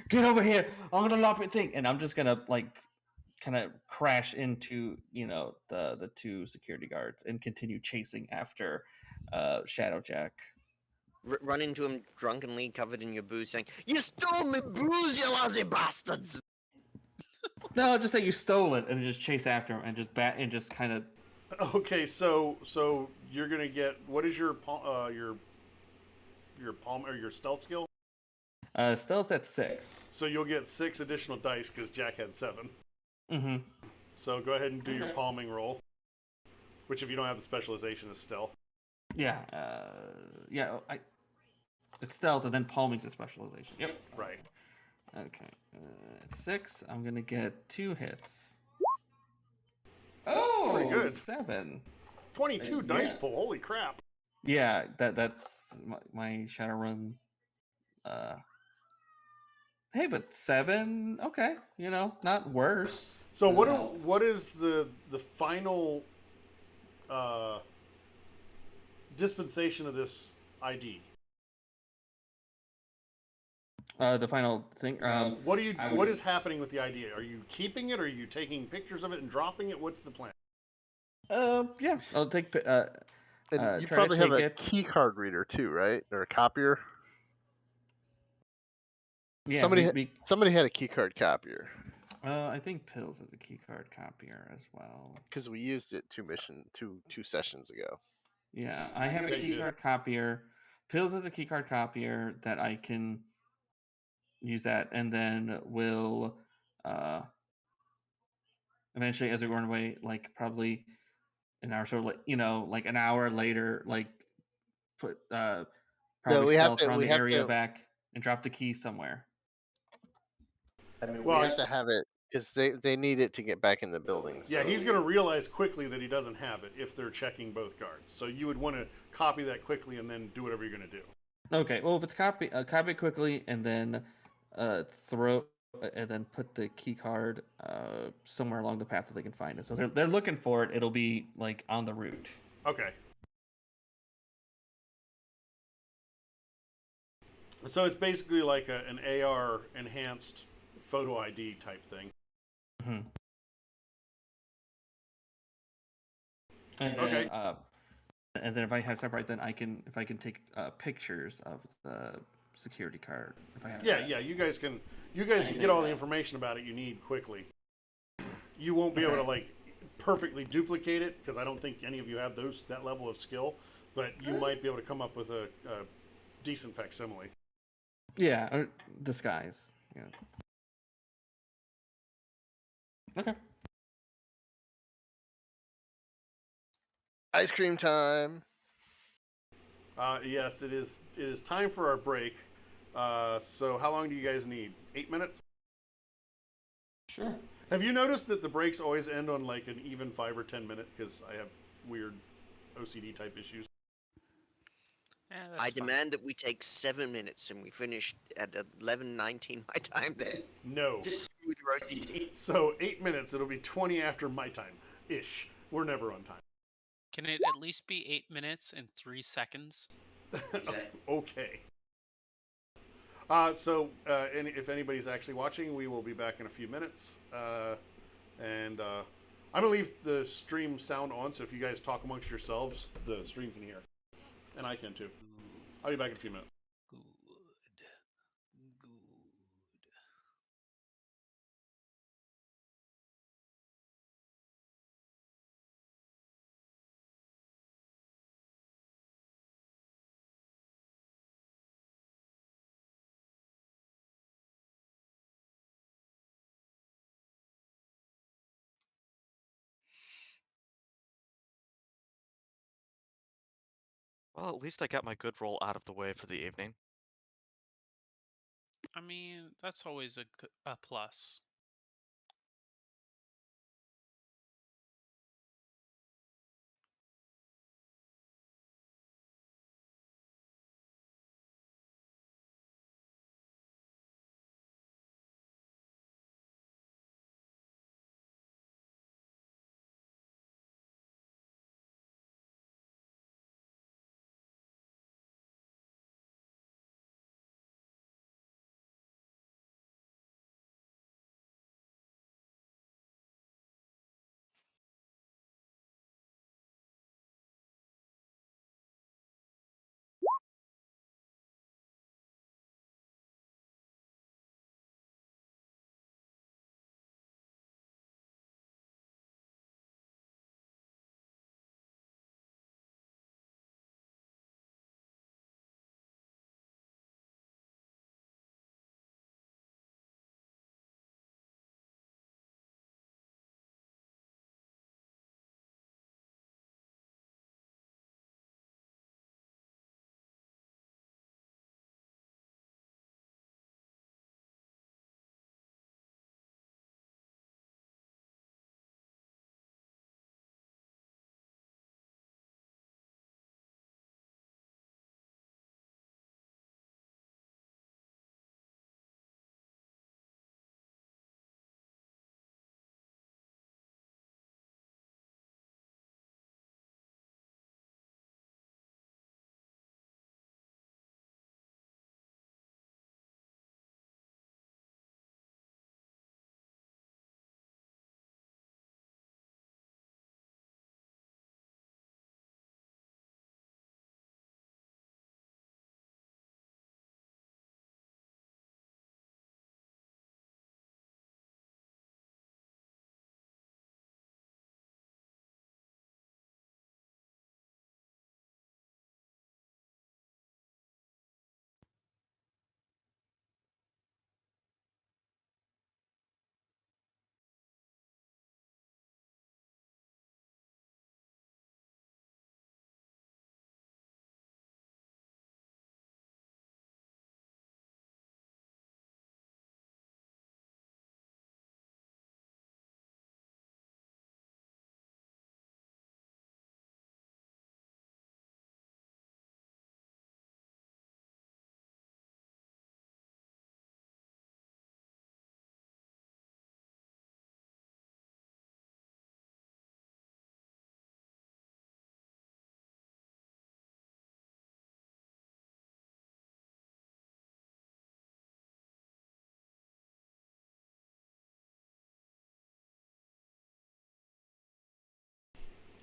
get over here! I'm gonna lop your thing, and I'm just gonna like kind of crash into the two security guards and continue chasing after Shadow Jack. Run into him drunkenly, covered in your booze, saying, "You stole my booze, you lousy bastards!" No, just say you stole it and just chase after him and just kind of. Okay, so you're gonna get what is your palm or your stealth skill? Stealth at 6. So you'll get 6 additional dice because Jack had 7. Mm-hmm. So go ahead and do your palming roll, which if you don't have the specialization is stealth. Yeah. It's stealth and then palming's a specialization. Yep. Right. Okay. At 6, I'm gonna get 2 hits. Oh, pretty good. 7. 22 dice pull. Holy crap. Yeah, that's my Shadowrun. Hey, but 7, okay, not worse. So what is the final dispensation of this ID? The final thing. What is happening with the ID? Are you keeping it? Are you taking pictures of it and dropping it? What's the plan? Yeah, I'll take. And you try probably to have take a it. key card reader too, right? Or a copier. Yeah, somebody had a key card copier. I think Pills is a key card copier as well. Because we used it two sessions ago. Yeah, I have a key card copier. Pills is a key card copier that I can use that, and then we'll eventually, as we're going away, like probably an hour, so like an hour later, like put probably we have stealth around the have area to, back and drop the key somewhere. I mean, we have to have it because they need it to get back in the building. Yeah, he's going to realize quickly that he doesn't have it if they're checking both guards. So you would want to copy that quickly and then do whatever you're going to do. Okay, well if it's copy quickly and then throw and then put the key card somewhere along the path so they can find it. So they're looking for it. It'll be like on the route. Okay. So it's basically like an AR enhanced photo ID type thing. Hmm. And then, Okay. and then if I have separate, then if I can take pictures of the security card. If I have Yeah, that. yeah. You guys can get all the information about it you need quickly. You won't be able to like perfectly duplicate it because I don't think any of you have that level of skill. But you might be able to come up with a decent facsimile. Yeah, or disguise. Yeah. Okay. Ice cream time. Yes, it is. It is time for our break. So how long do you guys need? 8 minutes? Sure. Have you noticed that the breaks always end on like an even 5 or 10 minute? Because I have weird OCD type issues. That's I fine. demand that we take 7 minutes and we finish at 11:19 my time then. No. Just with your OCD. So 8 minutes. It'll be 20 after my time, ish. We're never on time. Can it at least be 8 minutes and 3 seconds? Okay. And if anybody's actually watching, we will be back in a few minutes. I'm gonna leave the stream sound on, so if you guys talk amongst yourselves, the stream can hear, and I can too. I'll be back in a few minutes. Good. Good. Well, at least I got my good roll out of the way for the evening. I mean, that's always a plus.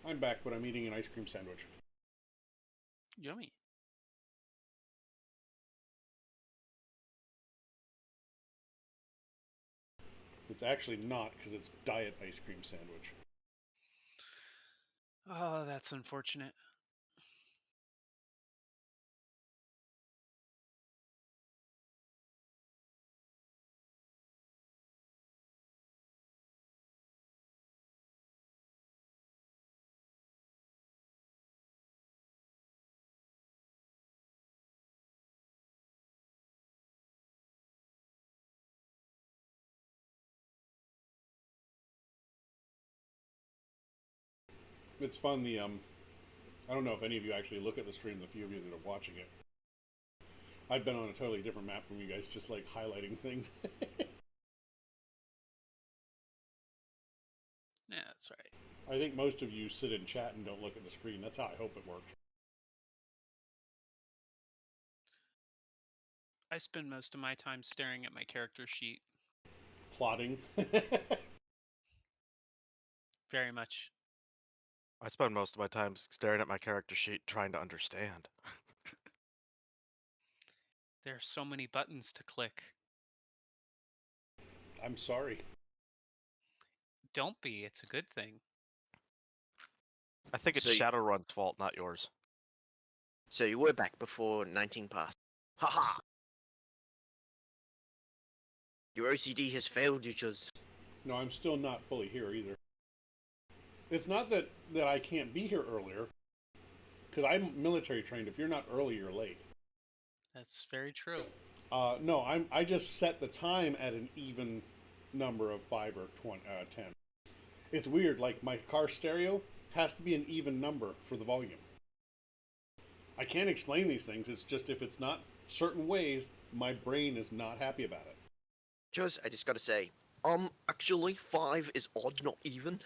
I'm back, but I'm eating an ice cream sandwich. Yummy. It's actually not, because it's diet ice cream sandwich. Oh, that's unfortunate. It's fun. I don't know if any of you actually look at the stream. The few of you that are watching it, I've been on a totally different map from you guys, just like highlighting things. Yeah, that's right. I think most of you sit in chat and don't look at the screen. That's how I hope it works. I spend most of my time staring at my character sheet. Plotting. Very much. I spend most of my time staring at my character sheet trying to understand. There are so many buttons to click. I'm sorry. Don't be, it's a good thing. I think it's So y- Shadowrun's fault, not yours. So you were back before 19 passed. Haha! Your OCD has failed you, Chuz. No, I'm still not fully here either. It's not that I can't be here earlier, because I'm military trained. If you're not early, you're late. That's very true. No, I just set the time at an even number of 5 or 10. It's weird. Like my car stereo has to be an even number for the volume. I can't explain these things. It's just if it's not certain ways, my brain is not happy about it. Chuz, I just gotta say, actually, 5 is odd, not even.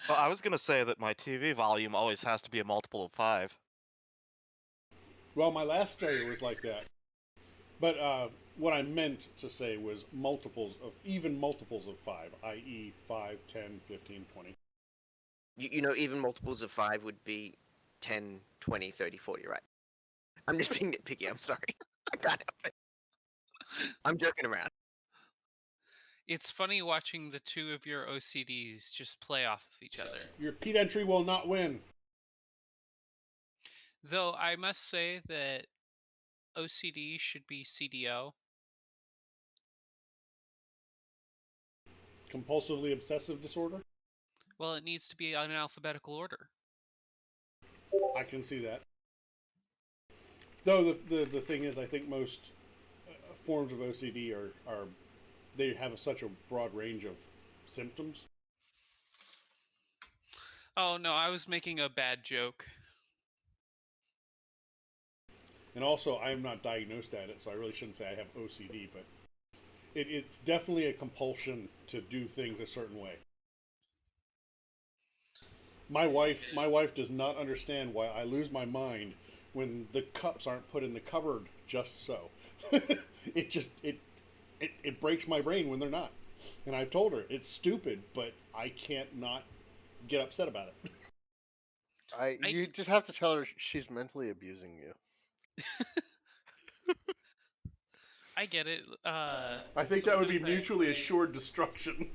Well, I was gonna say that my TV volume always has to be a multiple of 5. Well, my last stereo was like that. But what I meant to say was even multiples of 5, i.e. 5, 10, 15, 20. You know, even multiples of 5 would be 10, 20, 30, 40, right? I'm just being nitpicky, I'm sorry. I can't help it. I'm joking around. It's funny watching the two of your OCDs just play off of each other. Your Pete entry will not win. Though I must say that OCD should be CDO. Compulsively obsessive disorder? Well, it needs to be in alphabetical order. I can see that. Though the thing is, I think most forms of OCD are they have such a broad range of symptoms. Oh no, I was making a bad joke. And also, I am not diagnosed at it, so I really shouldn't say I have OCD, but it's definitely a compulsion to do things a certain way. My wife does not understand why I lose my mind when the cups aren't put in the cupboard just so. it breaks my brain when they're not. And I've told her it's stupid, but I can't not get upset about it. You just have to tell her she's mentally abusing you. I get it. I think that would be mutually assured destruction.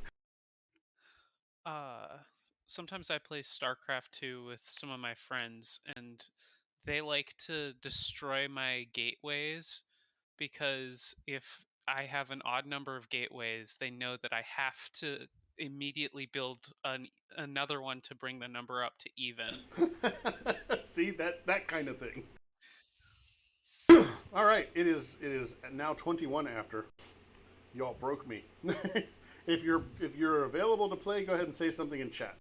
Sometimes I play StarCraft 2 with some of my friends, and they like to destroy my gateways because if I have an odd number of gateways, they know that I have to immediately build another one to bring the number up to even. See, that kind of thing. All right, it is now 21 after. Y'all broke me. If you're available to play, go ahead and say something in chat.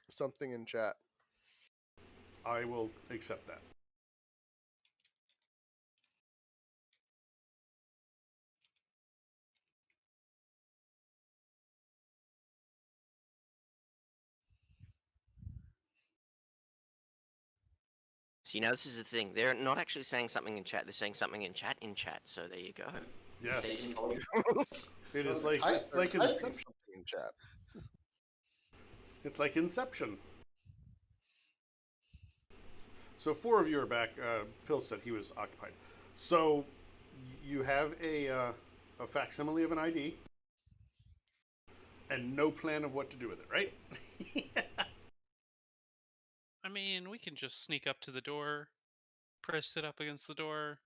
Something in chat. I will accept that. See, now this is the thing. They're not actually saying something in chat. They're saying something in chat. So there you go. Yes. They didn't follow your rules. It is like It's an Inception. something in chat. It's like Inception. So 4 of you are back. Pill said he was occupied. So you have a facsimile of an ID and no plan of what to do with it, right? I mean, we can just sneak up to the door, press it up against the door,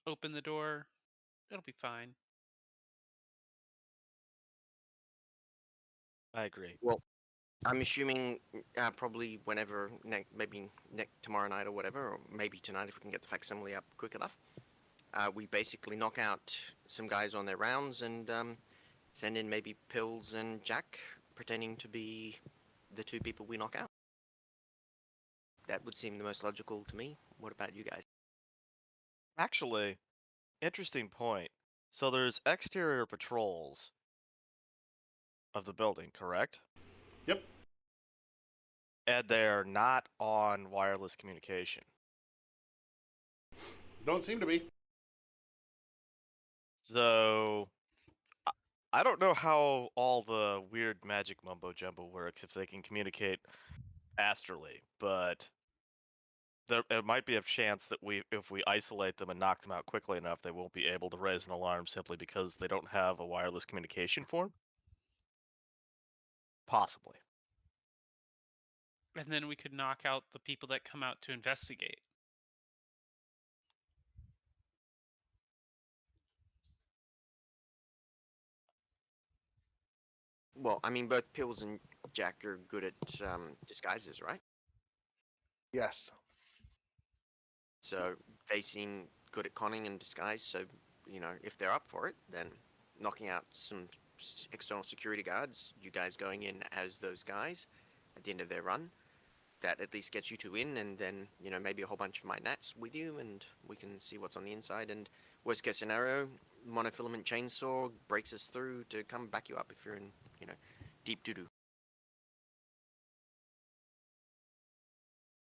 open the door. It'll be fine. I agree. Well, I'm assuming probably whenever, maybe tomorrow night or whatever, or maybe tonight if we can get the facsimile up quick enough. We basically knock out some guys on their rounds and send in maybe Pills and Jack pretending to be the two people we knock out. That would seem the most logical to me. What about you guys? Actually, interesting point. So there's exterior patrols of the building, correct? Yep. And they're not on wireless communication. Don't seem to be. So I don't know how all the weird magic mumbo jumbo works if they can communicate astrally, but it might be a chance that if we isolate them and knock them out quickly enough, they won't be able to raise an alarm simply because they don't have a wireless communication form. Possibly. And then we could knock out the people that come out to investigate. Well, I mean, both Pills and Jack are good at disguises, right? Yes. So they seem good at conning and disguise. So, you know, if they're up for it, then knocking out some external security guards, you guys going in as those guys at the end of their run, that at least gets you two in, and then, you know, maybe a whole bunch of my nats with you, and we can see what's on the inside. And worst case scenario, monofilament chainsaw breaks us through to come back you up if you're in, you know, deep doo-doo.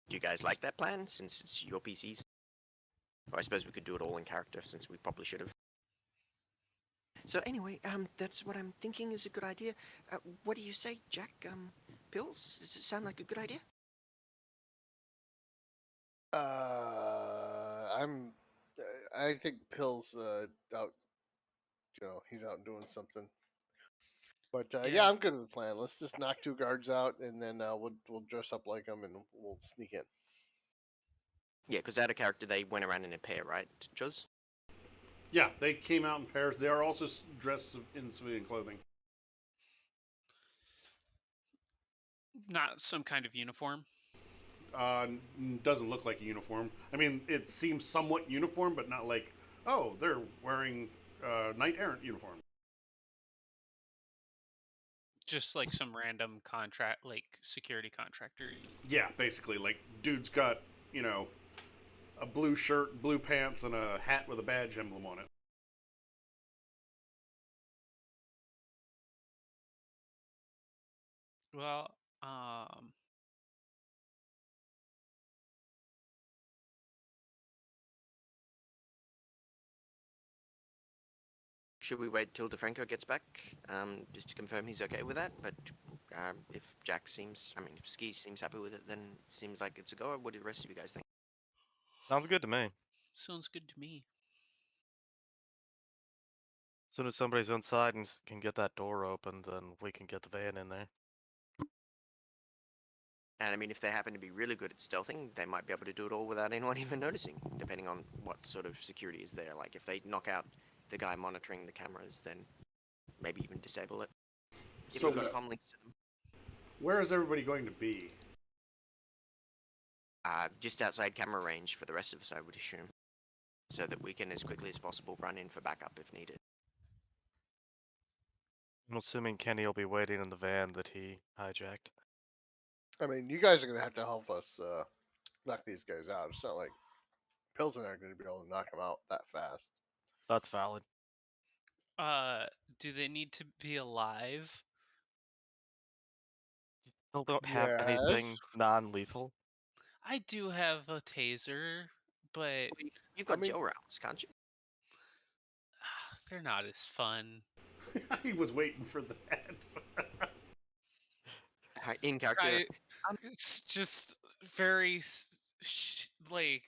Do you guys like that plan, since it's your PCs? Or I suppose we could do it all in character, since we probably should have. So anyway, that's what I'm thinking is a good idea. What do you say, Jack? Pills? Does it sound like a good idea? I'm. I think Pills out. You know, he's out doing something. But yeah, Yeah. I'm good with the plan. Let's just knock two guards out, and then we'll dress up like them, and we'll sneak in. Yeah, because out of character they went around in a pair, right, Joz? Yeah, they came out in pairs. They are also dressed in civilian clothing. Not some kind of uniform. Doesn't look like a uniform. I mean, it seems somewhat uniform, but not like, oh, they're wearing knight errant uniform. Just like some random contract, like security contractor. Yeah, basically, like dude's got a blue shirt, blue pants, and a hat with a badge emblem on it. Well, Should we wait till DeFranco gets back, just to confirm he's okay with that? But if Jack seems, I mean, if Ski seems happy with it, then it seems like it's a go. What do the rest of you guys think? Sounds good to me. sounds good to me. As soon as somebody's inside and can get that door opened, then we can get the van in there. And I mean, if they happen to be really good at stealthing, they might be able to do it all without anyone even noticing, depending on what sort of security is there. Like, if they knock out the guy monitoring the cameras, then maybe even disable it. If So you've got comm links to them. where is everybody going to be? Just outside camera range for the rest of us, I would assume. So that we can, as quickly as possible, run in for backup if needed. I'm assuming Kenny will be waiting in the van that he hijacked. I mean, you guys are gonna have to help us knock these guys out. It's not like Pills and I are gonna be able to knock them out that fast. That's valid. Do they need to be alive? Still don't have anything Yes. non-lethal. I do have a taser, but You've got I mean- gel rounds, can't you? they're not as fun. I was waiting for that. In character. Kai, it's just very like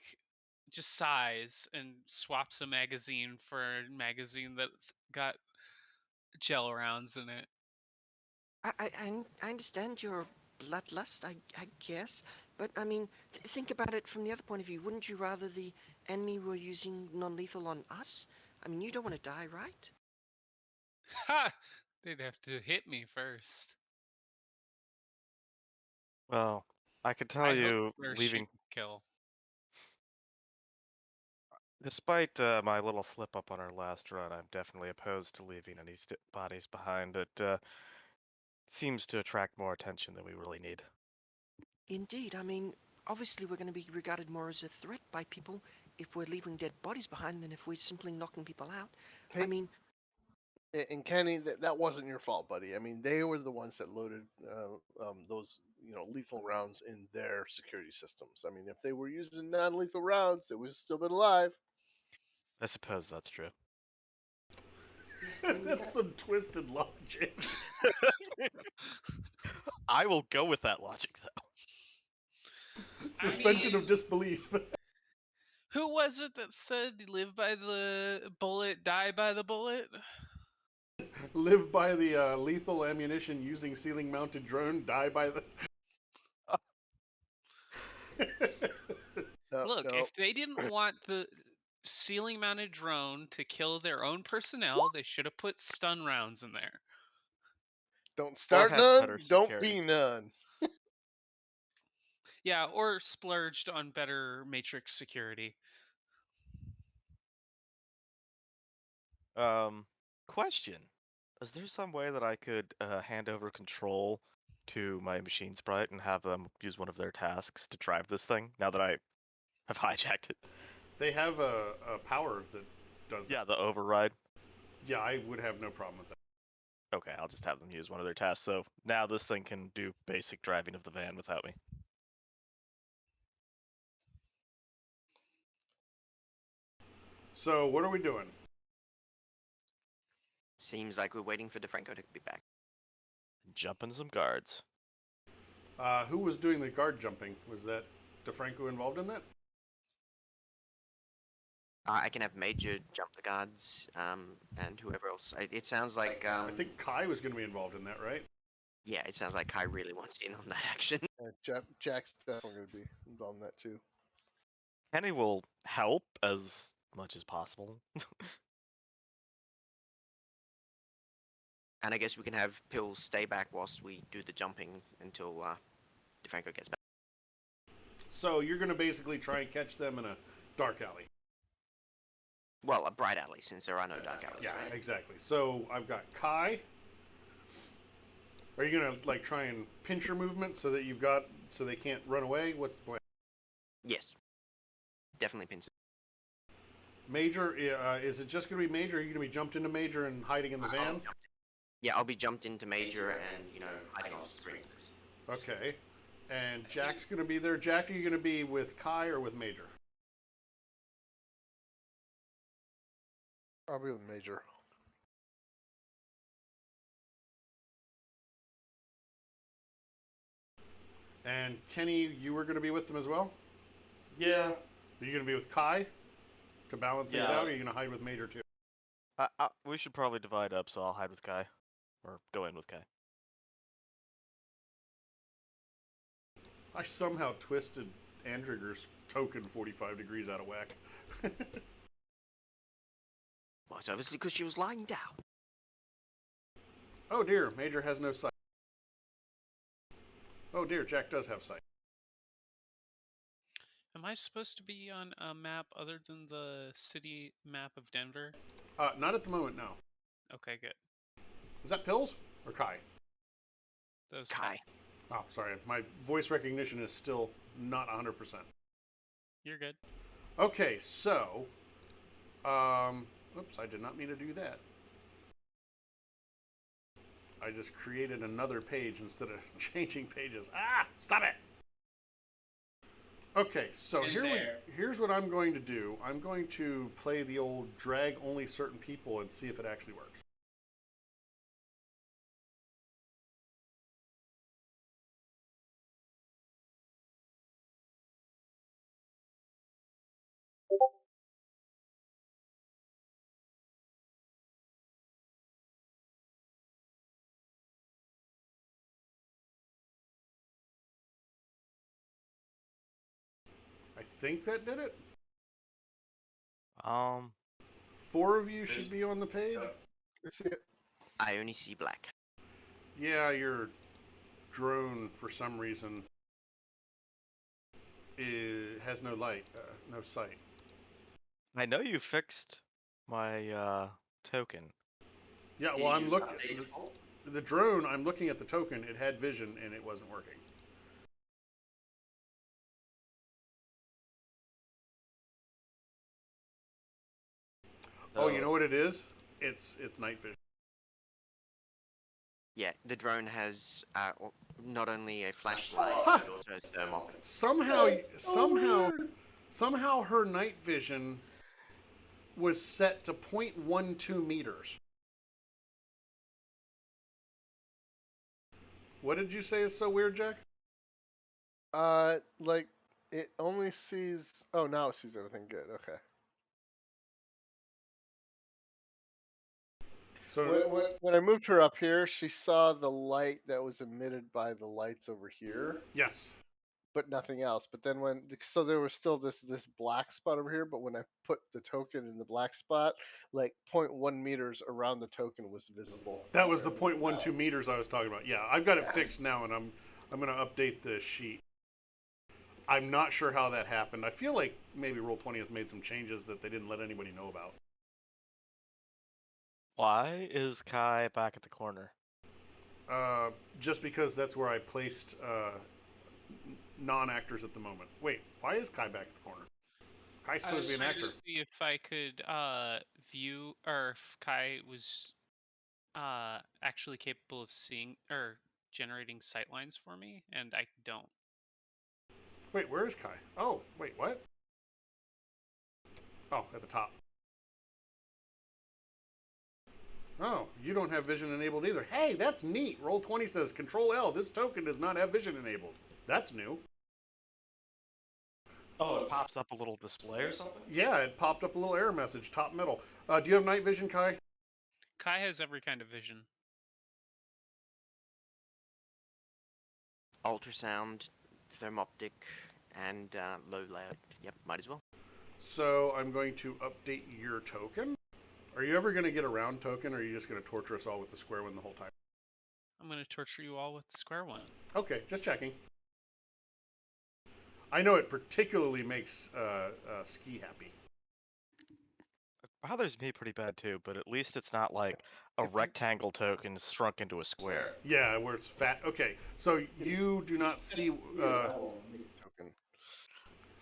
just sighs and swaps a magazine for a magazine that's got gel rounds in it. I understand your bloodlust, I guess, but I mean, think about it from the other point of view. Wouldn't you rather the enemy were using non-lethal on us? I mean, you don't want to die, right? Ha! They'd have to hit me first. Well, I could tell I hope you, they're shoot leaving, kill. despite my little slip up on our last run, I'm definitely opposed to leaving any bodies behind. It seems to attract more attention than we really need. Indeed, I mean, obviously we're going to be regarded more as a threat by people if we're leaving dead bodies behind than if we're simply knocking people out. I Hey, mean, and Kenny, that wasn't your fault, buddy. I mean, they were the ones that loaded those lethal rounds in their security systems. I mean, if they were using non-lethal rounds, they would have still been alive. I suppose that's true. That's some twisted logic. I will go with that logic, though. Suspension mean- of disbelief. Who was it that said live by the bullet, die by the bullet? Live by the lethal ammunition using ceiling mounted drone, die by the. No, Look, no, if they didn't want the ceiling mounted drone to kill their own personnel, they should have put stun rounds in there. don't Or start have none, better don't security. be none. Yeah, or splurged on better matrix security. Question. Is there some way that I could hand over control to my machine sprite and have them use one of their tasks to drive this thing now that I have hijacked it? They have a power that does. Yeah, the override. Yeah, I would have no problem with that. Okay, I'll just have them use one of their tasks. So now this thing can do basic driving of the van without me. So what are we doing? seems like we're waiting for DeFranco to be back. Jumping some guards. Who was doing the guard jumping? Was that DeFranco involved in that? I can have Major jump the guards, and whoever else. It sounds like, I think Kai was going to be involved in that, right? yeah, it sounds like Kai really wants in on that action. Jack's definitely going to be involved in that too. Kenny will help as much as possible. And I guess we can have Pill stay back whilst we do the jumping until DeFranco gets back. So you're going to basically try and catch them in a dark alley. Well, a bright alley, since there are no dark alleys. Yeah, right? exactly. So I've got Kai. Are you going to like try and pinch your movement so that so they can't run away? What's the plan? Yes. Definitely pins. Major, is it just going to be Major? Or are you going to be jumped into Major and hiding in the van? Yeah, I'll be jumped into Major and, hiding off the screen. Okay. And Jack's going to be there. Jack, are you going to be with Kai or with Major? I'll be with Major. And Kenny, you were going to be with them as well? Yeah. Are you going to be with Kai to balance things Yeah. out, or are you going to hide with Major too? We should probably divide up, so I'll hide with Kai. Or go in with Kai. I somehow twisted Andrigger's token 45 degrees out of whack. Well, it's obviously because she was lying down. Oh dear, Major has no sight. Oh dear, Jack does have sight. Am I supposed to be on a map other than the city map of Denver? Not at the moment, no. Okay, good. Is that Pills or Kai? Those Kai. Oh, sorry, my voice recognition is still not 100%. You're good. Okay, so, oops, I did not mean to do that. I just created another page instead of changing pages. Ah, stop it! Okay, so here's what I'm going to do. I'm going to play the old drag only certain people and see if it actually works. think that did it. Um, 4 of you should be on the page. That's it. I only see black. Yeah, your drone for some reason has no light, no sight. I know you fixed my token. Yeah, well, I'm looking the drone. I'm looking at the token. It had vision and it wasn't working. Oh, you know what it is? It's night vision. Yeah, the drone has not only a flashlight, but it also has thermal. Somehow her night vision was set to 0.12 meters. What did you say is so weird, Jack? Like it only sees. Oh, now it sees everything. Good. Okay. So When I moved her up here, she saw the light that was emitted by the lights over here, yes, but nothing else. But then there was still this black spot over here. But when I put the token in the black spot, like 0.1 meters around the token was visible. that was the 0.12 meters I was talking about. Yeah, I've got it fixed now, and I'm going to update the sheet. I'm not sure how that happened. I feel like maybe Roll20 has made some changes that they didn't let anybody know about. Why is Kai back at the corner? Just because that's where I placed non-actors at the moment. Wait, why is Kai back at the corner? Kai's I supposed was to be an trying actor. to see if I could view, or if Kai was actually capable of seeing or generating sightlines for me, and I don't. Wait, where is Kai? Oh, wait, what? Oh, at the top. Oh, you don't have vision enabled either. Hey, that's neat. Roll20 says Control L. This token does not have vision enabled. That's new. Oh, it pops up a little display or something? Yeah, it popped up a little error message, top middle. Do you have night vision, Kai? Kai has every kind of vision. Ultrasound, thermoptic, and low light. Yep, might as well. So I'm going to update your token. Are you ever going to get a round token, or are you just going to torture us all with the square one the whole time? I'm going to torture you all with the square one. Okay, just checking. I know it particularly makes Ski happy. It bothers me pretty bad too, but at least it's not like a rectangle token shrunk into a square. Yeah, where it's fat. Okay, so you do not see Token.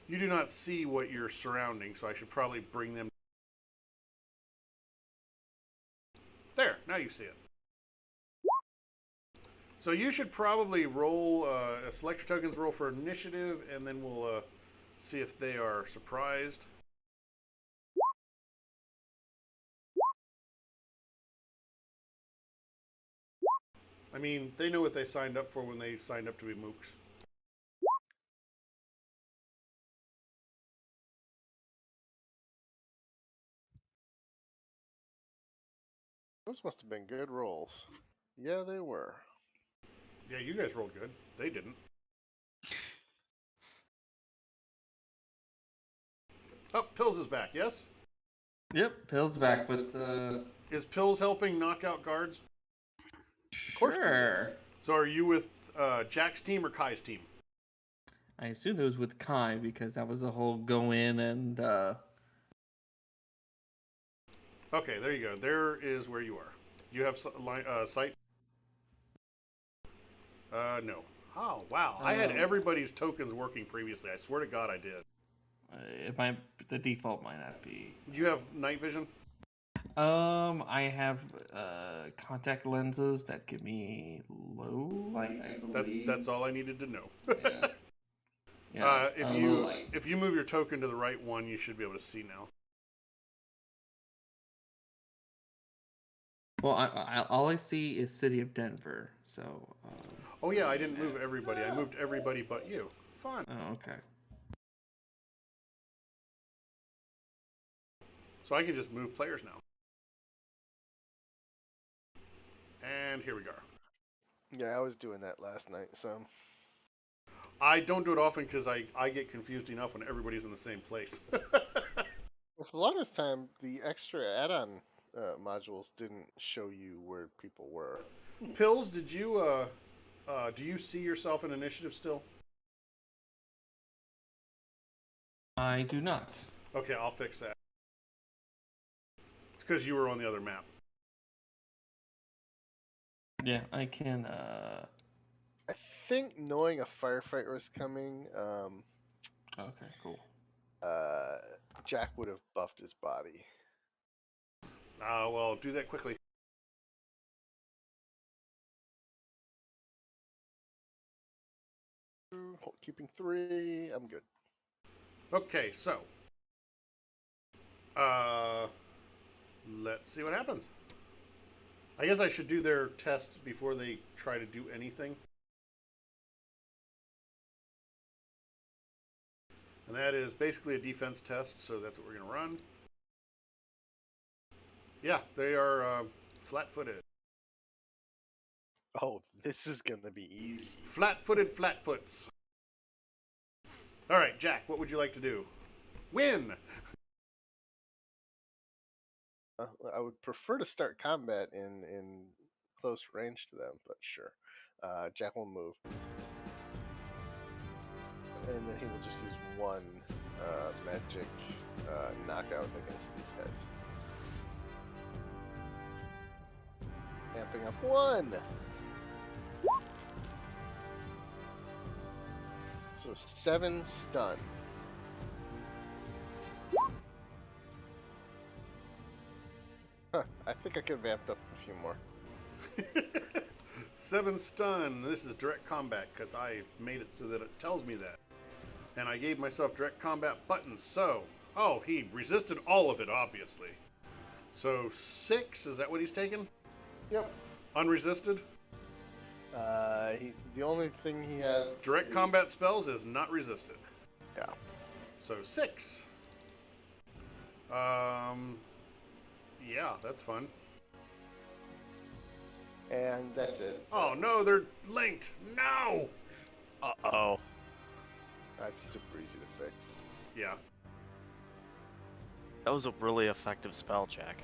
you do not see what you're surrounding. So I should probably bring them. There, now you see it. So you should probably roll select your tokens, roll for initiative, and then we'll see if they are surprised. I mean, they know what they signed up for when they signed up to be mooks. Those must have been good rolls. Yeah, they were. Yeah, you guys rolled good. They didn't. Oh, Pills is back, yes? Yep, Pill's back with Is Pills helping knock out guards? Sure. So are you with Jack's team or Kai's team? I assumed it was with Kai because that was the whole go in and Okay, there you go. There is where you are. Do you have sight? No. Oh, wow. I had everybody's tokens working previously. I swear to God I did. it might the default might not be. Do you have night vision? I have contact lenses that give me low light. I believe. That's all I needed to know. Yeah. Yeah. Low light. If you move your token to the right one, you should be able to see now. Well, all I see is City of Denver. So. Oh yeah, I didn't move everybody. I moved everybody but you. Fun. Oh, okay. So I can just move players now. And here we go. Yeah, I was doing that last night. So I don't do it often because I get confused enough when everybody's in the same place. For the longest time, the extra add-on modules didn't show you where people were. Pills, did you do you see yourself in initiative still? I do not. Okay, I'll fix that. It's because you were on the other map. Yeah, I can. I think knowing a firefight was coming, Okay, cool. Jack would have buffed his body. Well, do that quickly. Keeping 3, I'm good. Okay, so let's see what happens. I guess I should do their test before they try to do anything. And that is basically a defense test, so that's what we're going to run. Yeah, they are flat-footed. Oh, this is gonna be easy. Flat-footed flatfoots. All right, Jack, what would you like to do? Win! I would prefer to start combat in close range to them, but sure. Jack will move. And then he will just use one magic knockout against these guys. Amping up 1! So 7 stun. Huh, I think I could have amped up a few more. 7 stun. This is direct combat because I made it so that it tells me that. And I gave myself direct combat buttons, so... Oh, he resisted all of it, obviously. So 6, is that what he's taking? Yep. Unresisted? The only thing he has... Direct is- combat spells is not resisted. Yeah. So 6. Yeah, that's fun. And that's it. Oh no, they're linked. No! Uh-oh. That's super easy to fix. Yeah. That was a really effective spell, Jack.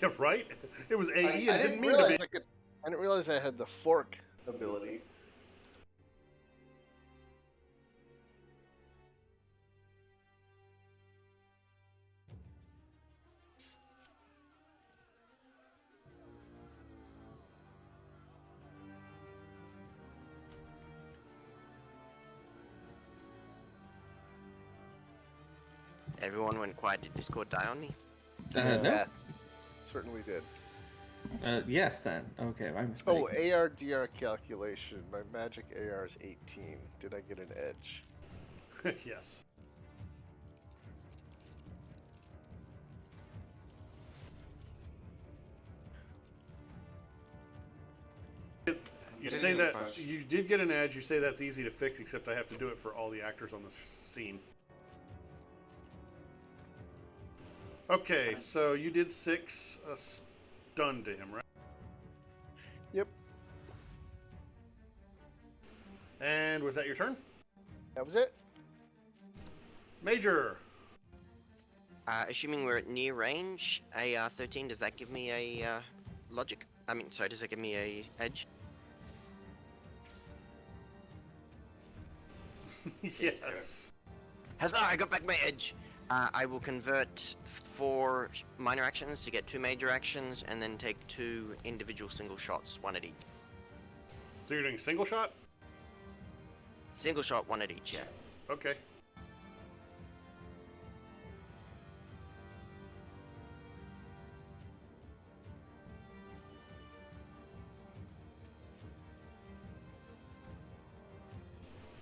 Yeah, right? It was AE I and didn't mean to realize be. I didn't realize I had the fork ability. Everyone went quiet. Did Discord die on me? No. Yeah, certainly did. Yes, then. Okay, my mistake. Oh, ARDR calculation. My magic AR is 18. Did I get an edge? Yes. You say that you did get an edge. You say that's easy to fix, except I have to do it for all the actors on the scene. Okay, so you did 6 stun to him, right? Yep, And was that your turn? that was it. Major. Assuming we're at near range, AR 13, does that give me a logic? Sorry, does that give me a edge? Yes. Huzzah, I got back my edge! I will convert 4 minor actions to get 2 major actions, and then take 2 individual single shots, 1 at each. So you're doing single shot? Single shot, 1 at each, yeah. Okay.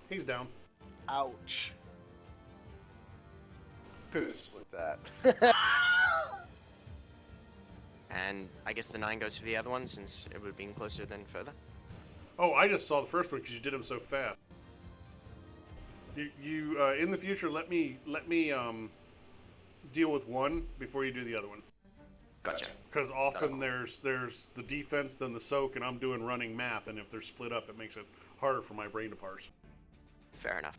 He's down. Ouch. Could have split that. And I guess the 9 goes for the other one, since it would have been closer than further. Oh, I just saw the first one because you did them so fast. You in the future, let me deal with one before you do the other one. Gotcha. Because often there's the defense, then the soak, and I'm doing running math, and if they're split up, it makes it harder for my brain to parse. fair enough.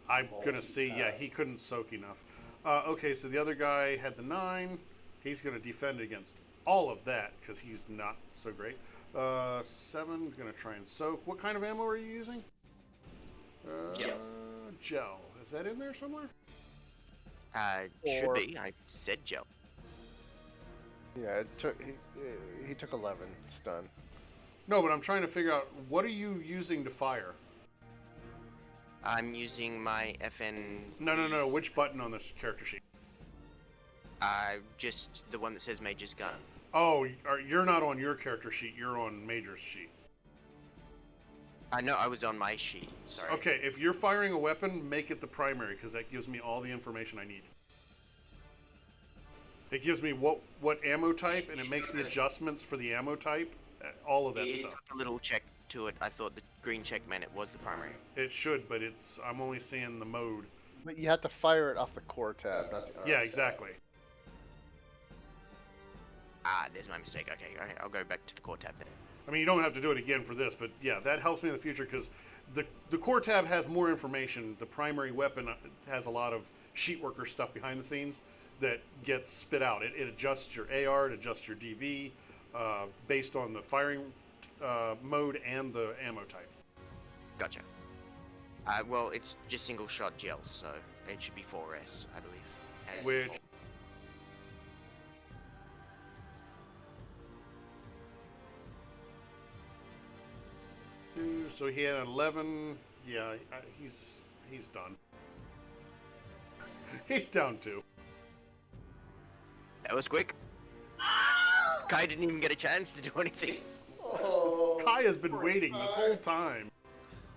I'm gonna see. Yeah, he couldn't soak enough. Okay, so the other guy had the 9. He's gonna defend against all of that because he's not so great. 7's gonna try and soak. What kind of ammo are you using? Gel. Gel. Is that in there somewhere? Should Or- be. I said gel. Yeah, he took 11 stun. No, but I'm trying to figure out what are you using to fire? I'm using my FN. No. Which button on this character sheet? Just the one that says Major's gun. Oh, you're not on your character sheet. You're on Major's sheet. No, I was on my sheet. Sorry. Okay, if you're firing a weapon, make it the primary because that gives me all the information I need. It gives me what ammo type, and it makes the adjustments for the ammo type. All of that It stuff. took a little check to it. I thought the green check meant it was the primary. It should, but I'm only seeing the mode. But you have to fire it off the core tab, not the Yeah, arms exactly. There's my mistake. Okay, I'll go back to the core tab then. I mean, you don't have to do it again for this, but yeah, that helps me in the future because the core tab has more information. The primary weapon has a lot of sheet worker stuff behind the scenes that gets spit out. It adjusts your AR, it adjusts your DV based on the firing mode and the ammo type. Gotcha. Well, it's just single shot gel, so it should be 4S, I believe. as Which- default. So he had 11. Yeah, he's done. He's down 2. That was quick. Kai didn't even get a chance to do anything. Kai has been waiting this whole time.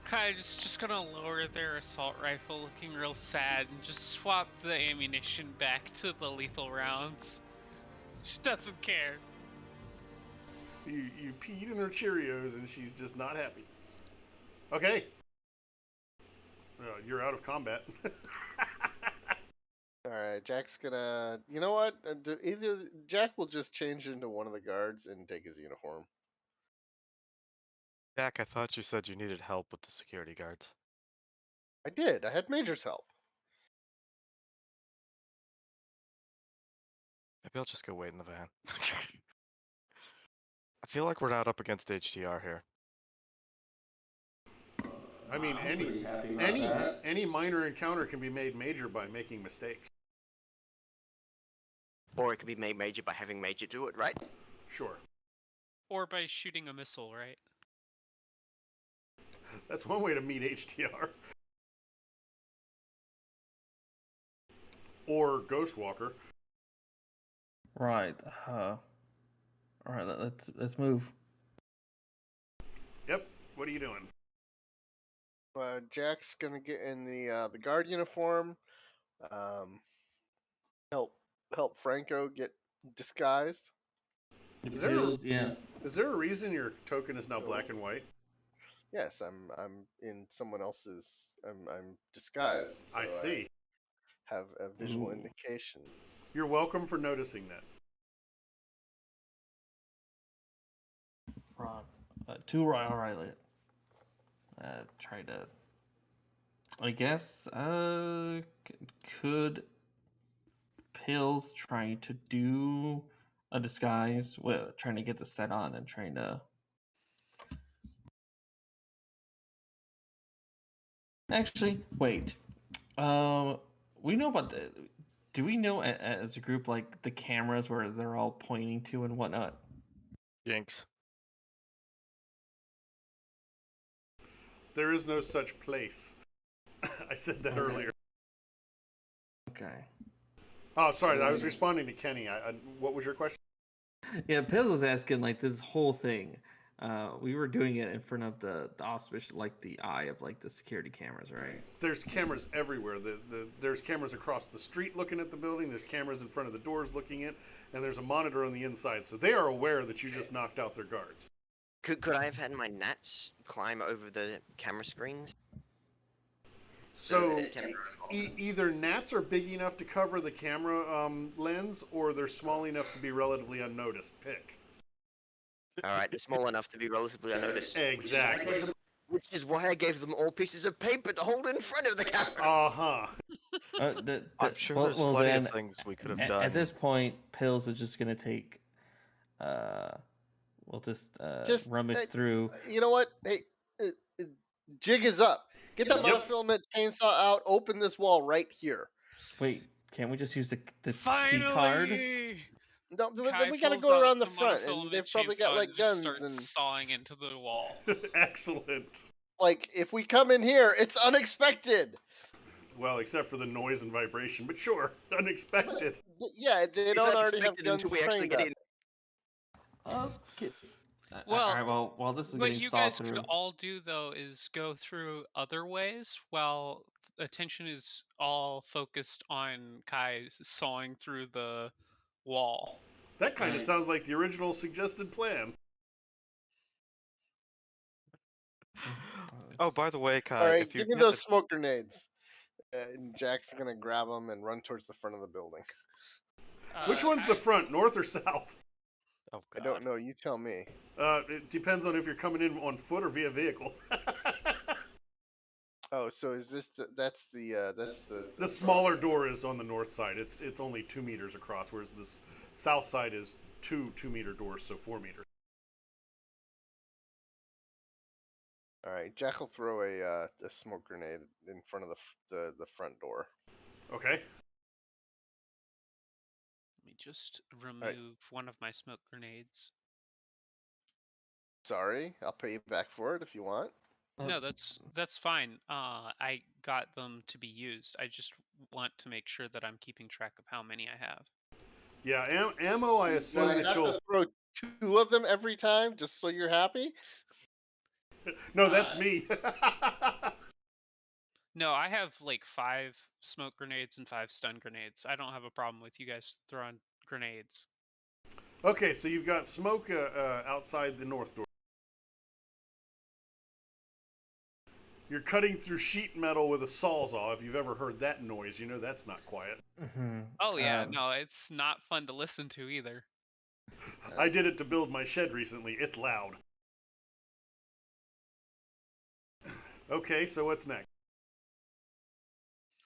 Kai just gonna lower their assault rifle, looking real sad, and just swap the ammunition back to the lethal rounds. She doesn't care. You peed in her Cheerios and she's just not happy. Okay. You're out of combat. Alright, Jack's gonna. You know what? Either Jack will just change into one of the guards and take his uniform. Jack, I thought you said you needed help with the security guards. I did. I had Major's help. Maybe I'll just go wait in the van. I feel like we're not up against HDR here. I mean, I'm pretty happy about that. any minor encounter can be made major by making mistakes. Or it could be made major by having Major do it, right? Sure. Or by shooting a missile, right? That's one way to meet HDR. Or Ghostwalker. Right. All right. Let's move. Yep. What are you doing? Jack's gonna get in the guard uniform. Help Franco get disguised. Is there, Pills, yeah. is there a reason your token is now black and white? Yes, I'm in someone else's. I'm disguised. I so see. have a visual Ooh. indication. You're welcome for noticing that. Right. Two right. All right. Try to. I guess. Could Pills trying to do a disguise? Well, trying to get the set on and trying to. Actually, wait. We know about the. Do we know as a group like the cameras where they're all pointing to and whatnot? Jinx. There is no such place. I said that Okay. earlier. Okay. Oh, sorry. I was responding to Kenny. What was your question? Yeah, Pills was asking like this whole thing. We were doing it in front of the auspice, like the eye of like the security cameras, right? There's cameras everywhere. There's cameras across the street looking at the building. There's cameras in front of the doors looking at, and there's a monitor on the inside. So they are aware that you just knocked out their guards. Could I have had my gnats climb over the camera screens? So that temporarily- either gnats are big enough to cover the camera lens, or they're small enough to be relatively unnoticed. Pick. All right, they're small enough to be relatively unnoticed. Exactly. Which is why I gave them all pieces of paper to hold in front of the cameras. Uh-huh. I'm sure well, there's well plenty then, of things we could have at, done. at this point, Pills is just gonna take. We'll just rummage hey, through. you know what? Hey, uh, uh, jig is up. Get that Yep. monofilament chainsaw out. Open this wall right here. Wait, can't we just use the key card? Finally! No, Kai we gotta pulls go out around the the front, and monofilament they've probably got chainsaw and like just guns starts and sawing into the wall. Excellent. like if we come in here, it's unexpected. Well, except for the noise and vibration, but sure, unexpected. Yeah, they It's don't already have unexpected guns until we actually trained get up. in. Okay. Well, all right. Well, while this is What getting you sawed guys through. could all do though is go through other ways while attention is all focused on Kai sawing through the wall. That kind of Right. sounds like the original suggested plan. Oh, by the way, All Kai, right, if you give me get those smoke grenades. And Jack's gonna grab them and run towards the front of the building. Which one's the front, north or south? Oh, I God. don't know. You tell me. It depends on if you're coming in on foot or via vehicle. Oh, so is this that's the The smaller door is on the north side. It's only 2 meters across, whereas this south side is two 2-meter doors, so 4 meters. All right, Jack will throw a smoke grenade in front of the front door. Okay. Let me just remove Right. one of my smoke grenades. Sorry, I'll pay you back for it if you want. No, that's fine. I got them to be used. I just want to make sure that I'm keeping track of how many I have. Yeah, ammo. I Do assume I that have you'll. to throw 2 of them every time just so you're happy? No, that's Uh, me. No, I have like 5 smoke grenades and 5 stun grenades. I don't have a problem with you guys throwing grenades. Okay, so you've got smoke outside the north door. You're cutting through sheet metal with a sawzall. If you've ever heard that noise, you know that's not quiet. Mm-hmm. Oh yeah, no, it's not fun to listen to either. I did it to build my shed recently. It's loud. Okay, so what's next?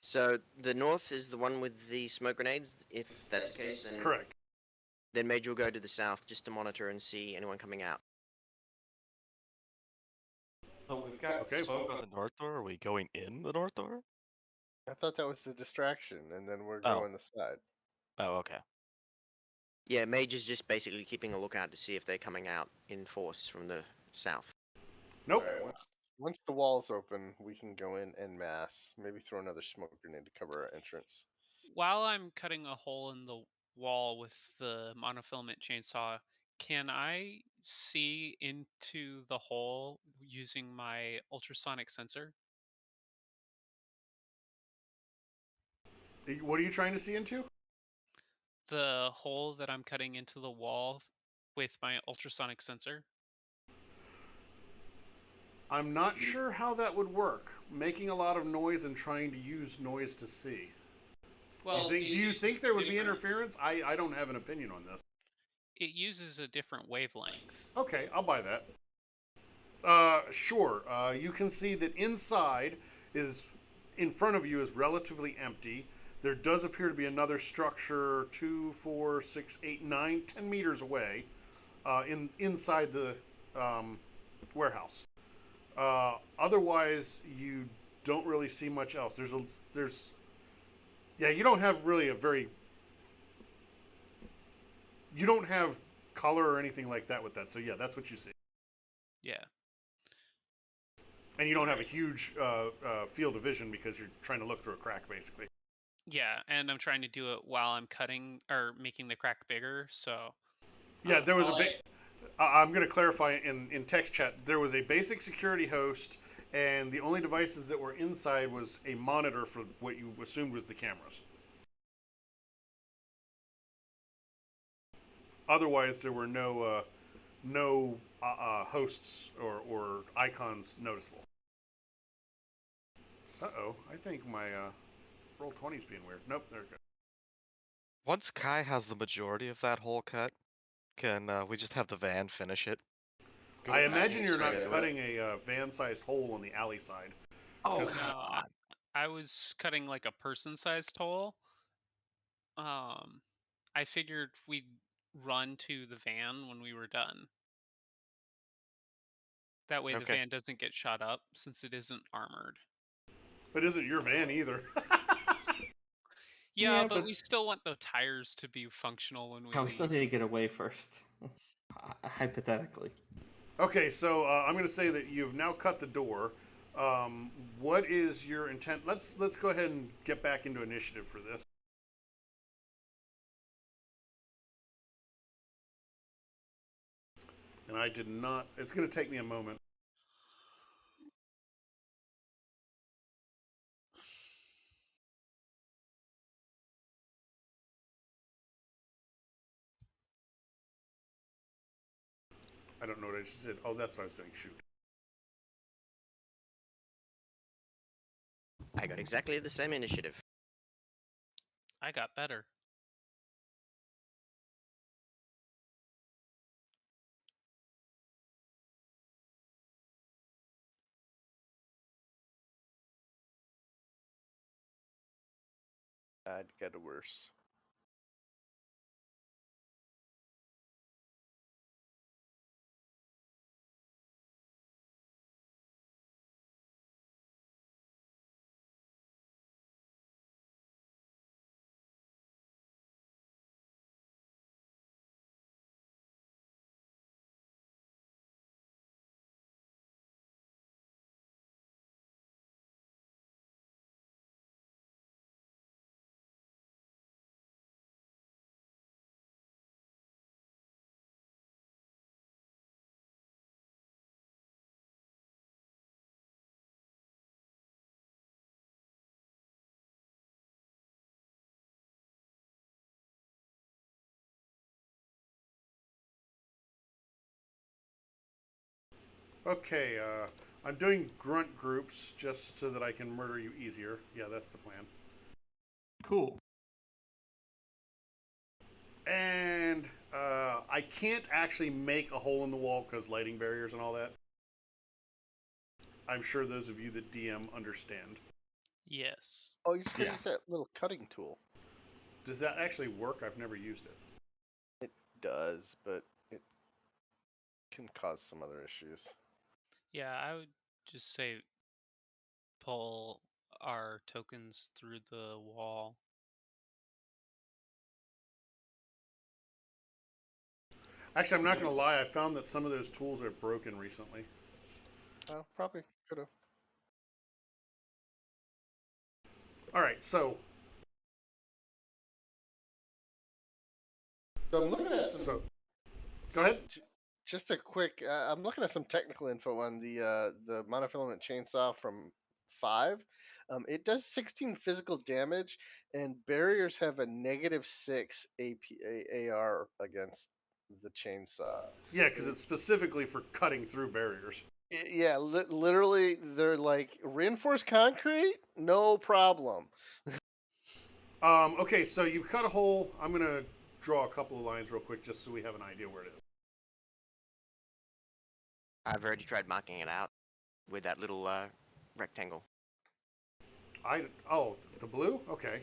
So the north is the one with the smoke grenades. If that's the case, then Correct. Then Mage will go to the south just to monitor and see anyone coming out. So we've got Okay. smoke on the north door. Are we going in the north door? I thought that was the distraction, and then we're Oh. going the side. Oh, okay. Yeah, Mage is just basically keeping a lookout to see if they're coming out in force from the south. Nope. All right, once the wall's open, we can go in en masse. Maybe throw another smoke grenade to cover our entrance. While I'm cutting a hole in the wall with the monofilament chainsaw, can I see into the hole using my ultrasonic sensor? What are you trying to see into? The hole that I'm cutting into the wall with my ultrasonic sensor? I'm not sure how that would work. Making a lot of noise and trying to use noise to see. Well, do you think there would be interference? I don't have an opinion on this. It uses a different wavelength. Okay, I'll buy that. Sure. You can see that inside is, in front of you, is relatively empty. There does appear to be another structure 2, 4, 6, 8, 9, 10 meters away inside the warehouse. Otherwise, you don't really see much else. You don't have really you don't have color or anything like that with that. So yeah, that's what you see. Yeah. And you don't have a huge field of vision because you're trying to look through a crack, basically. Yeah, and I'm trying to do it while I'm cutting or making the crack bigger, so... Yeah, there was I'm going to clarify in text chat. There was a basic security host, and the only devices that were inside was a monitor for what you assumed was the cameras. Otherwise, there were no hosts or icons noticeable. Uh-oh, I think my roll 20 is being weird. Nope, there it goes. Once Kai has the majority of that hole cut, can we just have the van finish it? I imagine you're not straight in it. cutting a van-sized hole on the alley side. Oh, Because- No, come on. I was cutting like a person-sized hole. I figured we'd run to the van when we were done. That way the Okay. van doesn't get shot up since it isn't armored. But isn't your van either. Yeah, Yeah, but but- we still want the tires to be functional when we We leave. still need to get away first. Hypothetically. Okay, so I'm going to say that you've now cut the door. What is your intent? Let's go ahead and get back into initiative for this. And I did not. It's going to take me a moment. I don't know what I just did. Oh, that's what I was doing. Shoot. I got exactly the same initiative. I got better. I'd get worse. Okay, I'm doing grunt groups just so that I can murder you easier. Yeah, that's the plan. Cool. And I can't actually make a hole in the wall because lighting barriers and all that. I'm sure those of you that DM understand. Yes. Oh, you just gotta Yeah. use that little cutting tool. Does that actually work? I've never used it. It does, but it can cause some other issues. Yeah, I would just say pull our tokens through the wall. Actually, I'm not going to lie. I found that some of those tools are broken recently. Oh, probably could have. All right, so So I'm looking at some. go ahead. Just a quick. I'm looking at some technical info on the monofilament chainsaw from 5. It does 16 physical damage, and barriers have a -6 AR against the chainsaw. Yeah, because it's specifically for cutting through barriers. Yeah, literally, they're like reinforced concrete, no problem. Okay, so you've cut a hole. I'm going to draw a couple of lines real quick just so we have an idea where it is. I've already tried marking it out with that little rectangle. Oh, the blue? Okay.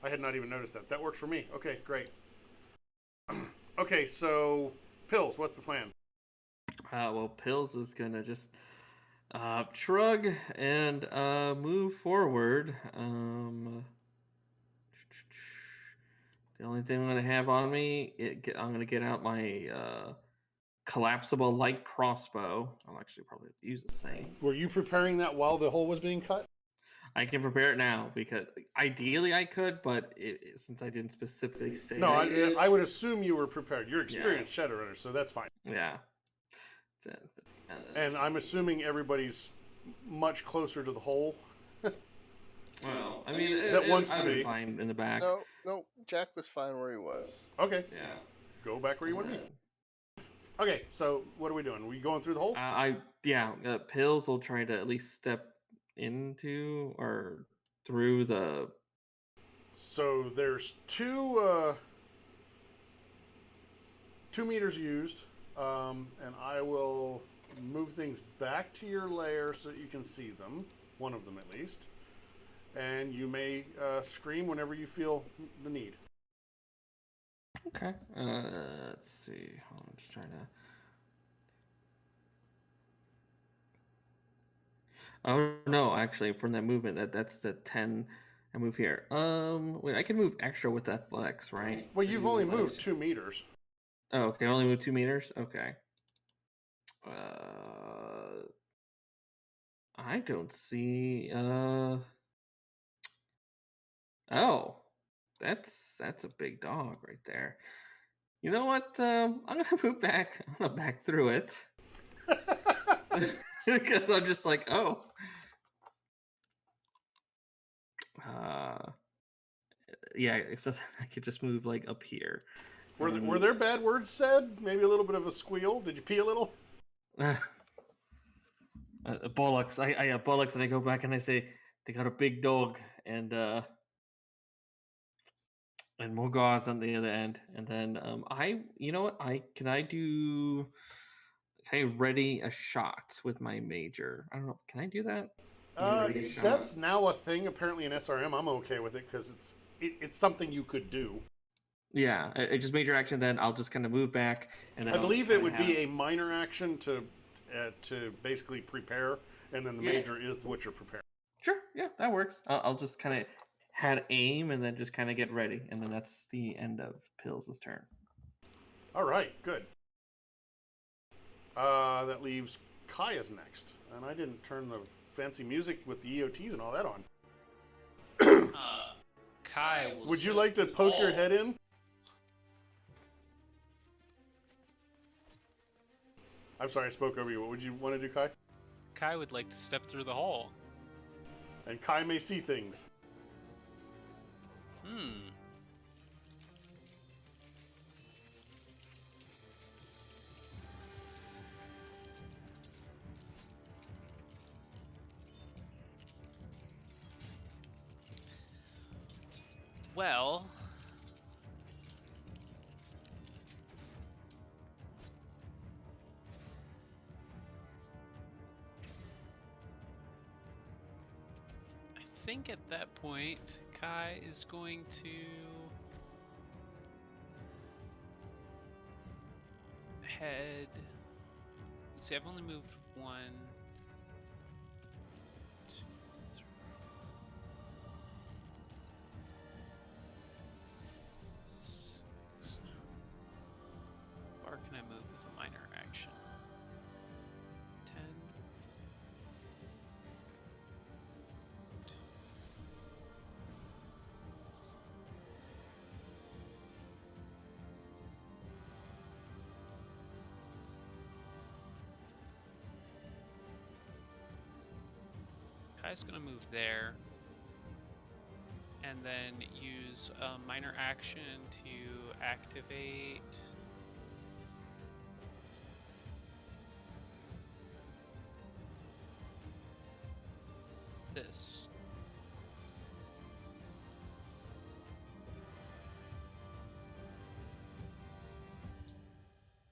I had not even noticed that. That worked for me. Okay, great. Okay, so Pills, what's the plan? Well, Pills is gonna just shrug and move forward. The only thing I'm gonna have on me, I'm gonna get out my collapsible light crossbow. I'll actually probably have to use this thing. Were you preparing that while the hole was being cut? I can prepare it now because ideally I could, but since I didn't specifically say No, I did, I would assume you were prepared. You're experienced Shadowrunner, so that's fine. yeah. And I'm assuming everybody's much closer to the hole. Well, I mean, That wants to I'd be. fine in the back. No, Jack was fine where he was. Okay, Yeah. go back where you want to be. Okay, so what are we doing? Are we going through the hole? Pills will try to at least step into or through the. So there's two 2 meters used, and I will move things back to your lair so that you can see them, one of them at least. And you may scream whenever you feel the need. Okay. Let's see. Hold on, I'm just trying to. Oh no, actually, from that movement, that's the 10. I move here. Wait, I can move extra with athletics, right? Well, I you've can only move moved athletics. 2 meters. Oh, okay, only move 2 meters. Okay. I don't see. Oh, that's a big dog right there. You know what? I'm gonna move back. I'm gonna back through it because I'm just like, oh. Yeah, so I could just move like up here. Were there bad words said? Maybe a little bit of a squeal? Did you pee a little? Bollocks! I bollocks, and I go back and I say they got a big dog and more guards on the other end, and then you know what, can I ready a shot with my major? I don't know. Can I do that? Ready a shot? That's now a thing apparently in SRM. I'm okay with it because it's something you could do. Yeah, I just major action. Then I'll just kind of move back, and then I I'll believe just it kinda would have- be a minor action to basically prepare, and then the Yeah. major is what you're preparing. Sure, yeah, that works. I'll just kind of had aim and then just kind of get ready, and then that's the end of Pills' turn. All right, good. That leaves Kaya's next, and I didn't turn the fancy music with the EOTs and all that on. Kai will. Would you like to poke your head in? I'm sorry, I spoke over you. What would you want to do, Kai? Kai would like to step through the hole. And Kai may see things. Well, I think at that point, Kai is going to head. See, I've only moved 1, 2, 3. Or can I move with a minor action? 10. Kai's gonna move there. And then use a minor action to activate this.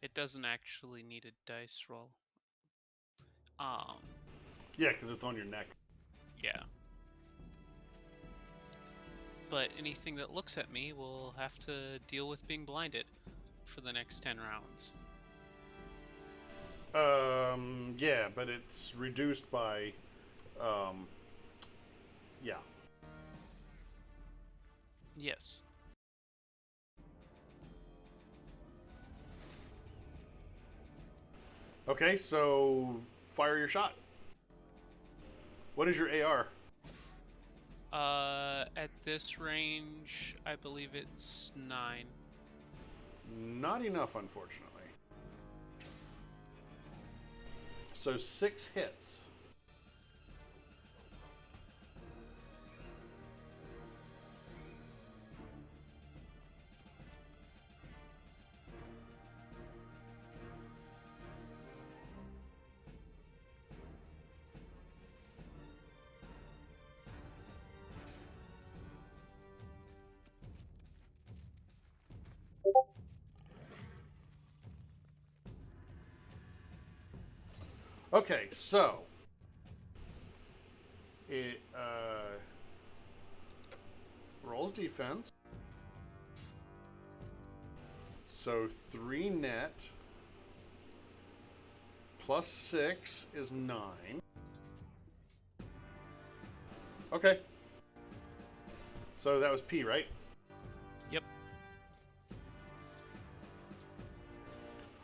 It doesn't actually need a dice roll. Yeah, because it's on your neck. Yeah. But anything that looks at me will have to deal with being blinded for the next 10 rounds. Yeah, but it's reduced by, yeah. Yes. Okay, so fire your shot. What is your AR? At this range, I believe it's 9. Not enough, unfortunately. So 6 hits. Okay, so it rolls defense. So 3 net plus 6 is 9. Okay. So that was P, right? Yep.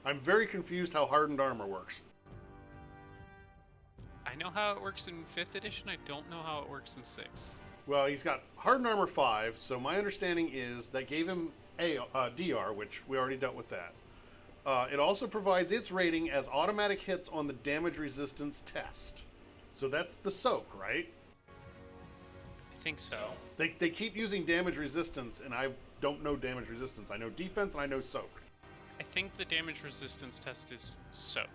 I'm very confused how hardened armor works. I know how it works in 5th edition. I don't know how it works in 6th. Well, he's got hardened armor 5, so my understanding is that gave him DR, which we already dealt with that. It also provides its rating as automatic hits on the damage resistance test. So that's the soak, right? I think so. They keep using damage resistance, and I don't know damage resistance. I know defense and I know soak. I think the damage resistance test is soak.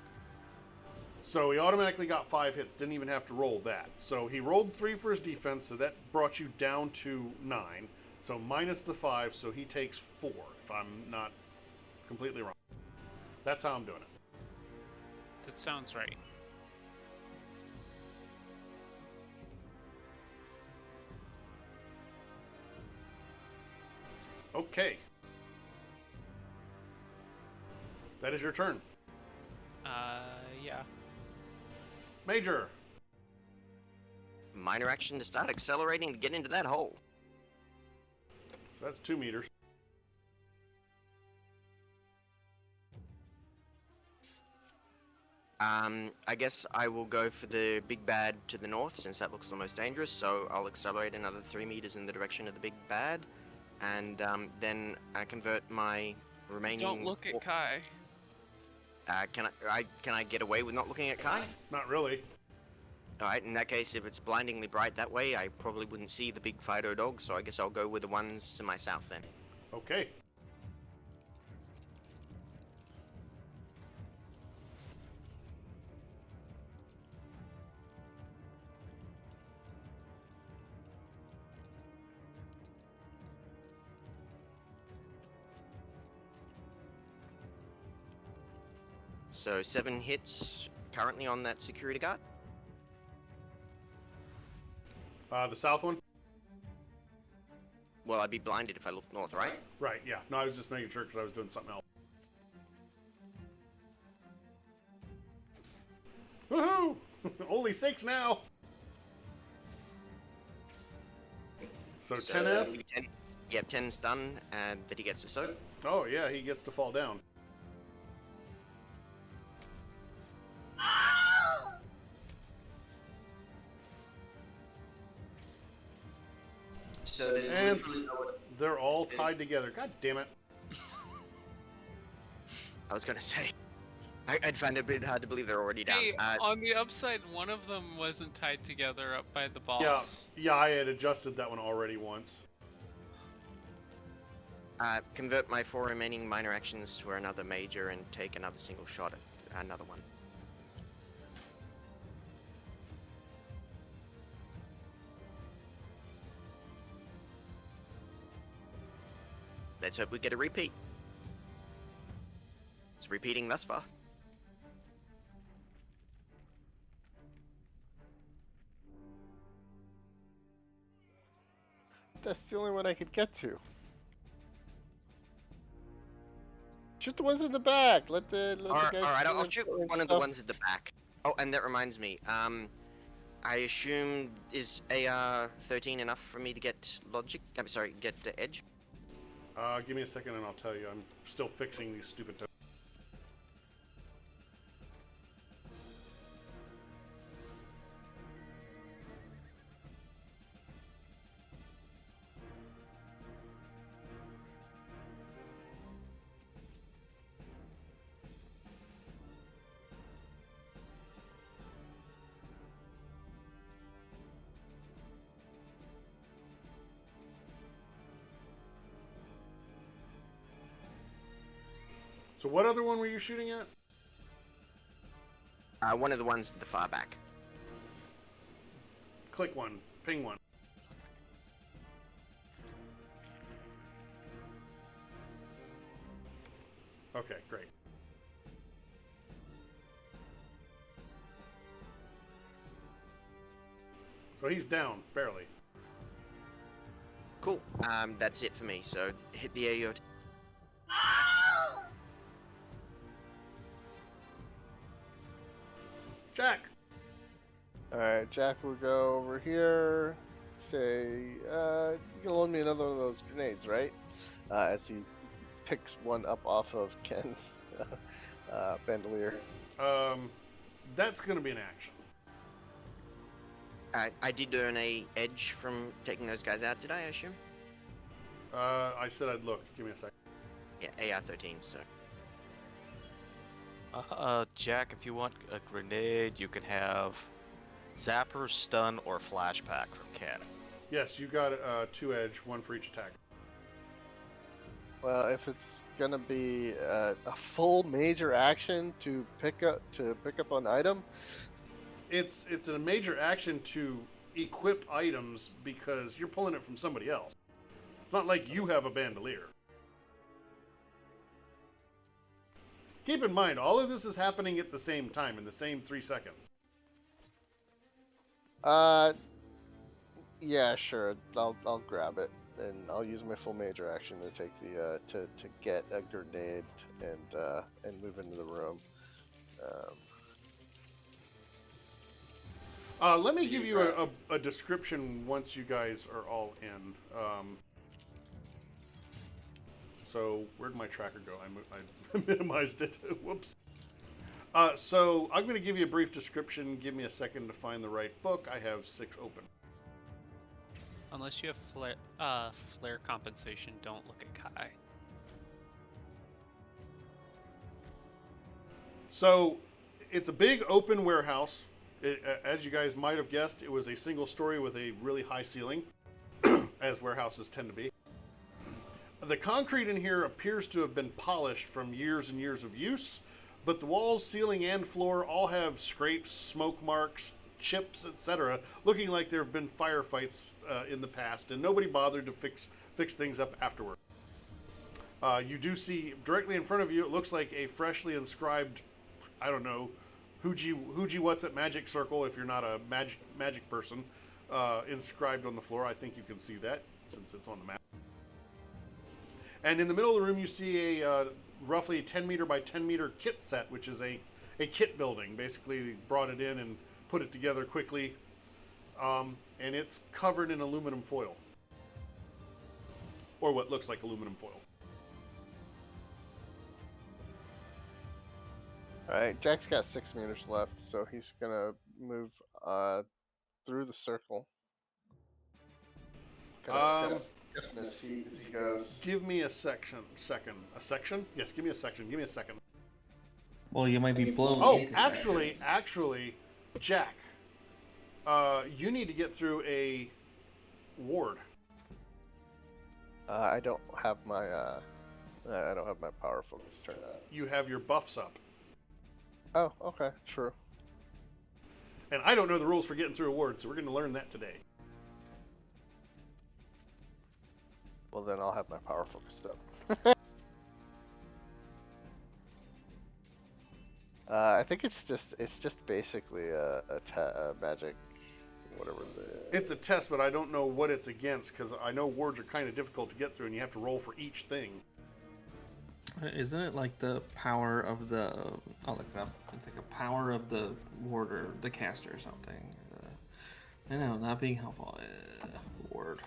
So he automatically got 5 hits, didn't even have to roll that. So he rolled 3 for his defense, so that brought you down to 9. So minus the 5, so he takes 4, if I'm not completely wrong. That's how I'm doing it. That sounds right. Okay. That is your turn. Yeah. Major. Minor action to start accelerating to get into that hole. So that's 2 meters. I guess I will go for the big bad to the north since that looks the most dangerous. So I'll accelerate another 3 meters in the direction of the big bad, and then I convert my remaining. Don't look at Kai. Can I get away with not looking at Kai? Not really. All right. In that case, if it's blindingly bright that way, I probably wouldn't see the big Fido dog. So I guess I'll go with the ones to my south then. Okay. So 7 hits currently on that security guard. The south one? Well, I'd be blinded if I look north, right? Right, yeah. No, I was just making sure because I was doing something else. Woohoo! Only 6 now! So 10S? 10, yeah, 10 stun, and that he gets to soak. Oh, yeah, he gets to fall down. So there's And literally no. they're all tied together. God damn it. I was gonna say, I'd find it a bit hard to believe they're already down. Hey, on the upside, one of them wasn't tied together up by the boss. Yeah, I had adjusted that one already once. Convert my 4 remaining minor actions to another major and take another single shot at another one. Let's hope we get a repeat. It's repeating thus far. That's the only one I could get to. Shoot the ones in the back. Let the Alright, guys. I'll shoot one of the ones at the back. Oh, and that reminds me. I assume is AR 13 enough for me to get logic? I'm sorry, get the edge. Give me a second and I'll tell you. I'm still fixing these stupid tokens. So what other one were you shooting at? One of the ones at the far back. Click one. Ping one. Okay, great. So he's down, barely. Cool. That's it for me. So hit the AOT. Jack! Alright, Jack will go over here. Say, you can loan me another one of those grenades, right? As he picks one up off of Ken's bandolier. That's going to be an action. I did earn a edge from taking those guys out, did I assume? I said I'd look. Give me a second. Yeah, AR-13, so. Jack, if you want a grenade, you can have Zapper, Stun, or Flashback from Ken. Yes, you got 2 edge, 1 for each attack. Well, if it's gonna be a full major action to pick up an item, It's a major action to equip items because you're pulling it from somebody else. It's not like you have a bandolier. Keep in mind, all of this is happening at the same time, in the same 3 seconds. yeah, sure, I'll grab it, and I'll use my full major action to take the to get a grenade and move into the room. Let me give you a description once you guys are all in. So, where'd my tracker go? I minimized it. Whoops. So, I'm going to give you a brief description. Give me a second to find the right book. I have 6 open. Unless you have flare compensation, don't look at Kai. So, it's a big open warehouse. As you guys might have guessed, it was a single story with a really high ceiling, as warehouses tend to be. The concrete in here appears to have been polished from years and years of use, but the walls, ceiling, and floor all have scrapes, smoke marks, chips, etc., looking like there have been firefights in the past, and nobody bothered to fix things up afterward. You do see directly in front of you, it looks like a freshly inscribed, I don't know, Hooji what's it, magic circle, if you're not a magic person, inscribed on the floor. I think you can see that since it's on the map. And in the middle of the room, you see a roughly 10 meter by 10 meter kit set, which is a kit building. Basically, brought it in and put it together quickly, and it's covered in aluminum foil, or what looks like aluminum foil. Alright, Jack's got 6 meters left, so he's gonna move through the circle. As he goes. Give me a second. A section? Yes, give me a section. Give me a second. Well, you might be blown. Oh, into actually, sections. Jack, you need to get through a ward. I don't have my power focus turned on. You have your buffs up. Oh, okay, true. And I don't know the rules for getting through a ward, so we're going to learn that today. Well, then I'll have my power focused up. I think it's just basically a magic, whatever the. It's a test, but I don't know what it's against, because I know wards are kind of difficult to get through, and you have to roll for each thing. Isn't it like the power of the? I'll look it up. It's like a power of the warder, the caster, or something. I know, not being helpful. Ward.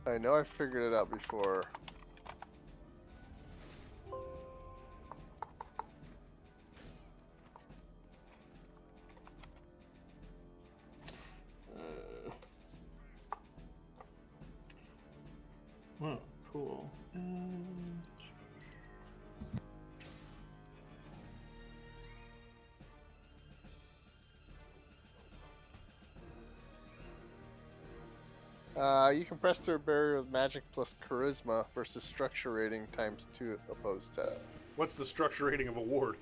I know I figured it out before. Oh, cool. You can press through a barrier with magic plus charisma versus structure rating times 2 opposed test. What's the structure rating of a ward?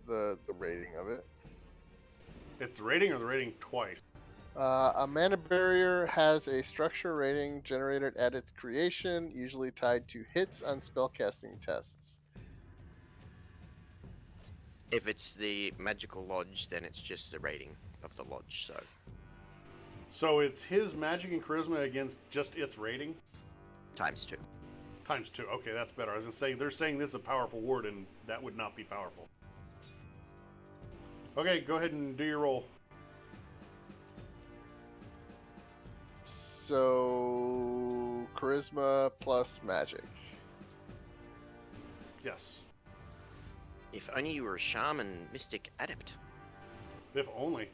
The rating of it. It's the rating or the rating twice? A mana barrier has a structure rating generated at its creation, usually tied to hits on spellcasting tests. If it's the magical lodge, then it's just the rating of the lodge. So it's his magic and charisma against just its rating? Times 2. Times 2. Okay, that's better. I was going to say, they're saying this is a powerful ward, and that would not be powerful. Okay, go ahead and do your roll. So charisma plus magic. Yes. If only you were a shaman, mystic, adept. If only.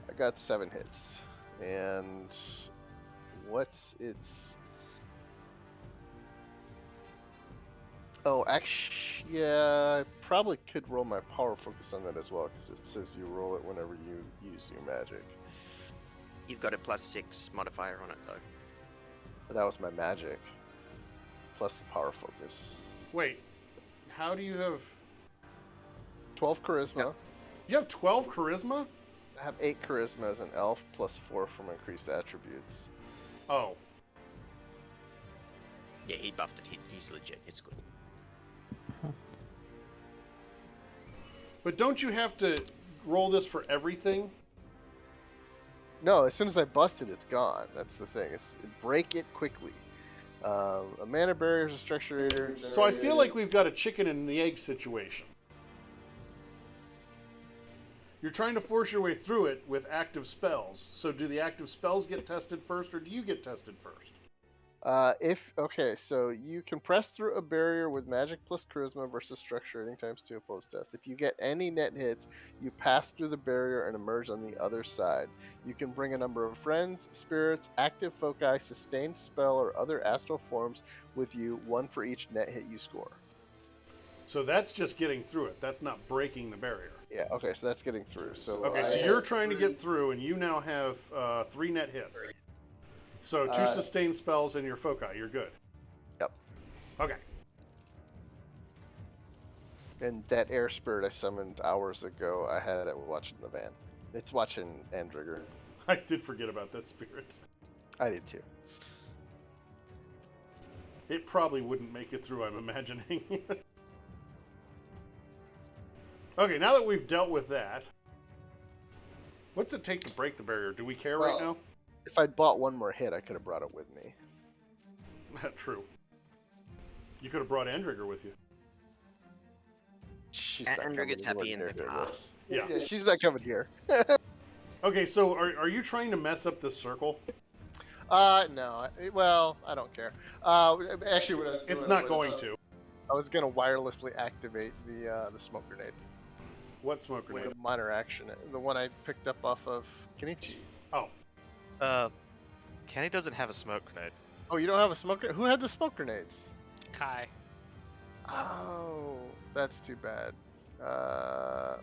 I got 7 hits. And what's its... Oh, actually, yeah, I probably could roll my power focus on that as well, because it says you roll it whenever you use your magic. You've got a +6 modifier on it, though. But that was my magic, plus the power focus. Wait, how do you have... 12 charisma. You have 12 charisma? I have 8 charisma as an elf, plus 4 from increased attributes. Oh. Yeah, he buffed it. He's legit. It's good. But don't you have to roll this for everything? No, as soon as I bust it, it's gone. That's the thing. Break it quickly. A mana barrier is a structurator. So I feel like we've got a chicken and the egg situation. You're trying to force your way through it with active spells. So do the active spells get tested first, or do you get tested first? Okay, so you can press through a barrier with magic plus charisma versus structurating times 2 opposed test. If you get any net hits, you pass through the barrier and emerge on the other side. You can bring a number of friends, spirits, active foci, sustained spell, or other astral forms with you, 1 for each net hit you score. So that's just getting through it. That's not breaking the barrier. Yeah, okay, so that's getting through. So Okay, so you're trying to get through, and you now have 3 net hits. So 2 sustained spells and your foci. You're good. Yep. Okay. And that air spirit I summoned hours ago, I had it watching the van. It's watching Andrigger. I did forget about that spirit. I did too. It probably wouldn't make it through, I'm imagining. Okay, now that we've dealt with that, what's it take to break the barrier? Do we care right now? If I'd bought 1 more hit, I could have brought it with me. True. You could have brought Andrigger with you. She's Andrigger's happy in the car. Yeah. Yeah, she's not coming here. Okay, so are you trying to mess up this circle? No. Well, I don't care. Actually, what I was It's doing not was, going to. I was gonna wirelessly activate the smoke grenade What smoke with grenade? a minor action. The one I picked up off of Kenichi. Oh, Kenny doesn't have a smoke grenade. Oh, you don't have a smoke grenade? Who had the smoke grenades? Kai. Oh, that's too bad.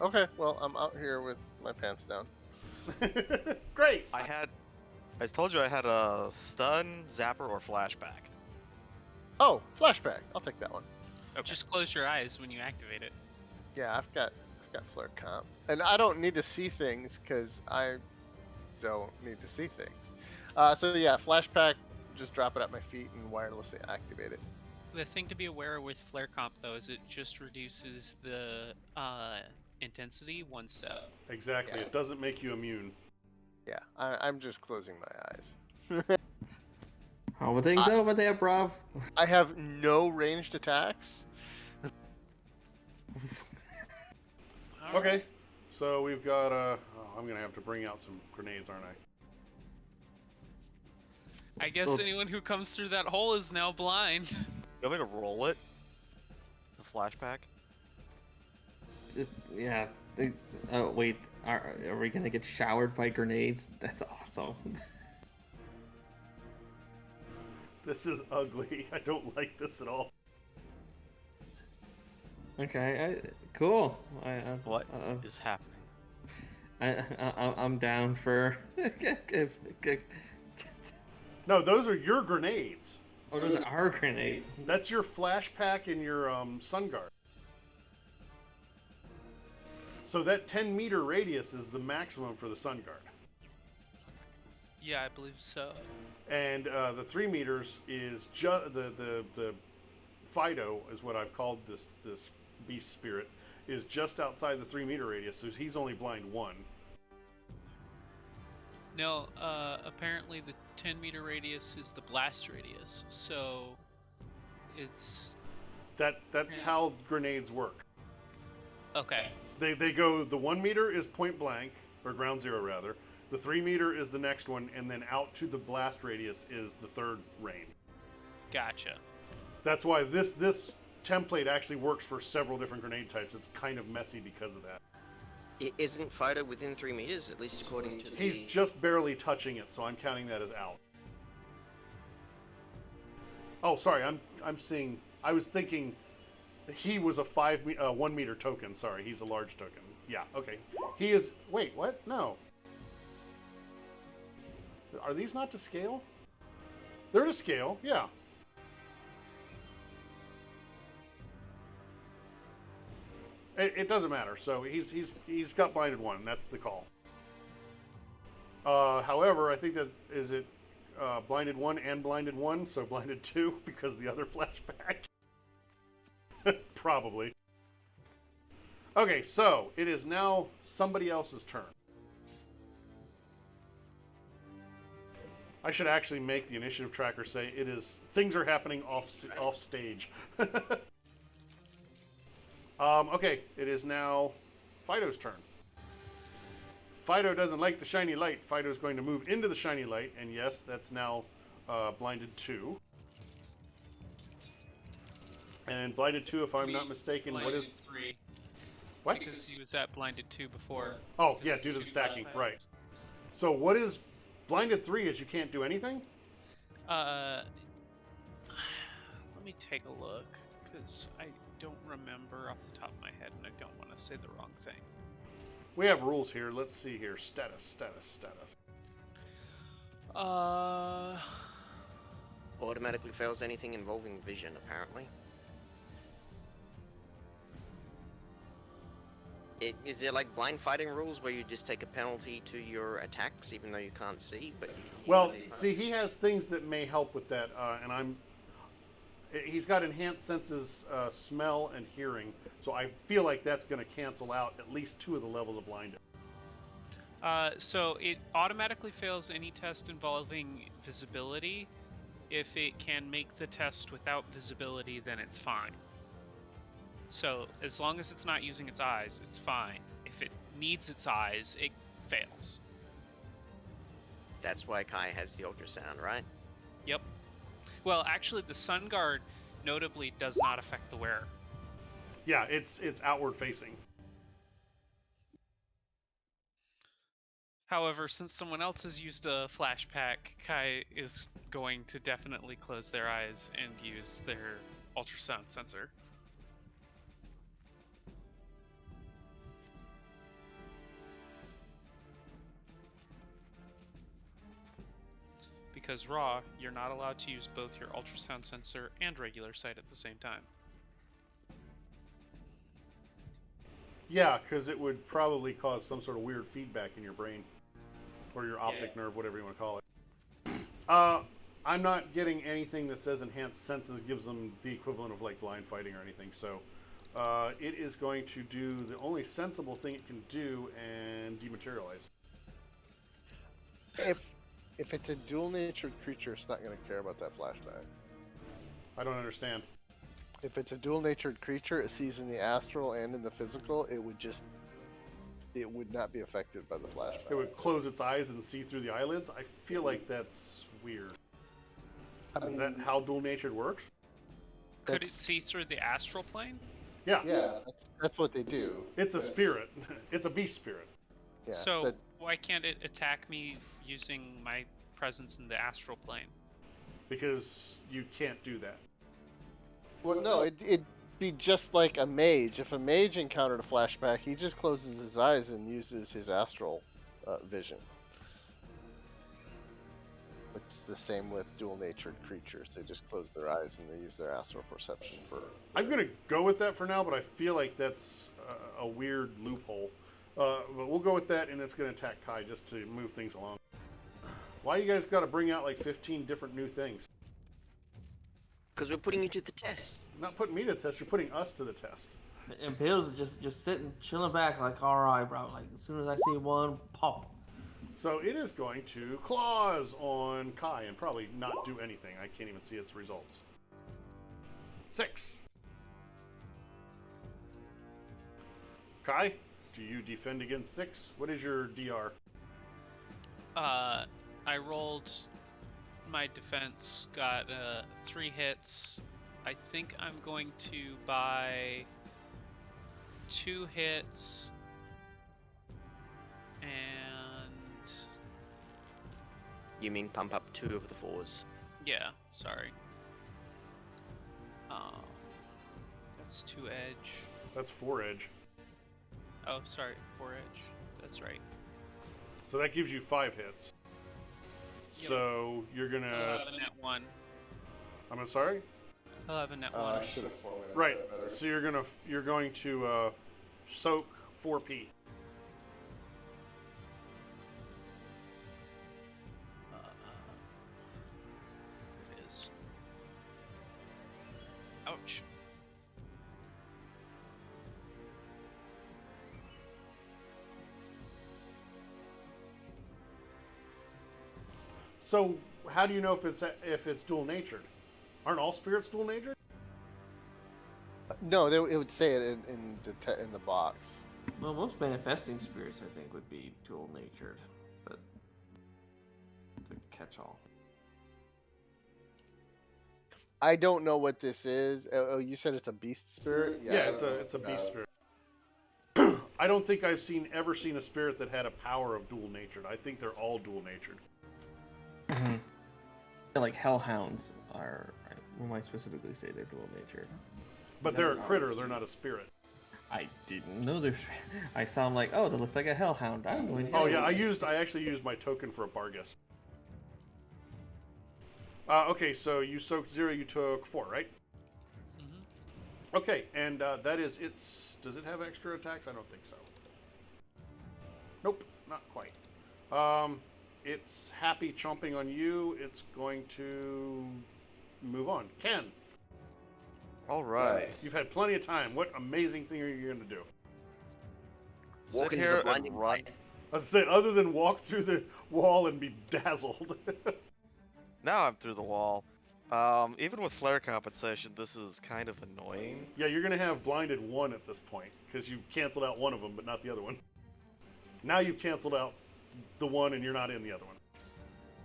Okay, well, I'm out here with my pants down. great. I told you I had a stun, zapper, or flashback. Oh, flashback. I'll take that one. Just close your eyes when you activate it. Yeah, I've got flare comp, and I don't need to see things because I don't need to see things. So yeah, flashback. Just drop it at my feet and wirelessly activate it. The thing to be aware with flare comp though is it just reduces the intensity 1 step. Exactly. Yeah. It doesn't make you immune. Yeah, I'm just closing my eyes. How are things over there, bruv? I have no ranged attacks. Okay, so we've got I'm gonna have to bring out some grenades, aren't I? I guess Well- anyone who comes through that hole is now blind. You want me to roll it? The flashback? Just yeah. Oh wait, are we gonna get showered by grenades? That's awesome. This is ugly. I don't like this at all. Okay, cool. What is happening? I'm down for. No, those are your grenades. Oh, those are our grenades. That's your flash pack and your sun guard. So that 10-meter radius is the maximum for the sun guard. Yeah, I believe so. And the 3 meters is just the Fido is what I've called this beast spirit, is just outside the 3-meter radius, so he's only blind 1. No, apparently the 10-meter radius is the blast radius, so it's That's how grenades work. okay. They go, the 1 meter is point blank, or ground zero rather. The 3 meter is the next one, and then out to the blast radius is the third range. Gotcha. That's why this template actually works for several different grenade types. It's kind of messy because of that. Isn't Fido within 3 meters, at least according to the... He's just barely touching it, so I'm counting that as out. Oh, sorry, I'm seeing... I was thinking he was a 1 meter token. Sorry, he's a large token. Yeah, okay. He is... Wait, what? No. Are these not to scale? They're to scale, yeah. It doesn't matter. So he's got blinded 1. That's the call. However, I think that is it blinded 1 and blinded 1, so blinded 2 because of the other flashback. Probably. Okay, so it is now somebody else's turn. I should actually make the initiative tracker say it is things are happening off stage. Okay, it is now Fido's turn. Fido doesn't like the shiny light. Fido's going to move into the shiny light, and yes, that's now blinded 2. And blinded 2, if I'm not mistaken, what is... 3. What? Because he was at blinded 2 before. Oh, yeah, due to the stacking, right. So what is blinded 3 is you can't do anything? Let me take a look, because I don't remember off the top of my head, and I don't want to say the wrong thing. We have rules here. Let's see here. Status. Automatically fails anything involving vision, apparently. Is there like blind fighting rules where you just take a penalty to your attacks even though you can't see? But Well, see, he has things that may help with that, and he's got enhanced senses, smell and hearing, so I feel like that's going to cancel out at least 2 of the levels of blinded. So it automatically fails any test involving visibility. If it can make the test without visibility, then it's fine. So as long as it's not using its eyes, it's fine. If it needs its eyes, it fails. That's why Kai has the ultrasound, right? Yep. Well, actually, the Sun Guard notably does not affect the wearer. Yeah, it's outward facing. However, since someone else has used a flash pack, Kai is going to definitely close their eyes and use their ultrasound sensor. Because Raw, you're not allowed to use both your ultrasound sensor and regular sight at the same time. Yeah, because it would probably cause some sort of weird feedback in your brain. Or your optic nerve, whatever you want to call it. I'm not getting anything that says enhanced senses gives them the equivalent of like blind fighting or anything, so it is going to do the only sensible thing it can do and dematerialize. If it's a dual-natured creature, it's not going to care about that flashback. I don't understand. If it's a dual-natured creature, it sees in the astral and in the physical, it would not be affected by the flashback. It would close its eyes and see through the eyelids? I feel like that's weird. Is that how dual-natured works? Could it see through the astral plane? Yeah. Yeah, that's what they do. It's a spirit. It's a beast spirit. Yeah, So why can't it attack me using my presence in the astral plane? Because you can't do that. well, no, it'd be just like a mage. If a mage encountered a flashback, he just closes his eyes and uses his astral vision. It's the same with dual-natured creatures. They just close their eyes and they use their astral perception for... I'm going to go with that for now, but I feel like that's a weird loophole. But we'll go with that, and it's going to attack Kai just to move things along. Why you guys got to bring out like 15 different new things? Because we're putting you to the test. Not putting me to the test, you're putting us to the test. And Pills is just sitting, chilling back, like, all right, bro. Like, as soon as I see one, pop. So it is going to claws on Kai and probably not do anything. I can't even see its results. 6. Kai, do you defend against 6? What is your DR? I rolled my defense, got 3 hits. I think I'm going to buy 2 hits and You mean pump up 2 of the 4s? yeah, sorry. That's 2 edge. That's 4 edge. Oh, sorry, 4 edge. That's right. So that gives you 5 hits. Yep. So you're gonna. 11 at 1. I'm sorry. 11 at 1. I should have formulated Right. that better. So you're going to soak 4p. Here it is. Ouch. So how do you know if it's dual natured? Aren't all spirits dual natured? No, it would say it in the box. Well, most manifesting spirits, I think, would be dual natured, but the catch-all. I don't know what this is. Oh, you said it's a beast spirit? Yeah, it's a beast spirit. I don't think I've ever seen a spirit that had a power of dual natured. I think they're all dual natured. Like hellhounds are. We might specifically say they're dual natured. But they're a critter, they're not a spirit. I didn't know there's. I sound like, oh, that looks like a hellhound. I'm going to. Oh yeah, I actually used my token for a Bargus. Okay, so you soaked 0, you took 4, right? Mm-hmm. Okay, and that is its. Does it have extra attacks? I don't think so. Nope, not quite. It's happy chomping on you. It's going to move on. Ken, All right. you've had plenty of time. What amazing thing are you going to do? Walk Sit into the here and blinding run. light. I was saying, other than walk through the wall and be dazzled. Now I'm through the wall. Even with flare compensation, this is kind of annoying. Yeah, you're going to have blinded 1 at this point because you canceled out one of them, but not the other one. Now you've canceled out the one and you're not in the other one.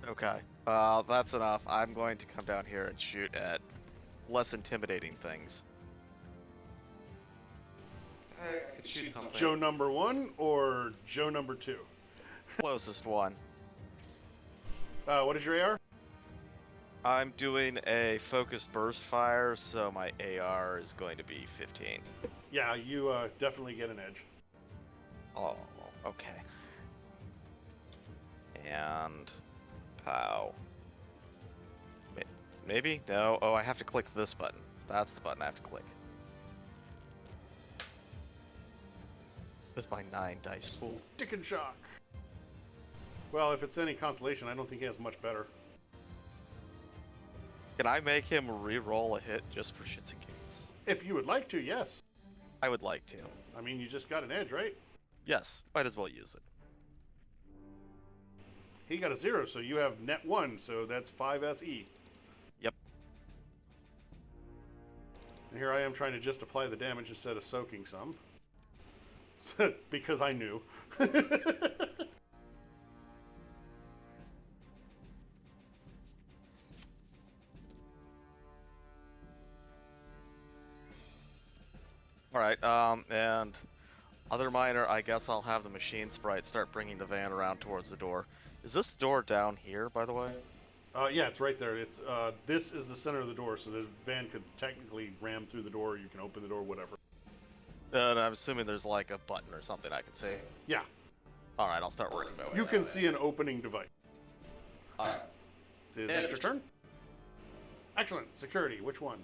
Okay. That's enough. I'm going to come down here and shoot at less intimidating things. I could shoot something. Joe number 1 or Joe number 2? Closest one. What is your AR? I'm doing a focused burst fire, so my AR is going to be 15. Yeah, you definitely get an edge. Oh, okay. And pow. Maybe? No. Oh, I have to click this button. That's the button I have to click. With my 9 dice pool. Dick and shock. Well, if it's any consolation, I don't think he has much better. Can I make him re-roll a hit just for shits and giggles? If you would like to, yes. I would like to. I mean, you just got an edge, right? Yes, might as well use it. He got a 0, so you have net 1, so that's 5 SE. Yep. And here I am trying to just apply the damage instead of soaking some. Because I knew. Alright, and other minor, I guess I'll have the machine sprite start bringing the van around towards the door. Is this door down here, by the way? Yeah, it's right there. It's this is the center of the door, so the van could technically ram through the door. You can open the door, whatever. And I'm assuming there's like a button or something I can see. Yeah, Alright, I'll start working my way. you can see an opening device. Alright. Is that your turn? Excellent. Security. Which one?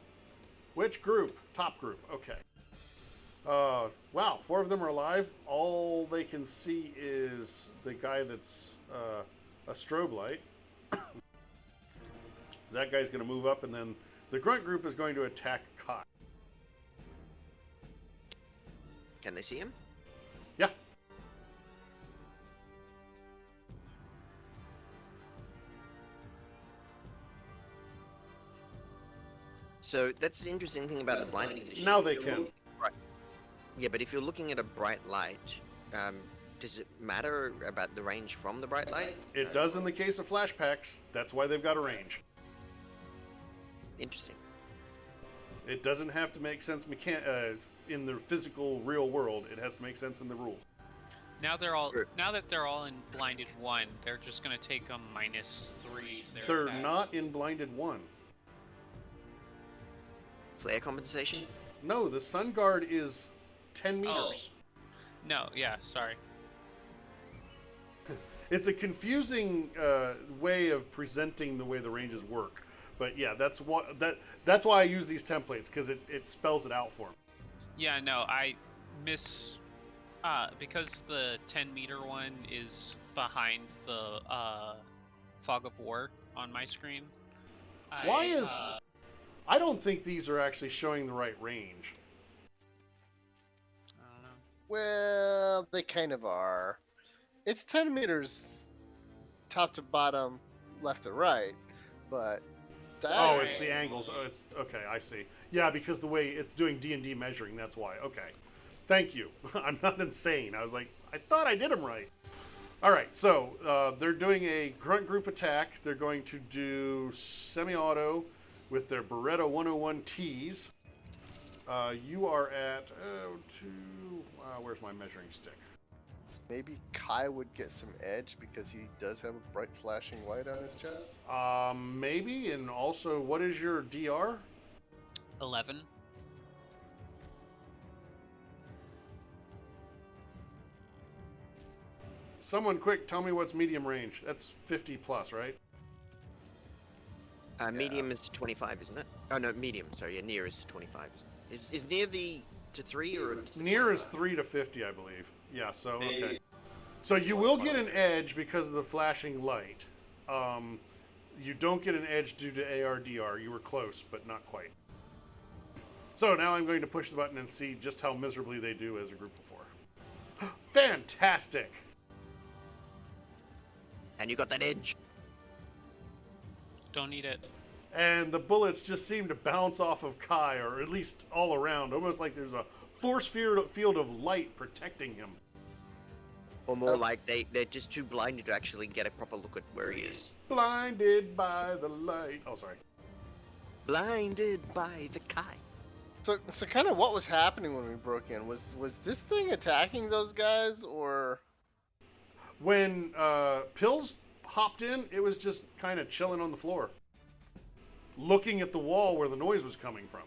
Which group? Top group. Okay. Wow, 4 of them are alive. All they can see is the guy that's a strobe light. That guy's going to move up, and then the grunt group is going to attack Kai. Can they see him? Yeah. So that's the interesting thing about the blinding condition. Now they can. Right. Yeah, but if you're looking at a bright light, does it matter about the range from the bright light? It does in the case of flash packs. That's why they've got a range. Interesting. It doesn't have to make sense in the physical real world. It has to make sense in the rules. Now they're all Sure. now that they're all in blinded 1, they're just gonna take a -3 to their They're attack. not in blinded 1. Flare compensation? No, the Sun Guard is 10 meters. No, yeah, sorry. It's a confusing way of presenting the way the ranges work. But yeah, that's why I use these templates, because it spells it out for me. Yeah, no, I miss because the 10-meter one is behind the fog of war on my screen. Why is I don't think these are actually showing the right range. I don't know. Well, they kind of are. It's 10 meters top to bottom, left to right, but Oh, it's the angles. Oh, it's okay. I see. Yeah, because the way it's doing D&D measuring, that's why. Okay, thank you. I'm not insane. I was like, I thought I did them right. All right, so they're doing a grunt group attack. They're going to do semi-auto with their Beretta 101Ts. You are at where's my measuring stick? maybe Kai would get some edge because he does have a bright flashing light on his chest. Maybe. And also, what is your DR? 11. Someone quick, tell me what's medium range. That's 50 plus, right? Medium is to 25, isn't it? Oh no, medium. Sorry, yeah, near is to 25. Is near the to 3 or to Near is 3 to 50, I believe. Yeah, so, okay. So you will get an edge because of the flashing light. You don't get an edge due to ARDR. You were close, but not quite. So now I'm going to push the button and see just how miserably they do as a group of 4. Fantastic! And you got that edge. Don't need it. And the bullets just seem to bounce off of Kai, or at least all around, almost like there's a force field of light protecting him. Or more like they're just too blinded to actually get a proper look at where he is. Blinded by the light. Oh, sorry. Blinded by the Kai. So kind of what was happening when we broke in? Was this thing attacking those guys, or? When Pills hopped in, it was just kind of chilling on the floor, looking at the wall where the noise was coming from.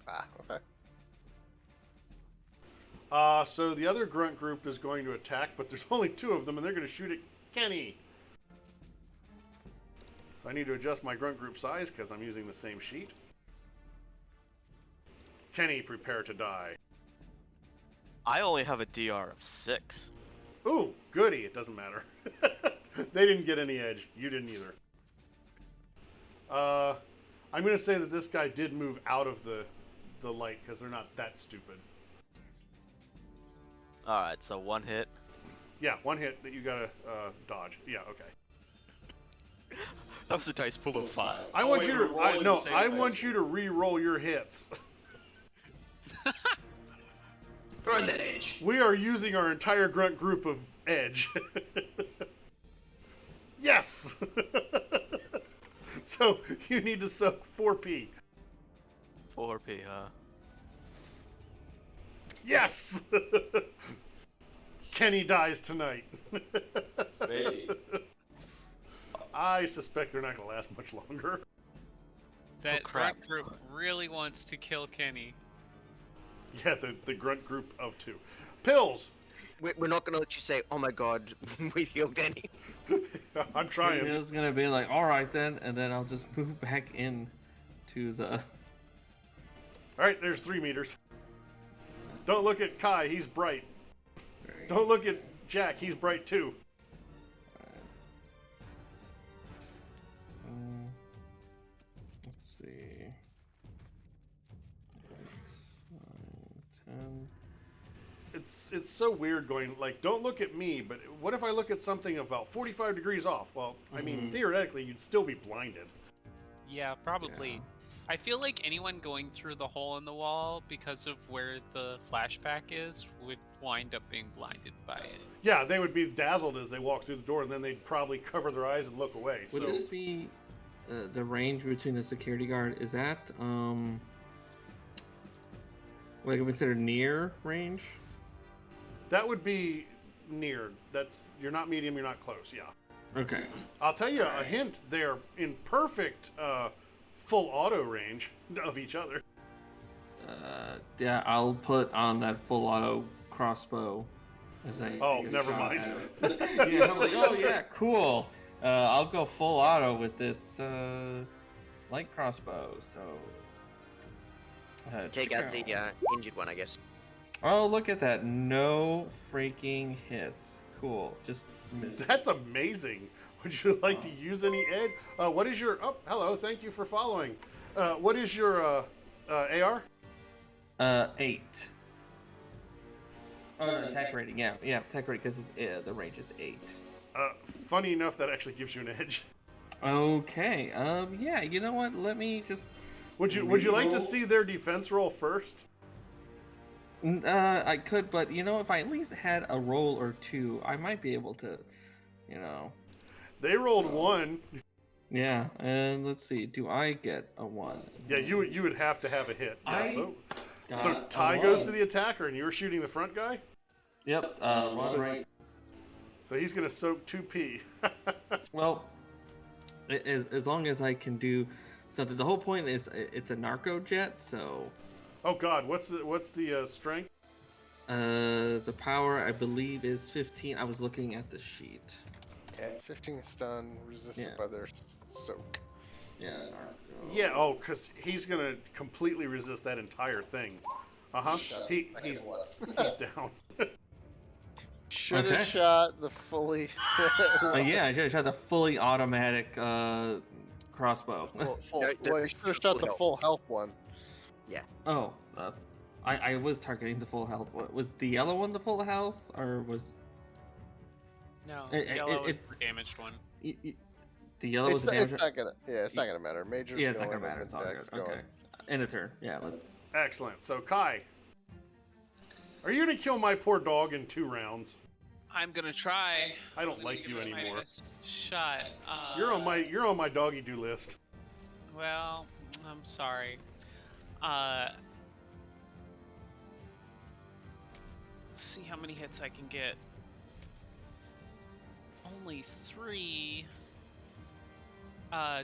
Ah, okay. So the other grunt group is going to attack, but there's only 2 of them, and they're going to shoot at Kenny. So I need to adjust my grunt group size because I'm using the same sheet. Kenny, prepare to die. I only have a DR of 6. Ooh, goody, it doesn't matter. They didn't get any edge. You didn't either. I'm going to say that this guy did move out of the light because they're not that stupid. Alright, so 1 hit. Yeah, 1 hit that you got to dodge. Yeah, okay. That was a dice pool of 5. I want you to re-roll your hits. Burn that edge. We are using our entire grunt group of edge. Yes! So you need to soak 4p. 4p, huh? Yes! Kenny dies tonight. Maybe. I suspect they're not going to last much longer. That crap. grunt group really wants to kill Kenny. Yeah, the grunt group of 2. Pills! We're not gonna let you say, "Oh my God, we healed Danny." I'm trying. It's gonna be like, all right then, and then I'll just move back in to the. Alright, there's 3 meters. Don't look at Kai, he's bright. Don't look at Jack, he's bright too. Let's see. 6, 9, 10. it's so weird going like, don't look at me, but what if I look at something about 45 degrees off? Well, I mean, theoretically, you'd still be blinded. Yeah, probably. Yeah. I feel like anyone going through the hole in the wall because of where the flashback is would wind up being blinded by it. Yeah, they would be dazzled as they walk through the door, and then they'd probably cover their eyes and look away. Would So this be the range between the security guard? Is that what I consider near range? that would be near. You're not medium, you're not close. Yeah. Okay. I'll tell you a hint. They're in perfect full auto range of each other. Yeah, I'll put on that full auto crossbow. As I Oh, take a never shot mind. at it. Yeah, I'm like, oh yeah, cool. I'll go full auto with this light crossbow. So Take out the injured one, I guess. Oh, look at that! No freaking hits. Cool. Just missed. That's amazing. Would you like to use any edge? What is your? Oh, hello. Thank you for following. What is your AR? 8. Oh, no, attack rating. Yeah, attack rating because the range is 8. Funny enough, that actually gives you an edge. Okay. Yeah. You know what? Let me just. Would you like to Reroll? see their defense roll first? I could, but if I at least had a roll or two, I might be able to. They rolled So- 1. Yeah. And let's see. Do I get a 1? Yeah, you would have to have a hit. Yeah, I so got a Ty goes 1. to the attacker, and you were shooting the front guy. Yep. One right. So he's gonna soak 2p. Well, as long as I can do something. The whole point is it's a narco jet, so. Oh God, what's the strength? The power I believe is 15. I was looking at the sheet. Yeah, it's 15 stun, resisted Yeah. by their soak. Yeah. Narco. Yeah. Oh, because he's gonna completely resist that entire thing. He's down. Should have Okay. shot the fully. Yeah, I should have shot the fully automatic crossbow. full, No, well, you should have shot the full health one. Oh, I was targeting the full health. Was the yellow one the full health, or was No, It- yellow is it- the damaged one. the yellow was It's, the damage? it's not gonna. Yeah, it's not gonna matter. Major's Yeah, it's not going gonna matter. and It's all Jack's good. Okay. going. End of turn. Yeah, let's. Excellent. So Kai, are you gonna kill my poor dog in 2 rounds? I'm gonna try. I don't I'm gonna like give you it my anymore. best shot. You're on my doggy do list. Well, I'm sorry. See how many hits I can get. Only 3.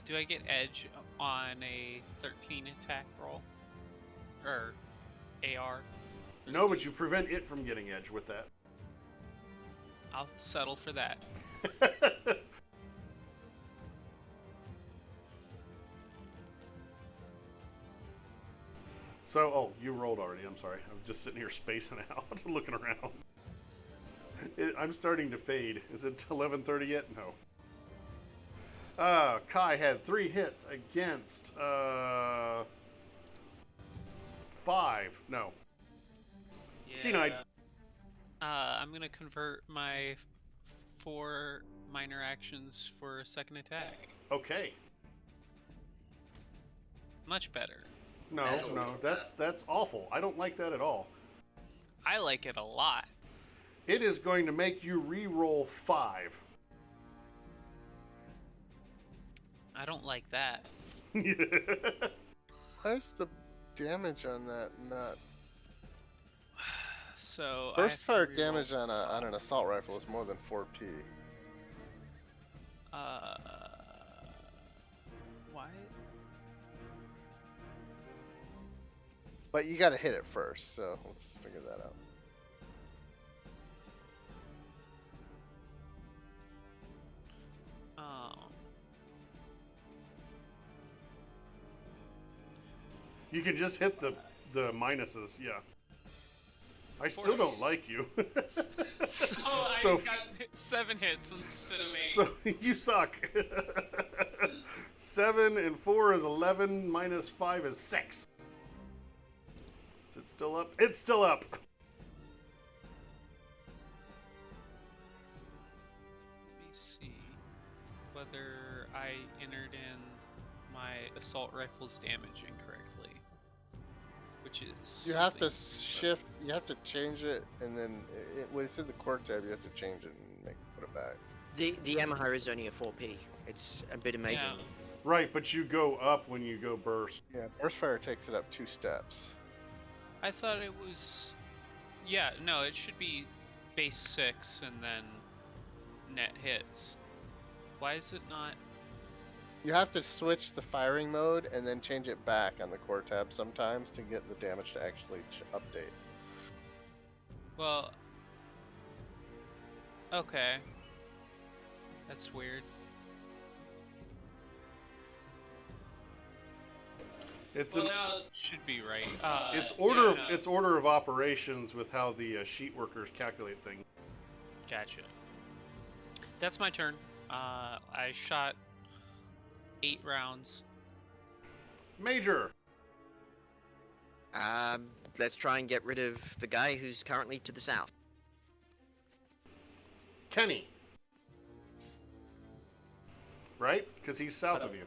Do I get edge on a 13 attack roll? Or AR? No, but you prevent it from getting edge with that. I'll settle for that. So, you rolled already. I'm sorry. I'm just sitting here spacing out, looking around. I'm starting to fade. Is it 11:30 yet? No. Kai had 3 hits against 5. No. Yeah. Denied. I'm gonna convert my 4 minor actions for a second attack. Okay. Much better. No, that's awful. I don't like that at all. I like it a lot. It is going to make you re-roll 5. I don't like that. How's the damage on that not? So First I fire have to reroll damage on an assault rifle is more than 4p. Why? But you gotta hit it first, so let's figure that out. You can just hit the minuses, yeah. I still don't like you. So I So- got 7 hits instead of 8. So you suck. 7 and 4 is 11, minus 5 is 6. Is it still up? It's still up. whether I entered in my assault rifle's damage incorrectly, which is You have to something- shift. You have to change it, and then when it's in the core tab, you have to change it and put it back. The Yamaha is only a 4P. It's a bit amazing. Yeah. Right, but you go up when you go burst. Yeah, burst fire takes it up 2 steps. I thought it was. Yeah, no, it should be base 6 and then net hits. Why is it not? You have to switch the firing mode and then change it back on the core tab sometimes to get the damage to actually update. Well. Okay. That's weird. It's Well, an, now it should be right. it's yeah, order of no, it's order of operations with how the sheet workers calculate things. Gotcha. That's my turn. I shot 8 rounds. Major. Let's try and get rid of the guy who's currently to the south. Kenny. Right? Because he's south of you.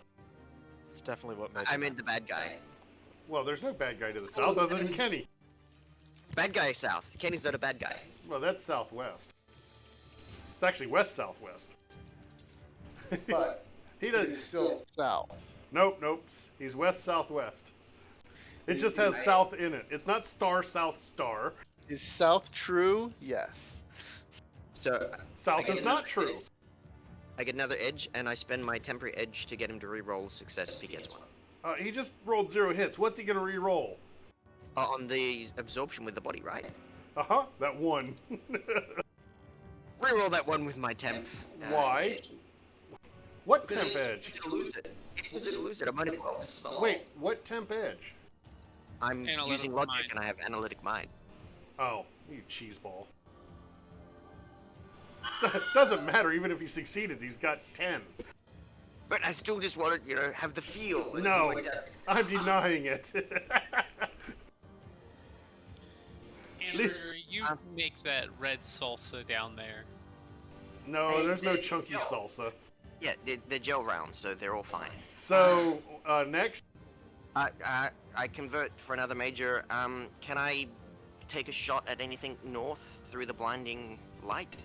It's definitely what Major I meant the bad guy. Well, there's no bad guy to the south other than Kenny. Bad guy south. Kenny's not a bad guy. Well, that's southwest. It's actually west-southwest. But He it's does. still south. Nope. He's west-southwest. It just has south in it. It's not star south star. Is south true? Yes. So South is not true. I get another edge, and I spend my temporary edge to get him to re-roll success if he gets one. He just rolled 0 hits. What's he gonna re-roll? On the absorption with the body, right? That one. Re-roll that one with my temp. Why? What Because temp edge? It's lose it. It's to lose it. I might as well. Wait, what temp edge? I'm Analytical using logic, mind. and I have analytic mind. Oh, you cheeseball. Doesn't matter, even if he succeeded, he's got 10. But I still just want to, have the feel. No, I'm denying it. Andrew, you make that red salsa down there. No, there's no chunky salsa. Yeah, they're gel rounds, so they're all fine. So, next, I convert for another major. Can I take a shot at anything north through the blinding light?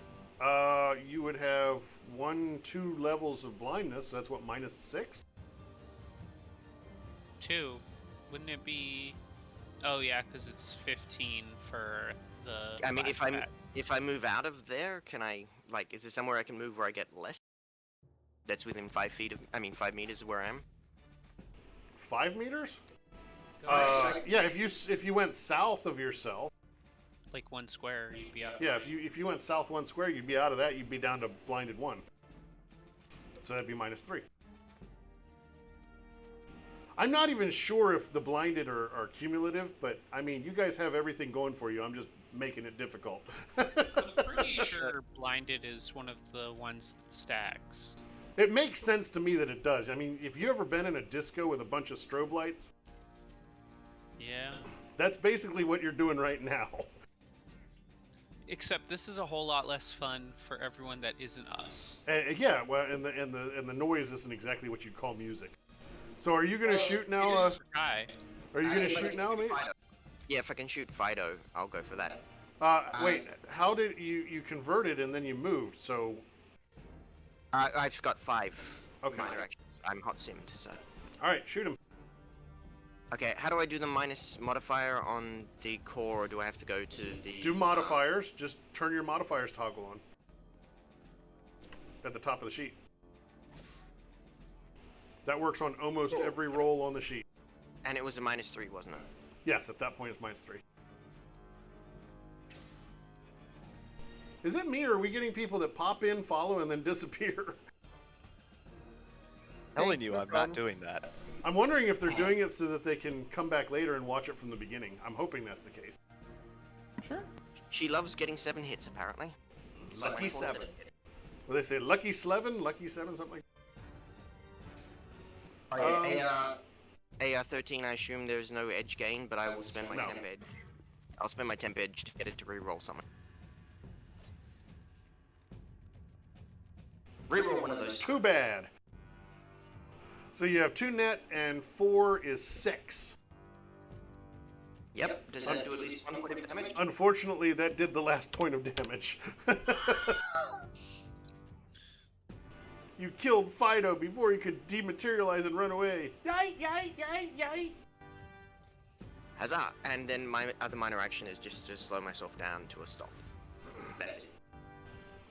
you would have 2 levels of blindness. So that's what, -6? 2. Wouldn't it be? Oh yeah, because it's 15 for the. I mean, flashback. if I move out of there, can I is there somewhere I can move where I get less? That's within 5 feet of, 5 meters of where I am. 5 meters? Go ahead. Yeah. If you went south of yourself, Like 1 square, you'd be up. yeah. If you went south 1 square, you'd be out of that. You'd be down to blinded 1. So that'd be -3. I'm not even sure if the blinded are cumulative, but I mean, you guys have everything going for you. I'm just making it difficult. I'm pretty sure blinded is one of the ones that stacks. It makes sense to me that it does. I mean, if you ever been in a disco with a bunch of strobe lights, Yeah. that's basically what you're doing right now. Except this is a whole lot less fun for everyone that isn't us. Yeah, well, and the noise isn't exactly what you'd call music. So are you gonna shoot now? It is for Kai. Are you gonna shoot now, mate? Yeah, if I can shoot Fido, I'll go for that. Wait, how did you converted and then you moved? So I've got 5 Okay. minor actions. I'm hot simmed, so. all right, shoot him. Okay, how do I do the minus modifier on the core, or do I have to go to the... Do modifiers. Just turn your modifiers toggle on at the top of the sheet. That works on almost every roll on the sheet. And it was a -3, wasn't it? Yes, at that point it's -3. Is it me, or are we getting people that pop in, follow, and then disappear? Telling you, no I'm problem. not doing that. I'm wondering if they're doing it so that they can come back later and watch it from the beginning. I'm hoping that's the case. Sure. She loves getting 7 hits, apparently. Lucky 7. Well, they say lucky 7, lucky 7, something like AR-13, I assume there's no edge gain, but I will spend my No. temp edge. I'll spend my temp edge to get it to re-roll something. Reroll one of those. Too bad. So you have 2 net, and 4 is 6. Yep. Does that do at least 1 point of damage? Unfortunately, that did the last point of damage. You killed Fido before he could dematerialize and run away. Yay, yay, yay, yay. Huzzah! And then my other minor action is just to slow myself down to a stop. That's it.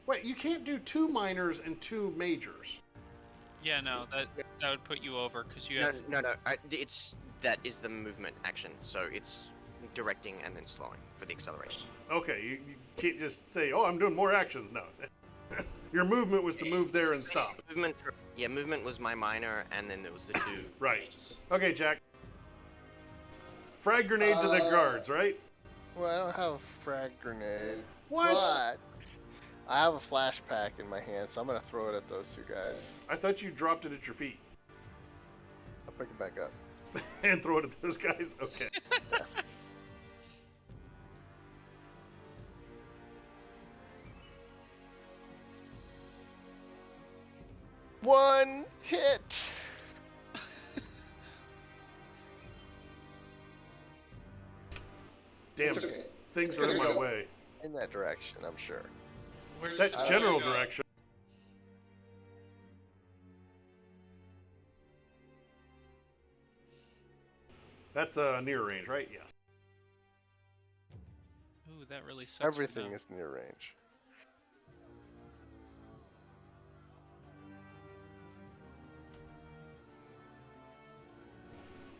Wait, you can't do 2 minors and 2 majors. Yeah, no, that would put you over because you No, have. no, no. That is the movement action. So it's directing and then slowing for the acceleration. Okay, you can't just say, oh, I'm doing more actions. No. Your movement was to move there and stop. Movement was my minor, and then there was the 2. Right. mages. Okay, Jack. Frag grenade to the guards, right? Well, I don't have a frag grenade. What? But I have a flash pack in my hand, so I'm gonna throw it at those 2 guys. I thought you dropped it at your feet I'll pick it back up. and throw it at those guys. Okay. One hit. Damn, It's okay. things It's are in gonna my go way. in that direction, I'm sure. Where's That the general going? direction. That's near range, right? Yes. Ooh, that really sucks. for Everything them. is near range.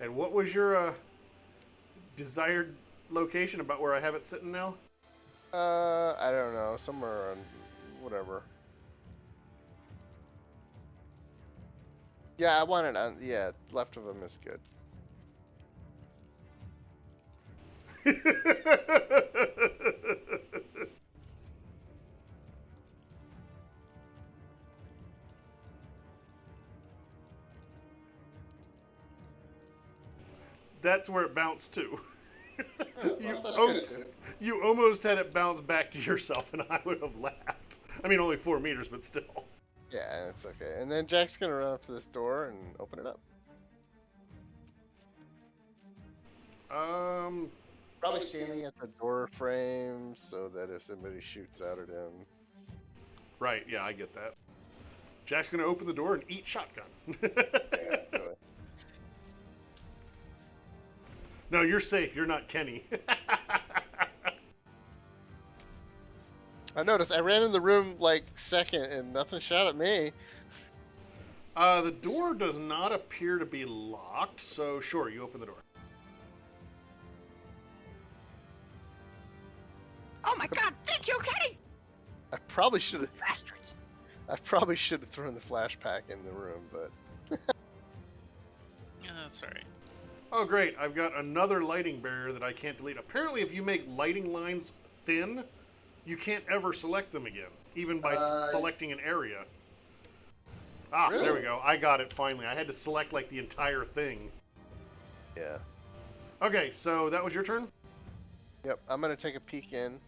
And what was your desired location about where I have it sitting now? I don't know, somewhere on whatever. Yeah, I want it on. Yeah, left of him is good. That's where it bounced to. That's oh, good too. You almost had it bounce back to yourself, and I would have laughed. I mean, only 4 meters, but still. Yeah, it's okay. And then Jack's gonna run up to this door and open it up. Probably standing at the door frame so that if somebody shoots out at him. Right, yeah, I get that. Jack's gonna open the door and eat shotgun. Yeah, really. No, you're safe. You're not Kenny. I noticed I ran in the room like second and nothing shot at me. The door does not appear to be locked, so sure, you open the door. Oh my god, thank you, Kenny! I probably should have. Bastards! I probably should have thrown the flash pack in the room, but Yeah, that's alright. Oh, great. I've got another lighting barrier that I can't delete. Apparently, if you make lighting lines thin, you can't ever select them again, even by selecting an area. Ah, there we Really? go. I got it finally. I had to select like the entire thing. yeah. Okay, so that was your turn? Yep. I'm gonna take a peek in.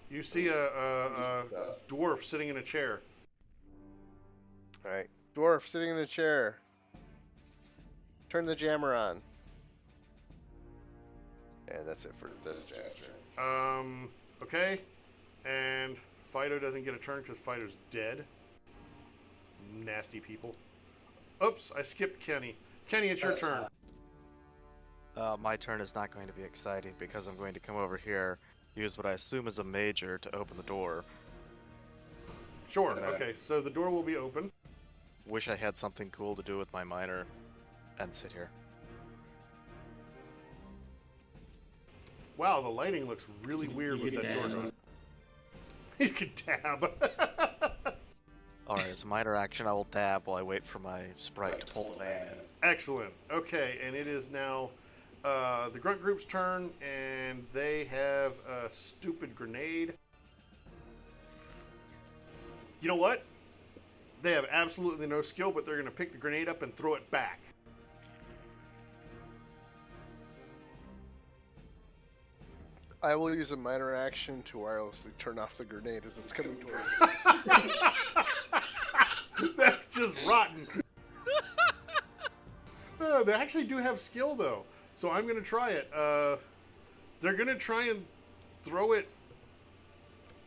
You see a dwarf sitting in a chair. All right. Dwarf sitting in a chair. Turn the jammer on. And that's it for this Jack's turn. Okay. And Fido doesn't get a turn because Fido's dead. Nasty people. Oops, I skipped Kenny. Kenny, it's your turn. My turn is not going to be exciting because I'm going to come over here, use what I assume is a major to open the door. Sure, Okay. okay, so the door will be open. Wish I had something cool to do with my minor, and sit here. Wow, the lighting looks really weird You with can that door dab. going. You can dab. Alright, as a minor action, I will dab while I wait for my sprite to pull the van in. Excellent. Okay, and it is now the grunt group's turn, and they have a stupid grenade. You know what? They have absolutely no skill, but they're going to pick the grenade up and throw it back. I will use a minor action to wirelessly turn off the grenade as it's coming towards me. That's just rotten. They actually do have skill though, so I'm gonna try it. They're gonna try and throw it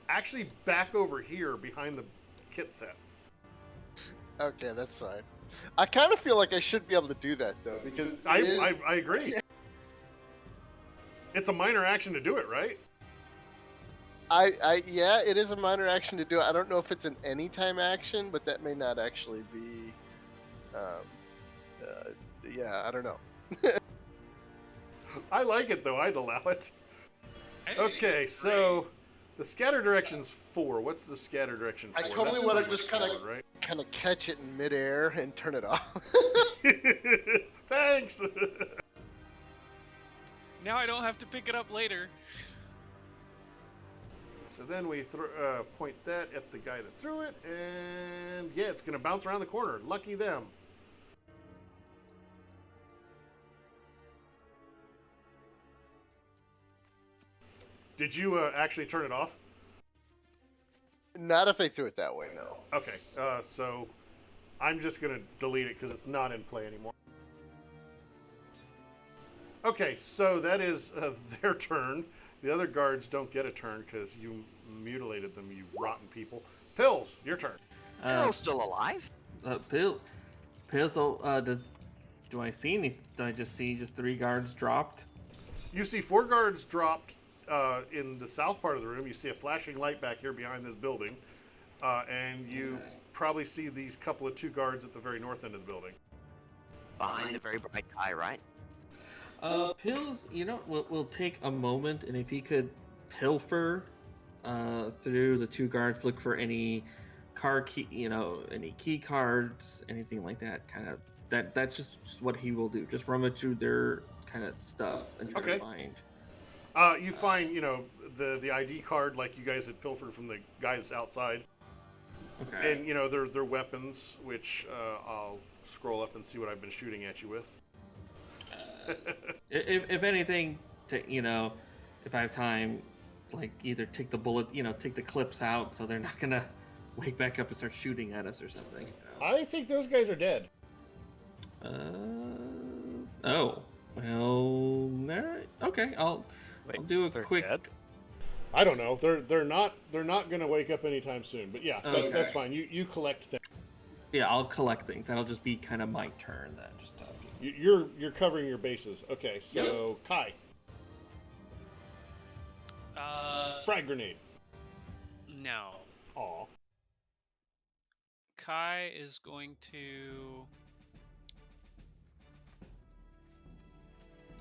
actually back over here behind the kit set. Okay, that's fine. I kind of feel like I should be able to do that though, because I agree. It's a minor action to do it, right? yeah, it is a minor action to do it. I don't know if it's an anytime action, but that may not actually be. Yeah, I don't know. I like it though. I'd allow it. I Okay, agree. so the scatter direction's 4. What's the scatter direction for? I totally That's wanna pretty just much kinda- forward, right? Kind of catch it in midair and turn it off. Thanks. Now I don't have to pick it up later. So then we point that at the guy that threw it, and yeah, it's gonna bounce around the corner. Lucky them. Did you actually turn it off? Not if they threw it that way, no. Okay, so I'm just gonna delete it because it's not in play anymore. Okay, so that is their turn. The other guards don't get a turn because you mutilated them, you rotten people. Pills, your turn. They're all still alive. Pills. Do I see any? Do I just see just 3 guards dropped? You see 4 guards dropped in the south part of the room. You see a flashing light back here behind this building. And you probably see these couple of 2 guards at the very north end of the building. Behind the very bright guy, right? Pills, we'll take a moment, and if he could pilfer through the 2 guards, look for any car key, any key cards, anything like that. Kind of that's just what he will do. Just rummage through their kind of stuff and try to find. You find, the ID card like you guys had pilfered from the guys outside. Okay. And, their weapons, which I'll scroll up and see what I've been shooting at you with. If anything, if I have time, like either take the bullet, take the clips out so they're not gonna wake back up and start shooting at us or something. I think those guys are dead. Oh. Well, alright. Okay, I'll do a they're quick. dead? I don't know. They're not gonna wake up anytime soon. But yeah, that's Okay. fine. You collect things. Yeah, I'll collect things. That'll just be kind of my turn then. Just You're covering your bases. Okay, so Kai, frag grenade. No. Aw. Kai is going to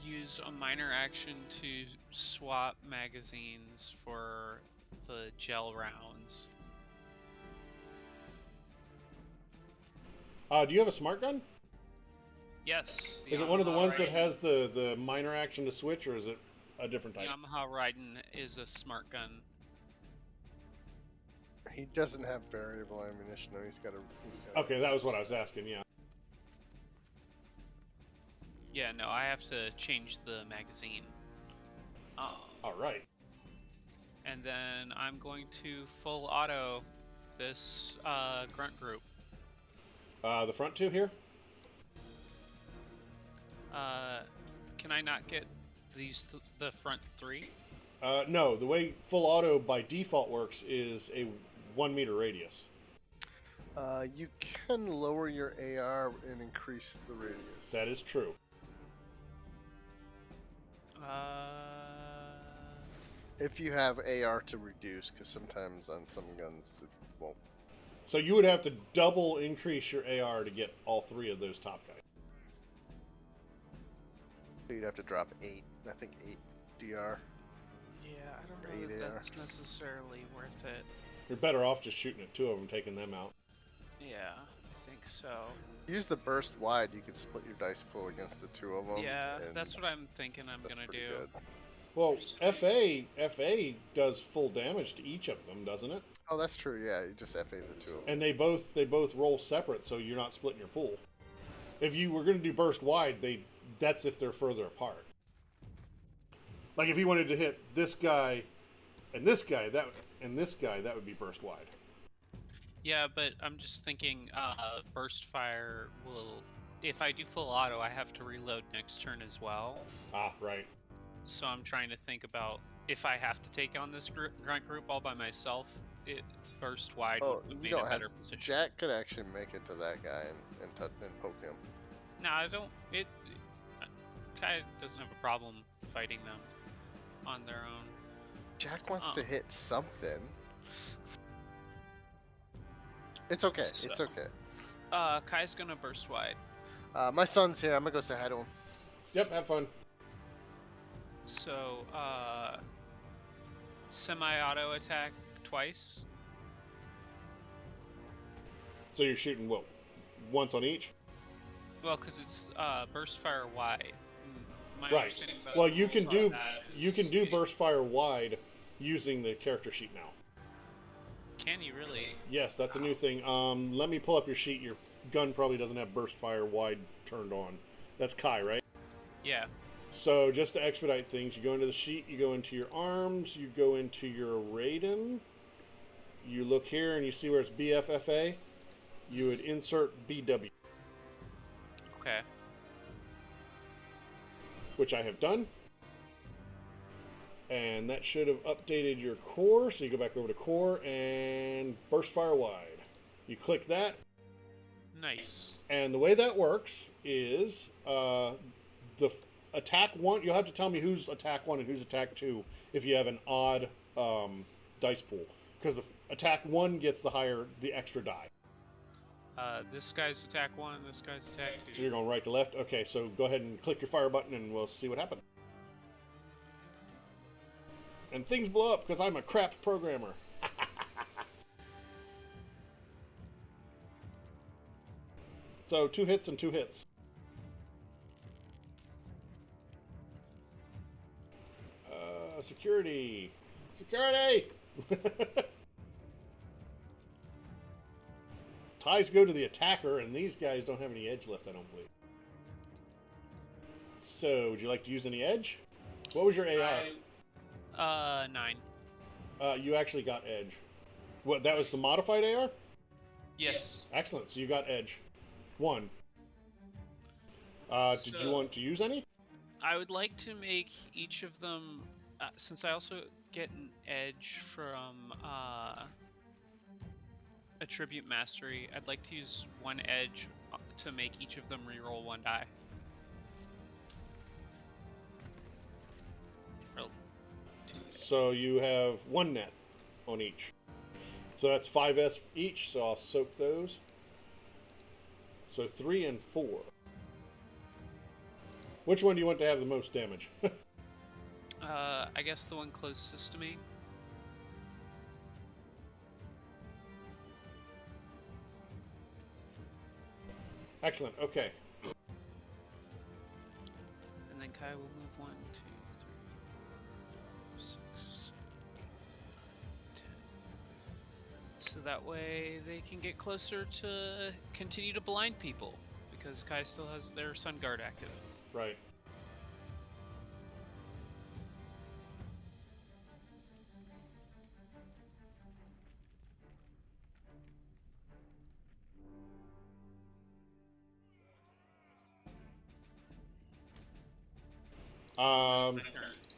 use a minor action to swap magazines for the gel rounds. Do you have a smart gun? Yes. Is it one of the ones that Raiden- has the minor action to switch, or is it a different type? Yamaha Raiden is a smart gun. He doesn't have variable ammunition, though. He's got a. Okay, that was what I was asking. Yeah. Yeah, no, I have to change the magazine. All right. And then I'm going to full auto this grunt group. The front 2 here. Can I not get the front 3? No, the way full auto by default works is a 1 meter radius. You can lower your AR and increase the radius. That is true. If you have AR to reduce, because sometimes on some guns it won't. So you would have to double increase your AR to get all 3 of those top guys. You'd have to drop 8. I think 8 DR. Yeah, I don't know that that's necessarily worth it. You're better off just shooting at 2 of them, taking them out. Yeah, I think so. Use the burst wide. You can split your dice pool against the 2 of them. Yeah, that's what I'm thinking I'm gonna do. Good. Well, FA does full damage to each of them, doesn't it? Oh, that's true. Yeah, you just FA the 2 of them. And they both roll separate, so you're not splitting your pool. If you were going to do burst wide, that's if they're further apart. Like if he wanted to hit this guy and this guy, that would be burst wide. Yeah, but I'm just thinking, burst fire will. If I do full auto, I have to reload next turn as well. Ah, right. So I'm trying to think about if I have to take on this grunt group all by myself. Burst wide Oh, would put you me in a don't have. better position. Jack could actually make it to that guy and poke him. No, I don't. Kai doesn't have a problem fighting them on their own. Jack wants to hit something. It's okay. So- It's okay. Kai's gonna burst wide. My son's here. I'm gonna go say hi to him. Yep, have fun. So, semi-auto attack twice. So you're shooting what? Once on each? Well, because it's burst fire wide. My Right. understanding about Well, the you can rules on do that you is can do burst fire wide using the character sheet now. Can you really? Yes, that's a new thing. Let me pull up your sheet. Your gun probably doesn't have burst fire wide turned on. That's Kai, right? Yeah. So just to expedite things, you go into the sheet, you go into your arms, you go into your Raiden, you look here and you see where it's BFFA, you would insert BW, Okay. which I have done. And that should have updated your core, so you go back over to core and burst fire wide. You click that, Nice. and the way that works is the attack one, you'll have to tell me who's attack one and who's attack two if you have an odd dice pool. Because the attack one gets the extra die. This guy's attack 1, this guy's attack 2. So you're going right to left. Okay, so go ahead and click your fire button and we'll see what happens. And things blow up because I'm a crap programmer. So 2 hits and 2 hits. Security! Security! Ties go to the attacker, and these guys don't have any edge left, I don't believe. So, would you like to use any edge? What was your AR? 9. You actually got edge. What, that was the modified AR? Yes. Excellent, so you got edge. 1. Did you want to use any? I would like to make each of them, since I also get an edge from Attribute Mastery, I'd like to use 1 edge to make each of them reroll 1 die. Or 2. So you have 1 net on each. So that's 5S each, so I'll soak those. So 3 and 4. Which one do you want to have the most damage? I guess the one closest to me. Excellent, okay. And then Kai will move 1, 2, 3, 4, 5, 6, 10. So that way they can get closer to continue to blind people, because Kai still has their Sun Guard active. Right.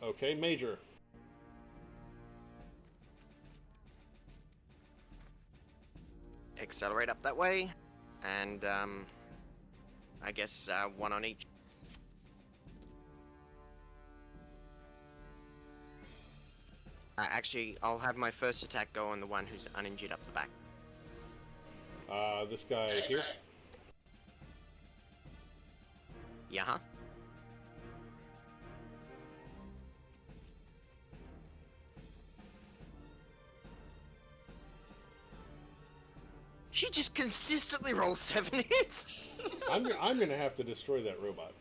Okay, Major. Accelerate up that way, and I guess 1 on each. Actually, I'll have my first attack go on the one who's uninjured up the back. This guy here. Yeah, huh? She just consistently rolls 7 hits. I'm gonna have to destroy that robot.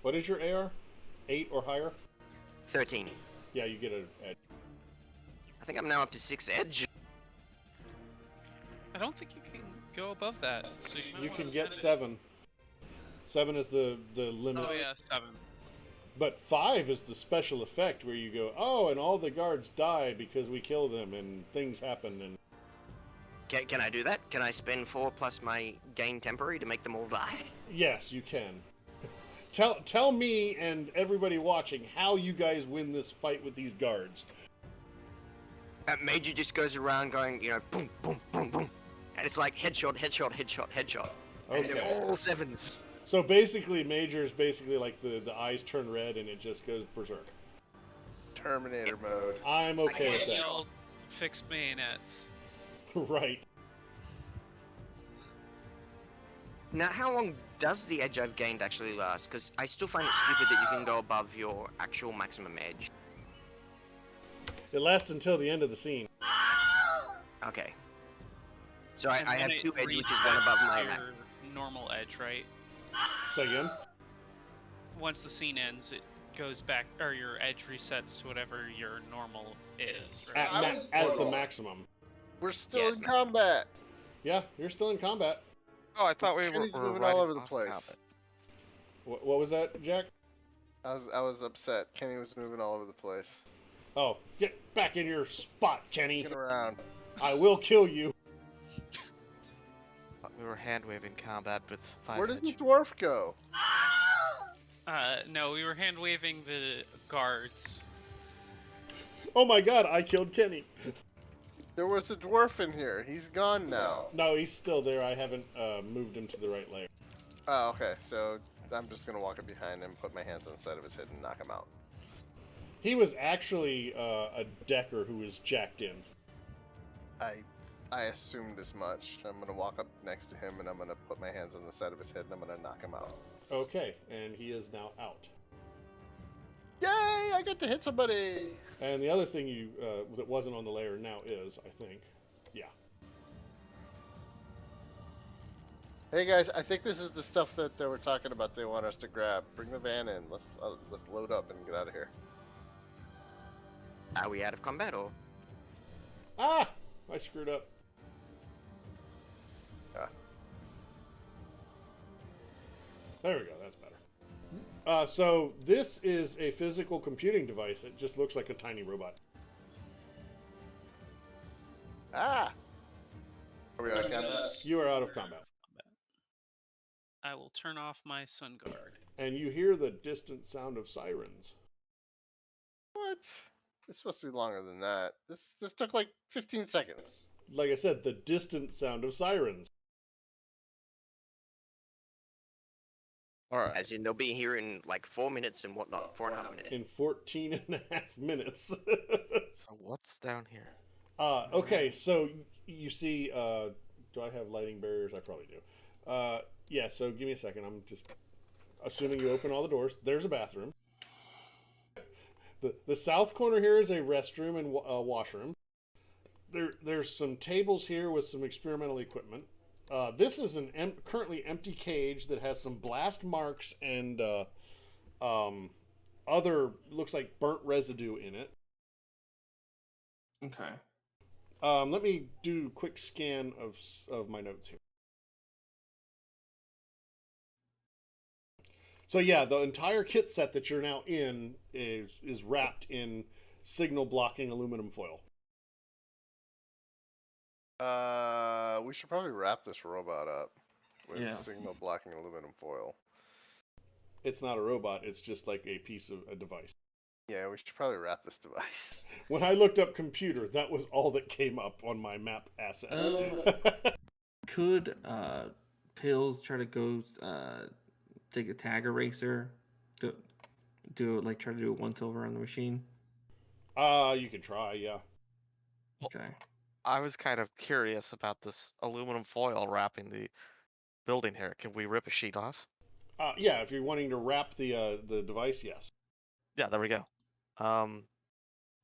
What is your AR? 8 or higher? 13. Yeah, you get an edge. I think I'm now up to 6 edge. I don't think you can go above that. So you, might You wanna can get set it- 7. 7 is the limit. Oh yeah, 7. But 5 is the special effect where you go, oh, and all the guards die because we kill them and things happen. And Can I do that? Can I spend 4 plus my gain temporary to make them all die? yes, you can. Tell me and everybody watching how you guys win this fight with these guards. Major just goes around going, you know, boom, boom, boom, boom. And it's like headshot, headshot, headshot, headshot. And they're Okay. all 7s. So basically, Major is basically like the eyes turn red and it just goes berserk. Terminator mode. I'm okay with And that. you'll fix bayonets. Right. Now, how long does the edge I've gained actually last? Because I still find it stupid that you can go above your actual maximum edge. It lasts until the end of the scene. Okay. So And I then have it 2 edge, which is one resets above to my your max. normal edge, right? Say again? Once the scene ends, it goes back, or your edge resets to whatever your normal is, right? As the maximum. We're still Yes, in man. combat. Yeah, you're still in combat. Oh, I thought we Kenny's were moving riding all over the off place. combat. What was that, Jack? I was upset. Kenny was moving all over the place. Oh, get back in your spot, Kenny. Get around. I will kill you. Thought we were hand waving combat with 5 Where did the edge. dwarf go? No, we were hand waving the guards. Oh my god, I killed Kenny. There was a dwarf in here. He's gone now. No, he's still there. I haven't moved him to the right layer. Oh, okay. So I'm just gonna walk up behind him, put my hands on the side of his head, and knock him out. He was actually a decker who was jacked in. I assumed as much. I'm gonna walk up next to him, and I'm gonna put my hands on the side of his head, and I'm gonna knock him out. Okay, and he is now out. Yay! I get to hit somebody. And the other thing you that wasn't on the layer now is, I think, yeah. Hey guys, I think this is the stuff that they were talking about. They want us to grab. Bring the van in. Let's load up and get out of here. Are we out of combat or? Ah! I screwed up. Ah. There we go, that's better. So this is a physical computing device. It just looks like a tiny robot. Ah! Are we out of combat? You are out of combat. I will turn off my sun guard. And you hear the distant sound of sirens. What? It's supposed to be longer than that. This took like 15 seconds. Like I said, the distant sound of sirens. Alright. As in, they'll be here in like 4 minutes and whatnot. 4.5 minutes. In 14 and a half minutes. So what's down here? Okay, so you see, do I have lighting barriers? I probably do. Yeah, so give me a second. I'm just assuming you open all the doors. There's a bathroom. The south corner here is a restroom and washroom. There's some tables here with some experimental equipment. This is an currently empty cage that has some blast marks and other, looks like burnt residue in it. Okay. Let me do a quick scan of my notes here. So yeah, the entire kit set that you're now in is wrapped in signal blocking aluminum foil. We should probably wrap this robot up with Yeah. signal blocking aluminum foil. It's not a robot, it's just like a piece of a device. Yeah, we should probably wrap this device. When I looked up computer, that was all that came up on my map assets. Could Pills try to go take a tag eraser, try to do a once over on the machine? You could try, yeah. Okay. I was kind of curious about this aluminum foil wrapping the building here. Can we rip a sheet off? Yeah, if you're wanting to wrap the device, yes. Yeah, there we go.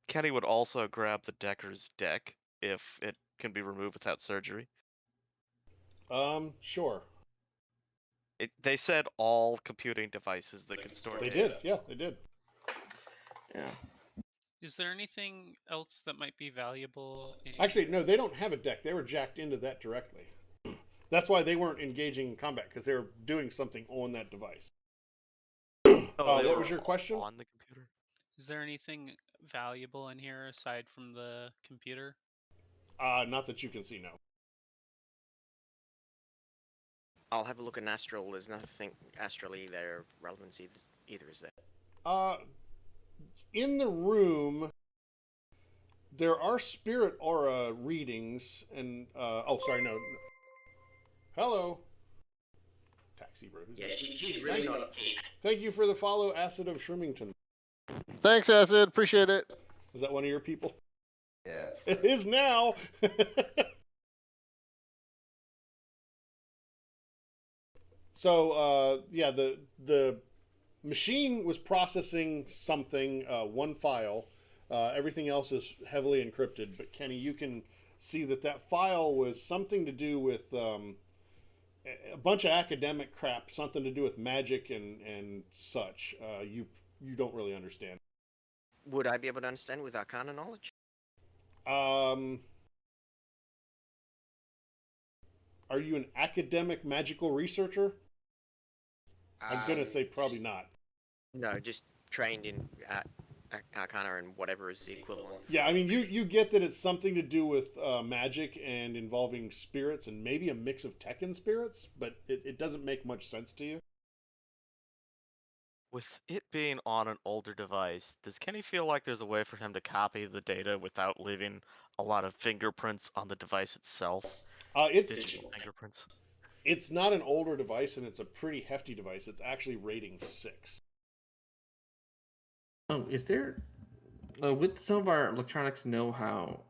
Kenny would also grab the Decker's deck if it can be removed without surgery. Sure. They said all computing devices that can store They data. did, yeah, they did. Yeah. Is there anything else that might be valuable? Actually, no, they don't have a deck. They were jacked into that directly. That's why they weren't engaging in combat, because they were doing something on that device. Oh, they What were was your question? on the computer? Is there anything valuable in here aside from the computer? Not that you can see, no. I'll have a look at Astral. There's nothing astrally there of relevancy either, is there? In the room, there are spirit aura readings, and sorry, no. Hello, taxi bro. Yeah, she's really not keen. Thank you for the follow, Acid of Shrimmington. Thanks, Acid. Appreciate it. Is that one of your people? Yeah. It is now. So yeah, the machine was processing something, one file. Everything else is heavily encrypted. But Kenny, you can see that file was something to do with a bunch of academic crap, something to do with magic and such. You don't really understand. Would I be able to understand with Arcana knowledge? Are you an academic magical researcher? I'm gonna say probably not. No, just trained in Arcana and whatever is the equivalent. Yeah, I mean, you get that it's something to do with magic and involving spirits and maybe a mix of tech and spirits, but it doesn't make much sense to you. With it being on an older device, does Kenny feel like there's a way for him to copy the data without leaving a lot of fingerprints on the device itself? Digital fingerprints. It's not an older device, and it's a pretty hefty device. It's actually rating 6. Is there, with some of our electronics know-how,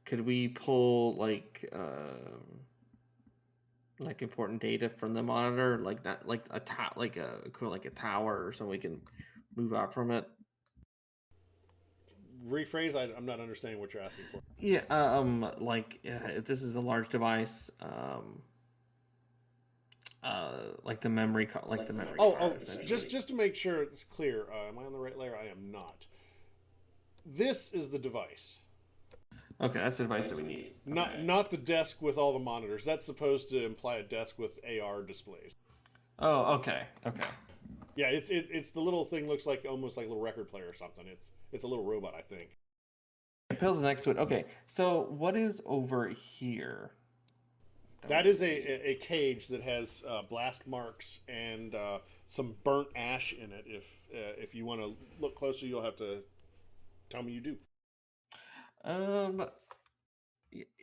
could we pull like important data from the monitor, like not like a tower or something we can move out from it? Rephrase, I'm not understanding what you're asking for. Yeah, if this is a large device, like the memory card, Just to make sure it's clear, am I on the right layer? I am not. This is the device. Okay, that's the device that we need. Not the desk with all the monitors. That's supposed to imply a desk with AR displays. Oh, okay. Yeah, it's the little thing, looks like almost like a little record player or something. It's a little robot, I think. Pills next to it. Okay, so what is over here? That is a cage that has blast marks and some burnt ash in it. If you want to look closer, you'll have to tell me you do.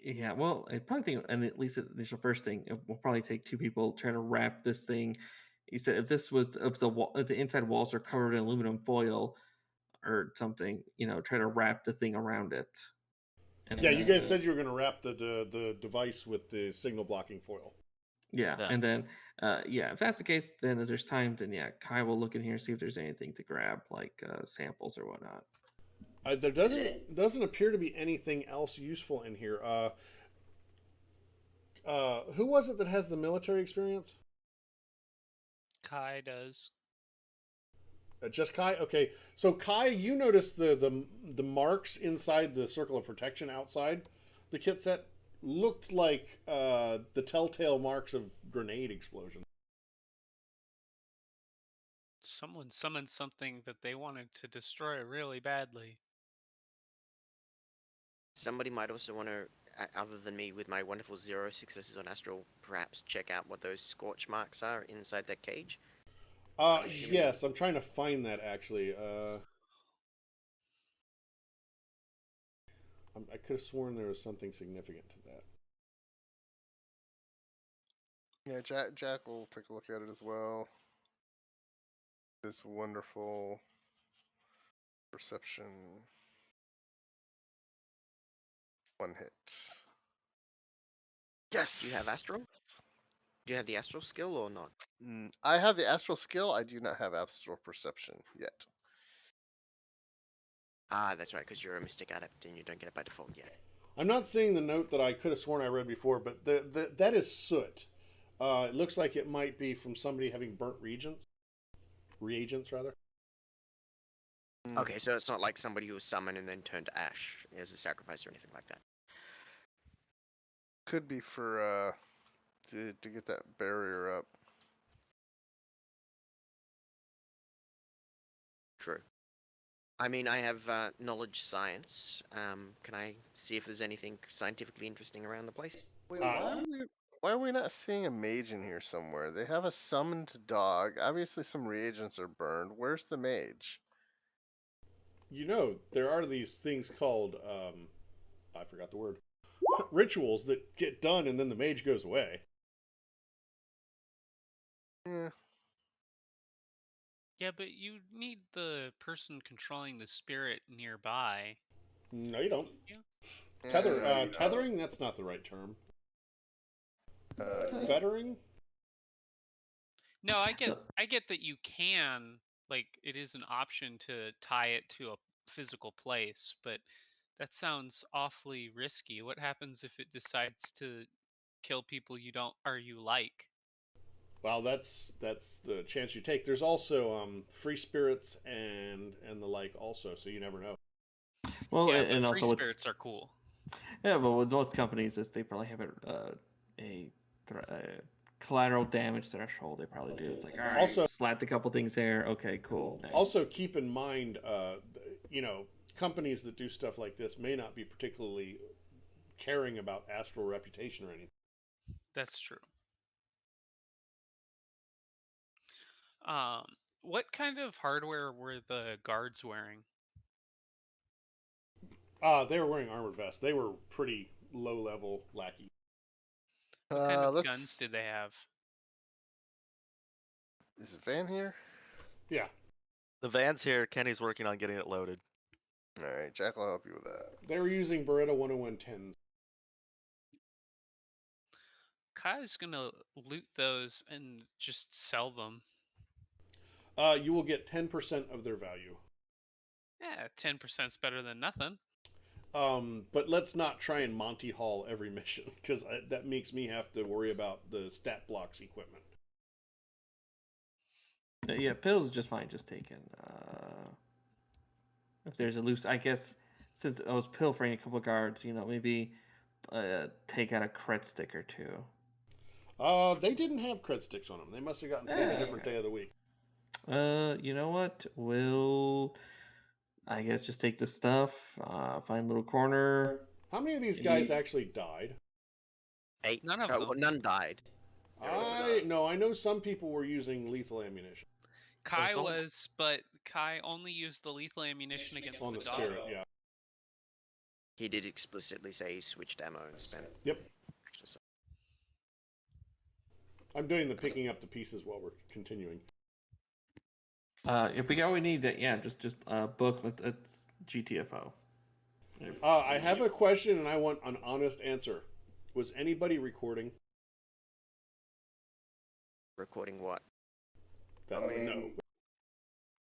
Yeah. Well, I probably think, and at least the initial first thing, it will probably take 2 people trying to wrap this thing. You said if the inside walls are covered in aluminum foil or something, try to wrap the thing around it. And yeah, you guys said you were going to wrap the device with the signal blocking foil. Yeah, and then if that's the case, then if there's time, then Kai will look in here and see if there's anything to grab, like samples or whatnot. There doesn't appear to be anything else useful in here. Who was it that has the military experience? Kai does. Just Kai? Okay. So Kai, you notice the marks inside the circle of protection outside the kit set looked like the telltale marks of grenade explosions. Someone summoned something that they wanted to destroy really badly. Somebody might also want to, other than me with my wonderful 0 successes on Astral, perhaps check out what those scorch marks are inside that cage. Yes, I'm trying to find that actually. I could have sworn there was something significant to that. Yeah, Jack will take a look at it as well. This wonderful perception. 1 hit. Yes! Do you have Astral? Do you have the Astral skill or not? I have the Astral skill. I do not have Astral Perception yet. Ah, that's right, because you're a Mystic Adept and you don't get it by default yet. I'm not seeing the note that I could have sworn I read before, but that is soot. It looks like it might be from somebody having burnt reagents rather. Okay, so it's not like somebody who was summoned and then turned to ash as a sacrifice or anything like that. Could be for to get that barrier up. True. I mean, I have knowledge science. Can I see if there's anything scientifically interesting around the place? Wait, why are we not seeing a mage in here somewhere? They have a summoned dog. Obviously, some reagents are burned. Where's the mage? You know, there are these things called, I forgot the word, rituals that get done and then the mage goes away. Yeah. Yeah, but you need the person controlling the spirit nearby. No, you don't. Yeah. Tethering? That's not the right term. Fettering? No, I get that you can, like, it is an option to tie it to a physical place, but that sounds awfully risky. What happens if it decides to kill people you like? Well, that's the chance you take. There's also free spirits and the like also, so you never know. Well, Yeah, and but free also with, spirits are cool. yeah, but with most companies, is they probably have a collateral damage threshold. They probably do. It's like, all right, Also- slapped a couple things there. Okay, cool. Thanks. Also, keep in mind, you know, companies that do stuff like this may not be particularly caring about astral reputation or anything. That's true. What kind of hardware were the guards wearing? They were wearing armored vests. They were pretty low level lackey. What kind of Let's. guns did they have? Is Van here? Yeah, The van's here. Kenny's working on getting it loaded. All right, Jack will help you with that. they were using Beretta 10110s. Kai's gonna loot those and just sell them. You will get 10% of their value. Yeah, 10%'s better than nothing. But let's not try and Monty Hall every mission because that makes me have to worry about the stat blocks equipment. Yeah, pills just fine. Just taken. If there's a loose, I guess since I was pilfering a couple of guards, maybe take out a crit stick or two. They didn't have cred sticks on them. They must have gotten paid a different day of the week. You know what? We'll, I guess, just take the stuff. Find a little corner. How many of these guys actually died? 8. None of well, them. none died. I know some people were using lethal ammunition Kai There's all- was, but Kai only used the lethal ammunition against on the the dog. spirit. Yeah. He did explicitly say he switched ammo and spent. Yep. Extra stuff. I'm doing the picking up the pieces while we're continuing. If we got what we need, that just book. It's GTFO. I have a question and I want an honest answer. Was anybody recording? Recording what? That's a no.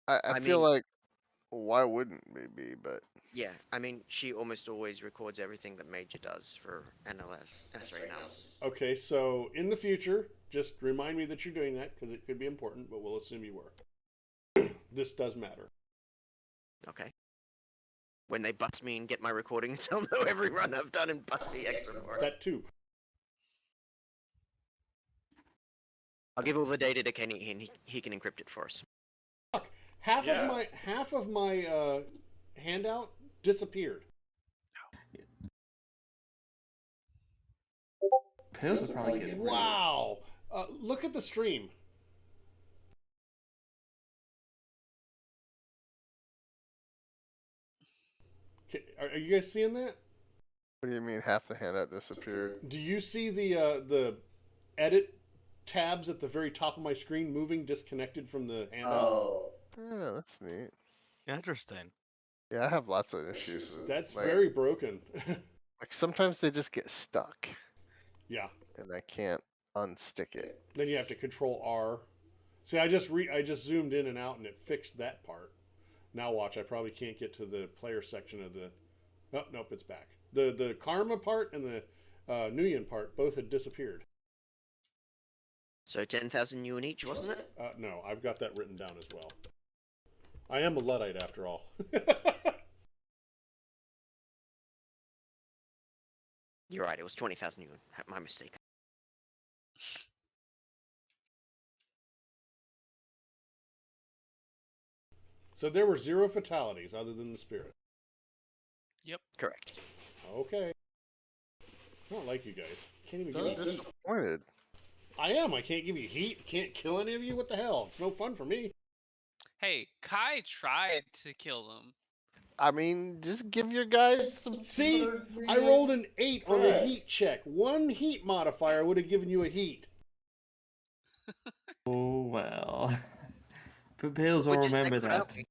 I feel mean- like, why wouldn't we be? But Yeah, I mean, she almost always records everything that Major does for analysis. Okay, so in the future, just remind me that you're doing that because it could be important, but we'll assume you were. This does matter. Okay. When they bust me and get my recordings, they'll know every run I've done and bust me extra for it. That too. I'll give all the data to Kenny and he can encrypt it for us. Half of my handout disappeared. Pills would probably get Wow. Look at the stream. Are you guys seeing that? what do you mean half the handout disappeared? Do you see the edit tabs at the very top of my screen moving disconnected from the handout? Yeah, that's neat. Interesting. Yeah, I have lots of issues. With, That's like, very broken. like sometimes they just get stuck, Yeah. and I can't unstick it. Then you have to control R. See, I just zoomed in and out and it fixed that part. Now watch, I probably can't get to the player section of the. Oh, nope, it's back. The Karma part and the Nuyen part both had disappeared. So 10,000 yuan each, wasn't it? No, I've got that written down as well. I am a Luddite after all. You're right. It was 20,000 yuan. My mistake. So there were 0 fatalities other than the spirit. Yep. Correct. Okay. I don't like you guys. Can't even So give you. disappointed. I am. I can't give you heat. Can't kill any of you. What the hell? It's no fun for me. Hey, Kai tried to kill them. I mean, just give your guys some. See, I rolled an 8 on the heat check. 1 heat modifier would have given you a heat. Oh well. Pills will We're just remember like, that.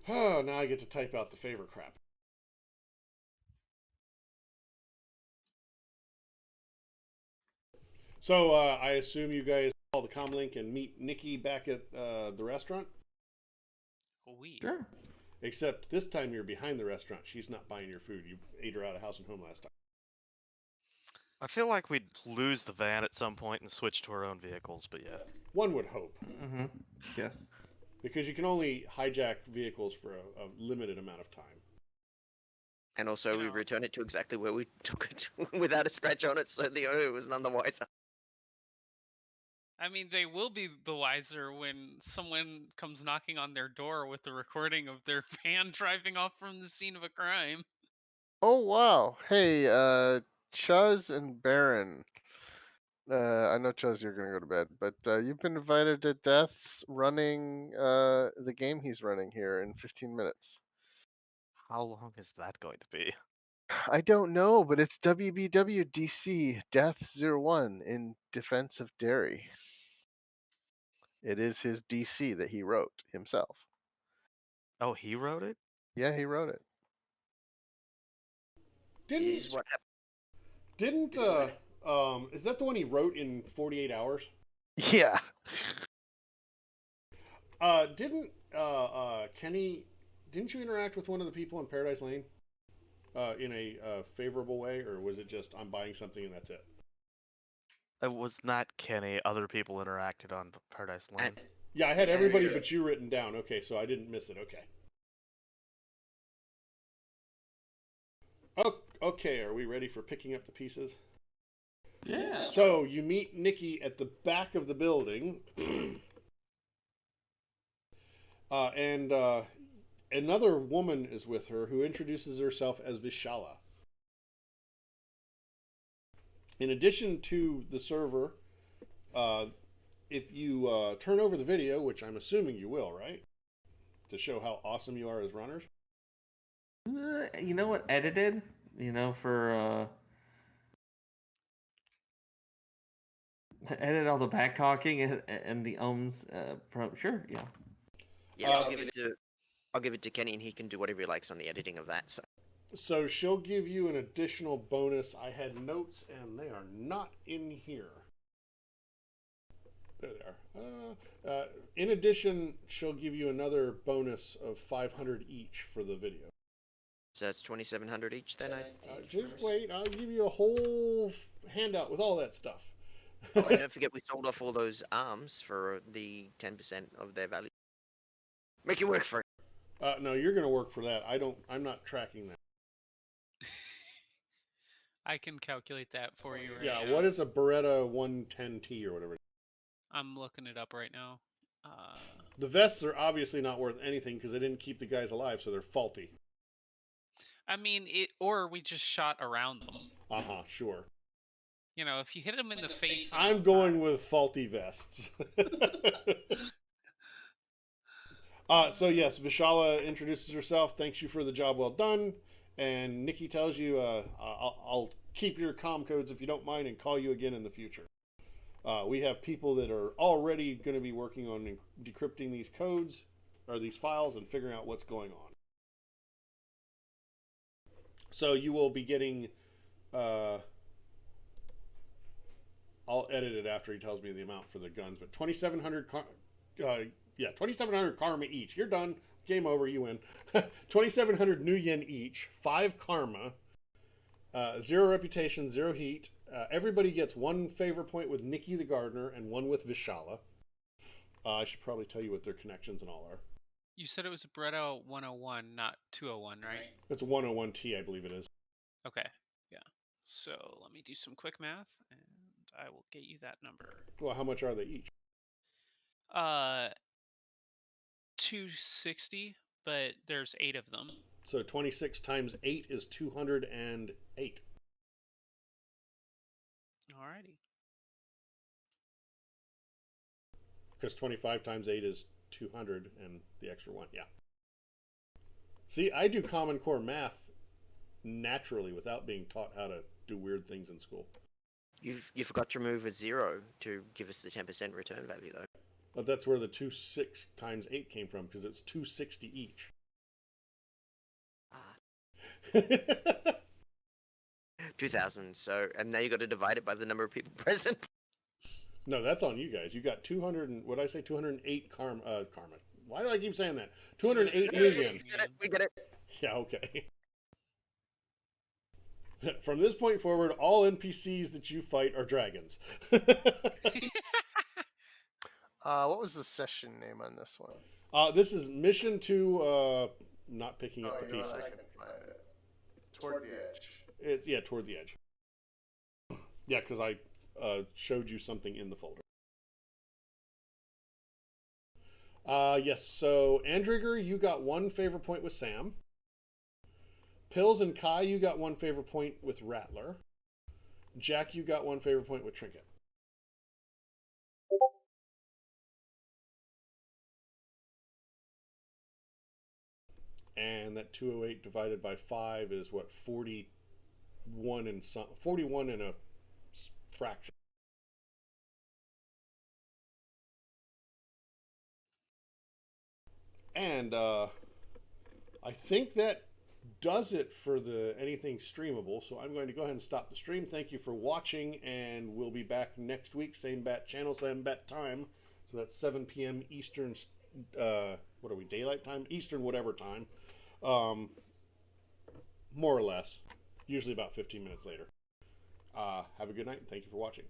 Oh, now I get to type out the favor crap. So I assume you guys call the comlink and meet Nikki back at the restaurant. We. Sure. Except this time you're behind the restaurant. She's not buying your food. You ate her out of house and home last time. I feel like we'd lose the van at some point and switch to our own vehicles, but yeah. One would hope. Mm-hmm. Yes. Because you can only hijack vehicles for a limited amount of time. And also, You we know. return it to exactly where we took it without a scratch on it, so the owner was none the wiser. I mean, they will be the wiser when someone comes knocking on their door with a recording of their van driving off from the scene of a crime. Oh wow! Hey, Chuz and Baron. I know Chuz, you're gonna go to bed, but you've been invited to Death's running the game he's running here in 15 minutes. How long is that going to be? I don't know, but it's WBW DC Death 01 in defense of Derry. It is his DC that he wrote himself. Oh, he wrote it? Yeah, he wrote it. This is what happened. Didn't is that the one he wrote in 48 hours? Yeah. Didn't Kenny, didn't you interact with one of the people in Paradise Lane in a favorable way, or was it just I'm buying something and that's it? It was not Kenny. Other people interacted on Paradise Lane. And Yeah, I had everybody but you written down. Okay, so I didn't miss it. Okay. Oh, okay, are we ready for picking up the pieces? Yeah. So you meet Nikki at the back of the building, and another woman is with her who introduces herself as Vishala. In addition to the server, if you turn over the video, which I'm assuming you will, right? To show how awesome you are as runners. You know what? Edited. You know, for edit all the back talking and the ums. From sure. Yeah. yeah, I'll give it to Kenny, and he can do whatever he likes on the editing of that. So she'll give you an additional bonus. I had notes, and they are not in here. There they are. In addition, she'll give you another bonus of 500 each for the video. So that's 2,700 each. Then Just wait, I'll give you a whole handout with all that stuff. Oh, and don't forget we sold off all those arms for the 10% of their value. Make it work for it. No, you're going to work for that. I'm not tracking that. I can calculate that for you right Yeah, now. what is a Beretta 110T or whatever? I'm looking it up right now. The vests are obviously not worth anything because they didn't keep the guys alive, so they're faulty. I mean, or we just shot around them. Sure. You know, if you hit them in the face. I'm going with faulty vests. So yes, Vishala introduces herself, thanks you for the job well done, and Nikki tells you, I'll keep your comm codes if you don't mind and call you again in the future. We have people that are already going to be working on decrypting these codes, or these files, and figuring out what's going on. So you will be getting, I'll edit it after he tells me the amount for the guns, but 2,700 2,700 karma each. You're done. Game over. You win. 2,700 new yen each. 5 karma. 0 reputation. 0 heat. Everybody gets one favor point with Nikki the gardener and one with Vishala. I should probably tell you what their connections and all are. You said it was a Bretto 101, not 201, right? It's a 101T, I believe it is. Okay, yeah. So let me do some quick math, and I will get you that number. Well, how much are they each? 260, but there's 8 of them. So 26 times 8 is 208. Alrighty. Because 25 times 8 is 200 and the extra one, yeah. See, I do Common Core math naturally without being taught how to do weird things in school. You forgot to remove a 0 to give us the 10% return value, though. But that's where the 26 times 8 came from, because it's 260 each. Ah. 2,000. So, and now you got to divide it by the number of people present. No, that's on you guys. You got 200 and what did I say? 208 karma. Why do I keep saying that? 208 million. We get it. Yeah, okay. From this point forward, all NPCs that you fight are dragons. What was the session name on this one? This is mission to not picking up the you know pieces. what, I can find it. Toward the edge. Yeah, toward the edge. Yeah, because I showed you something in the folder. Yes, so Andrigger, you got one favor point with Sam. Pills and Kai, you got one favor point with Rattler. Jack, you got one favor point with Trinket. And that 208 divided by 5 is what, 41 and some 41 and a fraction. And I think that does it for the anything streamable. So I'm going to go ahead and stop the stream. Thank you for watching, and we'll be back next week. Same bat channel, same bat time. So that's 7 p.m. Eastern. What are we? Daylight time? Eastern, whatever time. More or less. Usually about 15 minutes later. Have a good night, and thank you for watching.